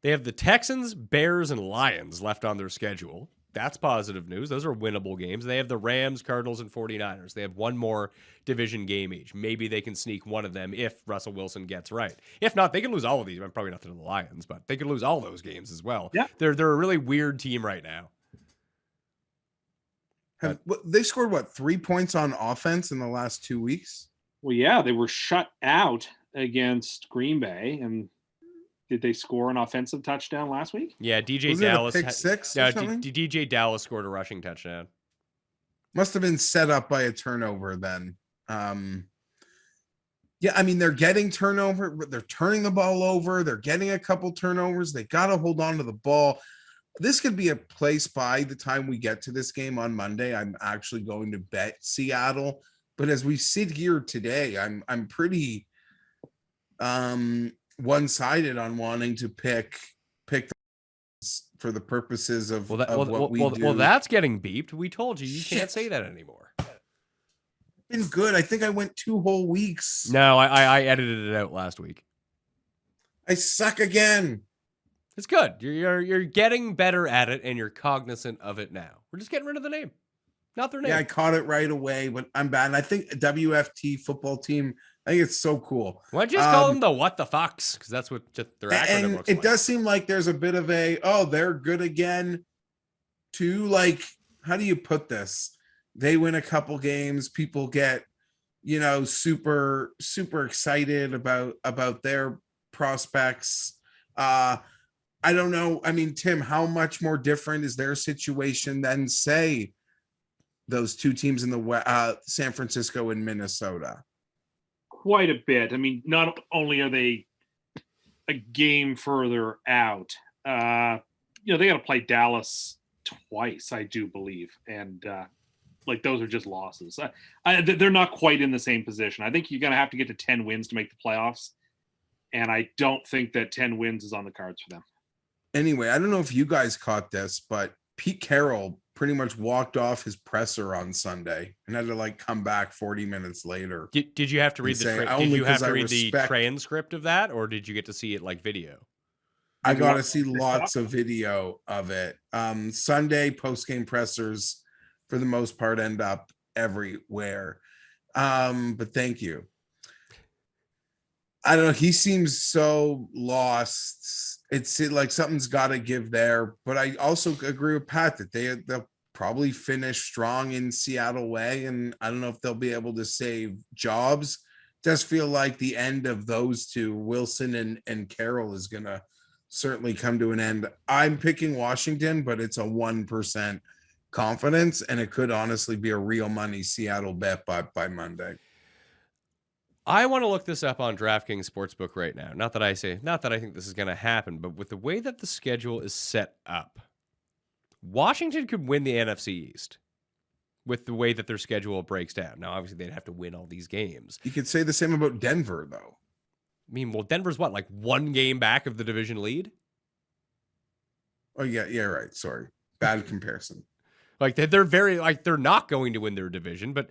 they have the Texans, Bears, and Lions left on their schedule. That's positive news. Those are winnable games. They have the Rams, Cardinals, and 49ers. They have one more division game each. Maybe they can sneak one of them if Russell Wilson gets right. If not, they can lose all of these. Probably not to the Lions, but they could lose all those games as well. Yeah. They're a really weird team right now. They scored 3 points on offense in the last 2 weeks? Well, yeah, they were shut out against Green Bay, and did they score an offensive touchdown last week? Yeah, DJ Was Dallas. It a pick six or something? DJ Dallas scored a rushing touchdown. Must have been set up by a turnover then. Yeah, I mean, they're getting turnover, but they're turning the ball over. They're getting a couple turnovers. They got to hold on to the ball. This could be a place by the time we get to this game on Monday. I'm actually going to bet Seattle. But as we sit here today, I'm pretty one-sided on wanting to pick for the purposes of what we do. Well, that's getting beeped. We told you can't say that anymore. Been good. I think I went 2 whole weeks. No, I edited it out last week. I suck again. It's good. You're getting better at it, and you're cognizant of it now. We're just getting rid of the name, not their name. Yeah, I caught it right away, but I'm bad. And I think WFT football team, I think it's so cool. Why don't you just call them the What the Fox? Because that's what their acronym looks like. It does seem like there's a bit of they're good again. To like, how do you put this? They win a couple games, people get, super, super excited about their prospects. I don't know. I mean, Tim, how much more different is their situation than, say, those 2 teams in the San Francisco and Minnesota? Quite a bit. I mean, not only are they a game further out, they got to play Dallas twice, I do believe, and those are just losses. They're not quite in the same position. I think you're going to have to get to 10 wins to make the playoffs, and I don't think that 10 wins is on the cards for them. Anyway, I don't know if you guys caught this, but Pete Carroll pretty much walked off his presser on Sunday and had to come back 40 minutes later. Did you have to read the transcript of that, or did you get to see it like video? I got to see lots of video of it. Sunday post-game pressers, for the most part, end up everywhere. But thank you. I don't know. He seems so lost. It's like something's got to give there. But I also agree with Pat that they'll probably finish strong in Seattle way. And I don't know if they'll be able to save jobs. It does feel like the end of those 2, Wilson and Carroll, is going to certainly come to an end. I'm picking Washington, but it's a 1% confidence. And it could honestly be a real money Seattle bet by Monday. I want to look this up on DraftKings Sportsbook right now. Not that I think this is going to happen, but with the way that the schedule is set up, Washington could win the NFC East with the way that their schedule breaks down. Now, obviously, they'd have to win all these games. You could say the same about Denver, though. I mean, well, Denver's what, 1 game back of the division lead? Oh, yeah, right. Sorry. Bad comparison. They're not going to win their division, but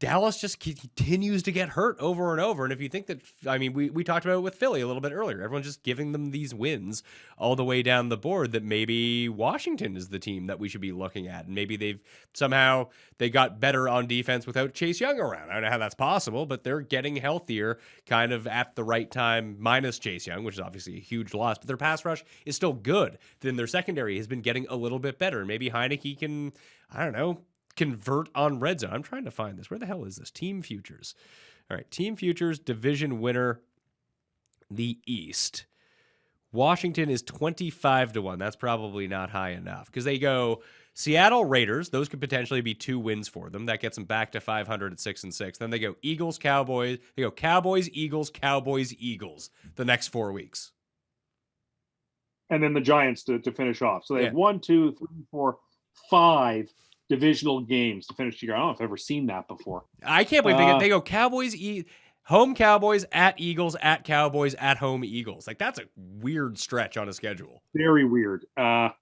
Dallas just continues to get hurt over and over. And if you think that, we talked about it with Philly a little bit earlier. Everyone's just giving them these wins all the way down the board, that maybe Washington is the team that we should be looking at. And maybe they got better on defense without Chase Young around. I don't know how that's possible, but they're getting healthier kind of at the right time, minus Chase Young, which is obviously a huge loss. But their pass rush is still good. Then their secondary has been getting a little bit better. Maybe Heineke can, convert on red zone. I'm trying to find this. Where the hell is this? Team Futures. All right, Team Futures, division winner, the East. Washington is 25-1. That's probably not high enough because they go Seattle Raiders. Those could potentially be 2 wins for them. That gets them back to 500 at 6-6. Then they go Eagles, Cowboys. They go Cowboys, Eagles, Cowboys, Eagles the next 4 weeks. And then the Giants to finish off. So they have 1, 2, 3, 4, 5 divisional games to finish the year. I don't know if I've ever seen that before. I can't believe they go Cowboys, home Cowboys, at Eagles, at Cowboys, at home Eagles. Like, that's a weird stretch on a schedule. Very weird. Yeah,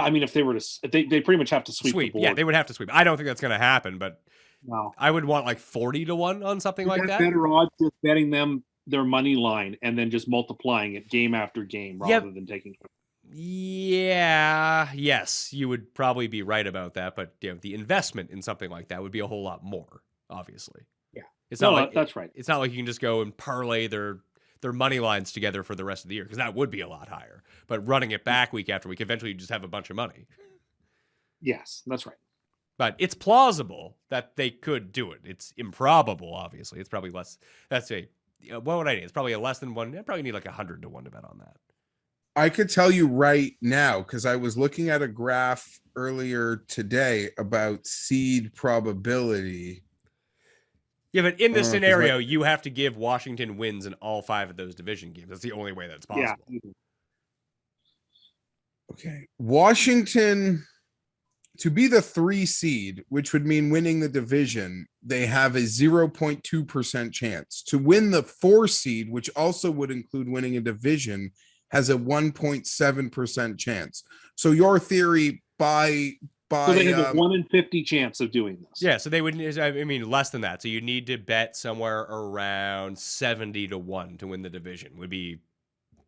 I mean, if they were to, they pretty much have to sweep the board. Yeah, they would have to sweep. I don't think that's going to happen, but no. I would want like 40-1 on something like that. Better odds just betting them their money line and then just multiplying it game after game rather than taking. Yeah, yes, you would probably be right about that, but the investment in something like that would be a whole lot more, obviously. Yeah, it's not that's right. It's not like you can just go and parlay their money lines together for the rest of the year, because that would be a lot higher. But running it back week after week, eventually you just have a bunch of money. Yes, that's right. But it's plausible that they could do it. It's improbable, obviously. It's probably less. What would I need? It's probably a less than 1. I probably need like 100-1 to bet on that. I could tell you right now, because I was looking at a graph earlier today about seed probability. Yeah, but in this scenario, you have to give Washington wins in all 5 of those division games. That's the only way that's possible. Yeah. Okay. Washington, to be the 3 seed, which would mean winning the division, they have a 0.2% chance. To win the 4 seed, which also would include winning a division, has a 1.7% chance. So your theory so they have a 1 in 50 chance of doing this. Yeah, so they would. I mean, less than that. So you need to bet somewhere around 70-1 to win the division. Would be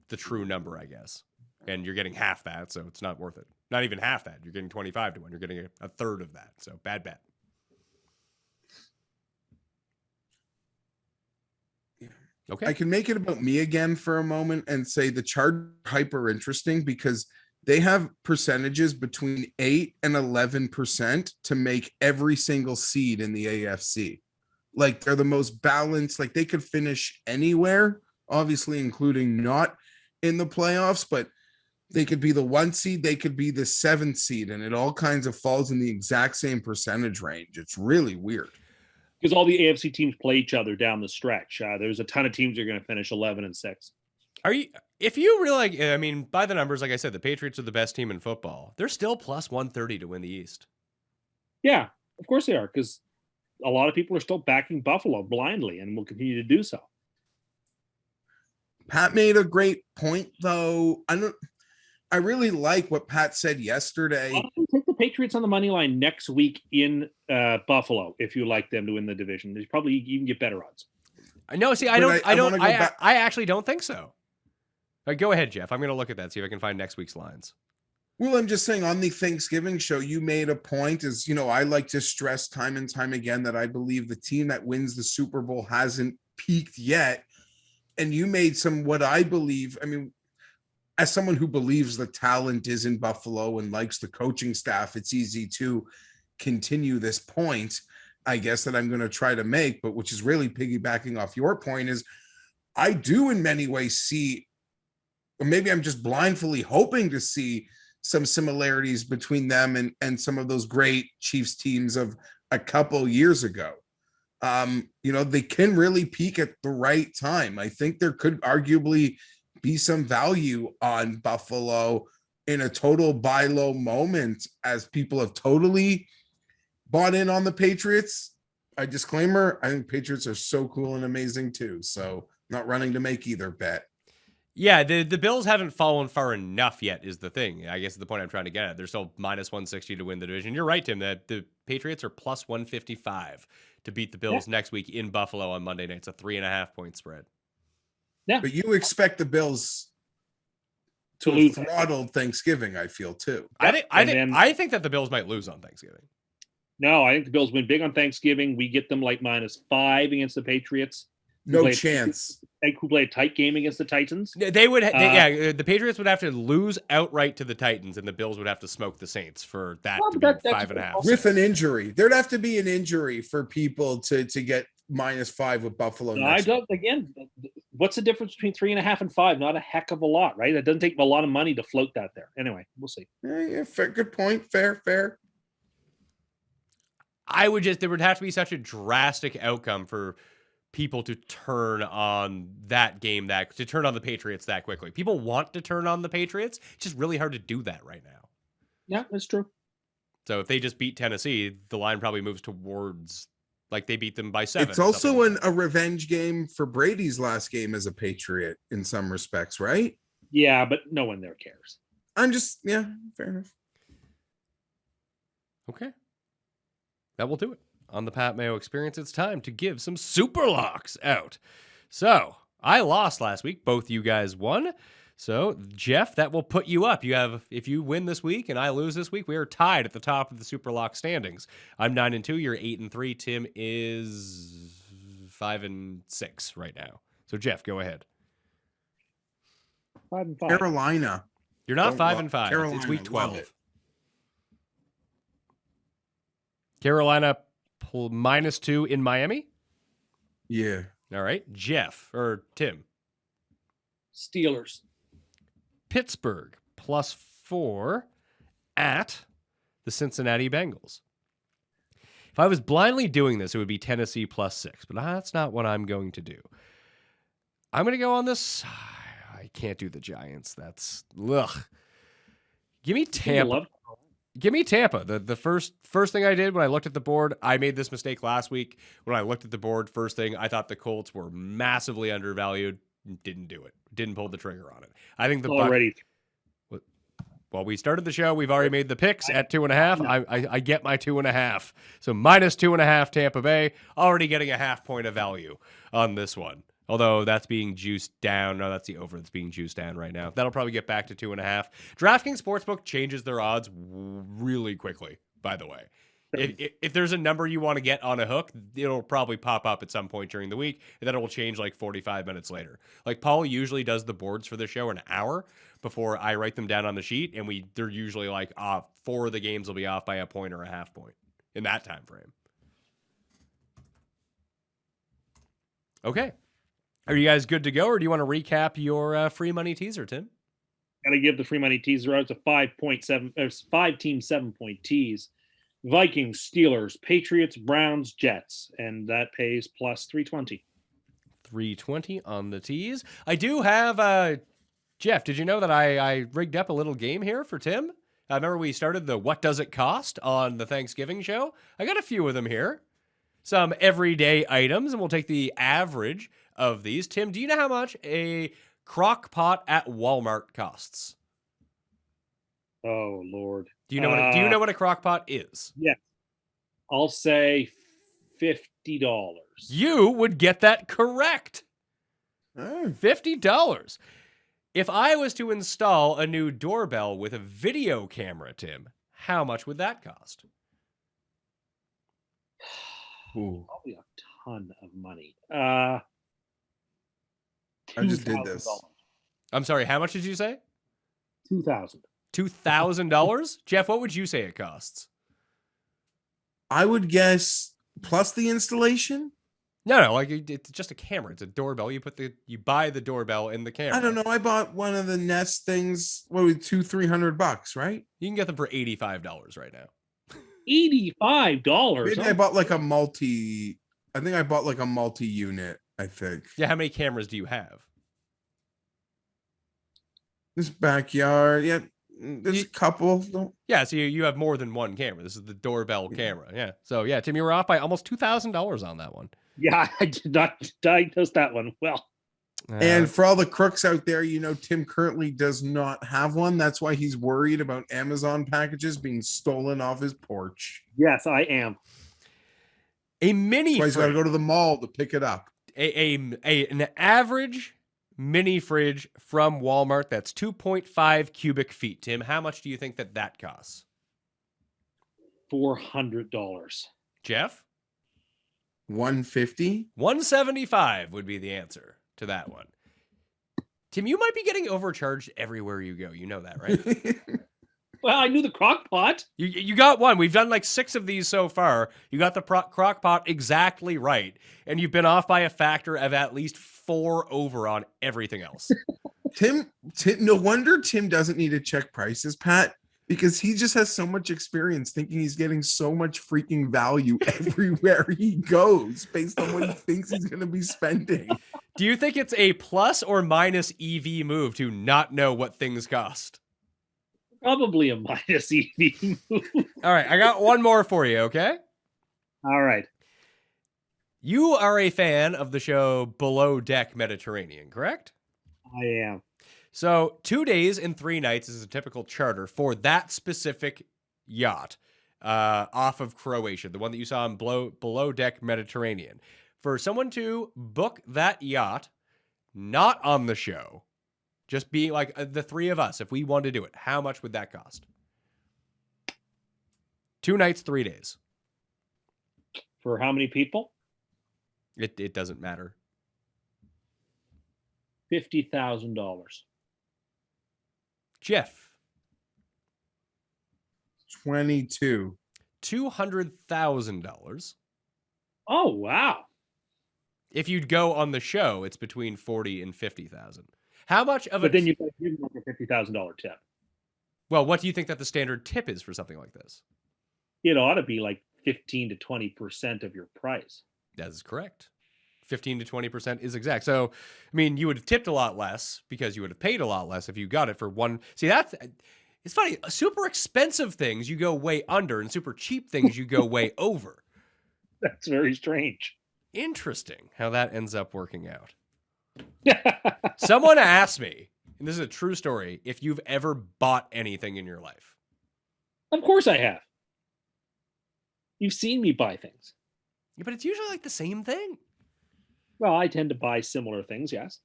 the true number, I guess. And you're getting half that, so it's not worth it. Not even half that. You're getting 25-1. You're getting a third of that. So bad bet. Okay. I can make it about me again for a moment and say the chart hyper interesting because they have percentages between 8 and 11% to make every single seed in the AFC. Like, they're the most balanced. Like, they could finish anywhere, obviously including not in the playoffs, but they could be the 1 seed, they could be the 7th seed, and it all kinds of falls in the exact same percentage range. It's really weird. Because all the AFC teams play each other down the stretch. There's a ton of teams that are going to finish 11-6. If you really I mean, by the numbers, like I said, the Patriots are the best team in football. They're still plus 130 to win the East. Yeah, of course they are, because a lot of people are still backing Buffalo blindly and will continue to do so. Pat made a great point, though. I really like what Pat said yesterday. Take the Patriots on the money line next week in Buffalo if you like them to win the division. There's probably even get better odds. No, see, I actually don't think so. Go ahead, Geoff. I'm going to look at that, see if I can find next week's lines. Well, I'm just saying, on the Thanksgiving show, you made a point is, I like to stress time and time again that I believe the team that wins the Super Bowl hasn't peaked yet. And you made some, what I believe, I mean, as someone who believes the talent is in Buffalo and likes the coaching staff, it's easy to continue this point, I guess, that I'm going to try to make, but which is really piggybacking off your point is I do in many ways see, or maybe I'm just blindly hoping to see some similarities between them and some of those great Chiefs teams of a couple years ago. They can really peak at the right time. I think there could arguably be some value on Buffalo in a total buy low moment as people have totally bought in on the Patriots. A disclaimer, I think Patriots are so cool and amazing too. So not running to make either bet. Yeah, the Bills haven't fallen far enough yet is the thing. I guess is the point I'm trying to get at. They're still minus 160 to win the division. You're right, Tim, that the Patriots are plus 155 to beat the Bills next week in Buffalo on Monday night. It's a 3.5 point spread. Yeah. But you expect the Bills to lose throttle Thanksgiving, I feel too. I think that the Bills might lose on Thanksgiving. No, I think the Bills win big on Thanksgiving. We get them like -5 against the Patriots. No chance. Who play a tight game against the Titans? They would, the Patriots would have to lose outright to the Titans, and the Bills would have to smoke the Saints for that to be 5.5. With an injury, there'd have to be an injury for people to get -5 with Buffalo. No, I next don't. Again, what's the difference between 3.5 and 5? Not a heck of a lot, right? It doesn't take a lot of money to float that there. Anyway, we'll see. Yeah, fair, good point. Fair. there would have to be such a drastic outcome for people to turn on that game, to turn on the Patriots that quickly. People want to turn on the Patriots. It's just really hard to do that right now. Yeah, that's true. So if they just beat Tennessee, the line probably moves towards like they beat them by 7. It's also a revenge game for Brady's last game as a Patriot in some respects, right? Yeah, but no one there cares. Fair enough. Okay. That will do it. On the Pat Mayo Experience, it's time to give some super locks out. So, I lost last week. Both you guys won. So, Geoff, that will put you up. If you win this week and I lose this week, we are tied at the top of the super lock standings. I'm 9-2. You're 8-3. Tim is 5-6 right now. So, Geoff, go ahead. 5-5. Carolina. You're not Don't 5-5. Carolina, It's week love 12. it. Carolina -2 in Miami. Yeah. All right. Geoff or Tim. Steelers. Pittsburgh +4 at the Cincinnati Bengals. If I was blindly doing this, it would be Tennessee +6, but that's not what I'm going to do. I'm going to go on this. I can't do the Giants. That's ugh. Give me Tampa. Give me Tampa. The first thing I did when I looked at the board, I made this mistake last week. When I looked at the board, first thing, I thought the Colts were massively undervalued. Didn't do it. Didn't pull the trigger on it. I think the already. Well, we started the show. We've already made the picks at 2.5. I get my 2.5. So -2.5 Tampa Bay. Already getting a half point of value on this one. Although that's being juiced down. No, that's the over that's being juiced down right now. That'll probably get back to 2.5. DraftKings Sportsbook changes their odds really quickly, by the way. If there's a number you want to get on a hook, it'll probably pop up at some point during the week, and then it will change like 45 minutes later. Like Paul usually does the boards for the show an hour before I write them down on the sheet, and they're usually like 4 of the games will be off by a point or a half point in that time frame. Okay. Are you guys good to go, or do you want to recap your free money teaser, Tim? Got to give the free money teaser out. It's a 5.7 or 5-team 7-point tease. Vikings, Steelers, Patriots, Browns, Jets, and that pays +320. 320 on the tease. I do have Geoff, did you know that I rigged up a little game here for Tim? I remember we started the What Does It Cost on the Thanksgiving show. I got a few of them here. Some everyday items, and we'll take the average of these. Tim, do you know how much a crock pot at Walmart costs? Oh Lord. Do you know what a crock pot is? Yeah. I'll say $50. You would get that correct. $50. If I was to install a new doorbell with a video camera, Tim, how much would that cost? Ooh. Probably a ton of money. I just did this. I'm sorry, how much did you say? $2,000. $2,000? Geoff, what would you say it costs? I would guess plus the installation. No, like it's just a camera. It's a doorbell. You buy the doorbell in the camera. I don't know. I bought one of the Nest things. What was $200-300, right? You can get them for $85 right now. $85. Maybe I bought like a multi. I think I bought like a multi-unit. I think. Yeah, how many cameras do you have? This backyard. Yeah, there's a couple. Yeah, so you have more than one camera. This is the doorbell camera. Yeah. So yeah, Tim, you were off by almost $2,000 on that one. Yeah, I did not diagnose that one well. And for all the crooks out there, Tim currently does not have one. That's why he's worried about Amazon packages being stolen off his porch. Yes, I am. A mini. That's why he's got to go to the mall to pick it up. An average mini fridge from Walmart that's 2.5 cubic feet. Tim, how much do you think that costs? $400. Geoff? $150. $175 would be the answer to that one. Tim, you might be getting overcharged everywhere you go. You know that, right? Well, I knew the crock pot. You got one. We've done like 6 of these so far. You got the crock pot exactly right. And you've been off by a factor of at least 4 over on everything else. Tim, no wonder Tim doesn't need to check prices, Pat, because he just has so much experience thinking he's getting so much freaking value everywhere he goes based on what he thinks he's going to be spending. Do you think it's a plus or minus EV move to not know what things cost? Probably a minus EV move. All right, I got one more for you, okay? All right. You are a fan of the show Below Deck Mediterranean, correct? I am. So 2 days and 3 nights is a typical charter for that specific yacht off of Croatia, the one that you saw in Below Deck Mediterranean. For someone to book that yacht, not on the show, just being like the 3 of us, if we want to do it, how much would that cost? 2 nights, 3 days. For how many people? It doesn't matter. $50,000. Geoff. 22. $200,000. Oh, wow. If you'd go on the show, it's between 40 and 50,000. How much of But then you got to give them like a $50,000 tip. Well, what do you think that the standard tip is for something like this? It ought to be like 15 to 20% of your price. That is correct. 15 to 20% is exact. So, I mean, you would have tipped a lot less because you would have paid a lot less if you got it for one. See, it's funny. Super expensive things you go way under, and super cheap things you go way over. That's very strange. Interesting how that ends up working out. Someone asked me, and this is a true story, if you've ever bought anything in your life. Of course I have. You've seen me buy things. Yeah, but it's usually like the same thing. Well, I tend to buy similar things, yes.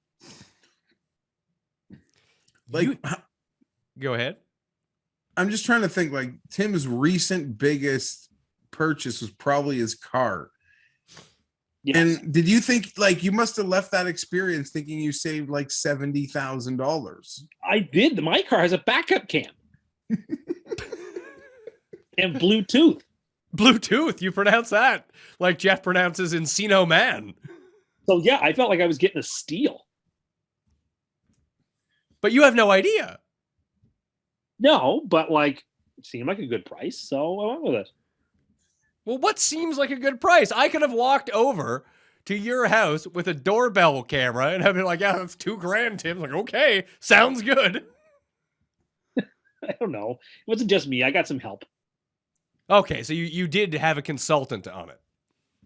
Like, Go ahead. I'm just trying to think, like, Tim's recent biggest purchase was probably his car. Yes. And did you think, like, you must have left that experience thinking you saved like $70,000? I did. My car has a backup cam. And Bluetooth. Bluetooth, you pronounce that like Geoff pronounces Encino Man. So yeah, I felt like I was getting a steal. But you have no idea. No, but like, it seemed like a good price, so I went with it. Well, what seems like a good price? I could have walked over to your house with a doorbell camera and I've been like, yeah, that's $2,000, Tim. Like, okay, sounds good. I don't know. It wasn't just me. I got some help. Okay, so you did have a consultant on it.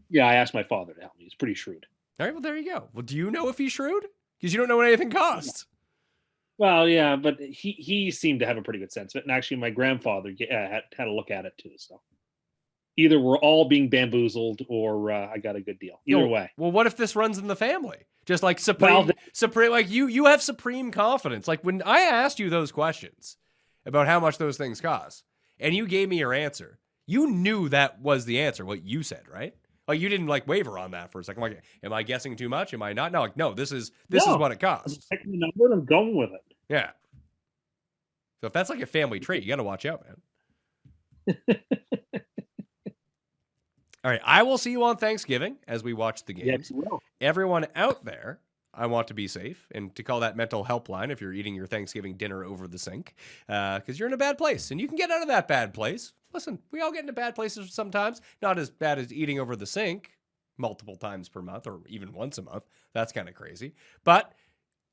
Yeah, I asked my father to help me. He's pretty shrewd. All right, well, there you go. Well, do you know if he's shrewd? Because you don't know what anything costs. Well, yeah, but he seemed to have a pretty good sense of it. And actually, my grandfather had a look at it too. So either we're all being bamboozled or I got a good deal. Either way. Well, what if this runs in the family? Just like supreme, like you have supreme confidence. Like when I asked you those questions about how much those things cost, and you gave me your answer, you knew that was the answer. What you said, right? Like you didn't like waver on that for a second. Like, am I guessing too much? Am I not? No, like no. This is what it costs. I'm checking the number and I'm going with it. Yeah. So if that's like a family trait, you got to watch out, man. All right, I will see you on Thanksgiving as we watch the games. Yes, you will. Everyone out there, I want to be safe and to call that mental helpline if you're eating your Thanksgiving dinner over the sink because you're in a bad place and you can get out of that bad place. Listen, we all get into bad places sometimes, not as bad as eating over the sink multiple times per month or even once a month. That's kind of crazy. But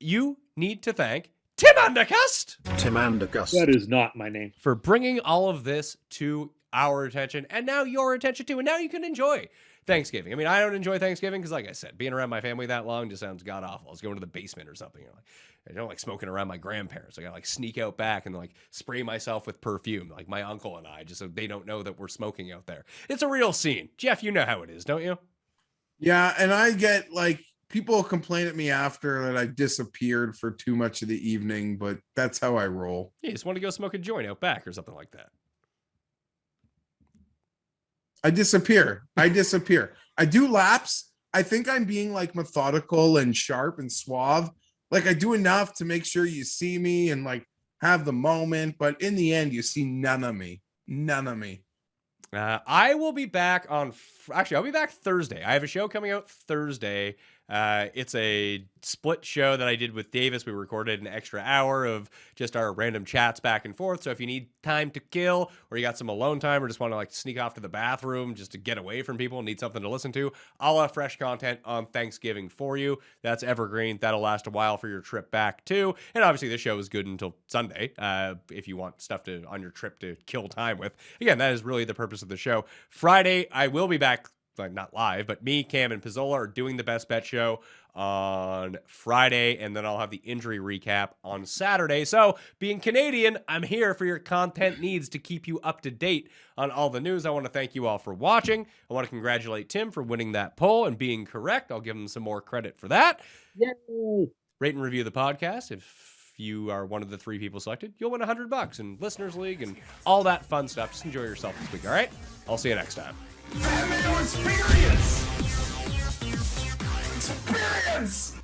you need to thank Tim Undercust. Tim Undercust. That is not my name. For bringing all of this to our attention and now your attention too. And now you can enjoy Thanksgiving. I mean, I don't enjoy Thanksgiving because, like I said, being around my family that long just sounds god awful. I was going to the basement or something. I don't like smoking around my grandparents. I gotta like sneak out back and like spray myself with perfume, like my uncle and I, just so they don't know that we're smoking out there. It's a real scene. Geoff, you know how it is, don't you? Yeah, and I get like people complain at me after that I disappeared for too much of the evening, but that's how I roll. Yeah, you just want to go smoke a joint out back or something like that. I disappear. I do laps. I think I'm being like methodical and sharp and suave. Like I do enough to make sure you see me and like have the moment, but in the end, you see none of me. None of me. I will be back on. Actually, I'll be back Thursday. I have a show coming out Thursday. It's a split show that I did with Davis. We recorded an extra hour of just our random chats back and forth. So if you need time to kill, or you got some alone time, or just want to like sneak off to the bathroom just to get away from people and need something to listen to, I'll have fresh content on Thanksgiving for you. That's evergreen. That'll last a while for your trip back too. And obviously the show is good until Sunday. If you want stuff to on your trip to kill time with. Again, that is really the purpose of the show. Friday, I will be back. Like not live, but me, Cam, and Pizzola are doing the Best Bet show on Friday, and then I'll have the injury recap on Saturday. So, being Canadian, I'm here for your content needs to keep you up to date on all the news. I want to thank you all for watching. I want to congratulate Tim for winning that poll and being correct. I'll give him some more credit for that. Yay! Rate and review the podcast. If you are one of the 3 people selected, you'll win $100 in Listeners League and all that fun stuff. Just enjoy yourself this week, all right? I'll see you next time. That Mayo experience! Experience!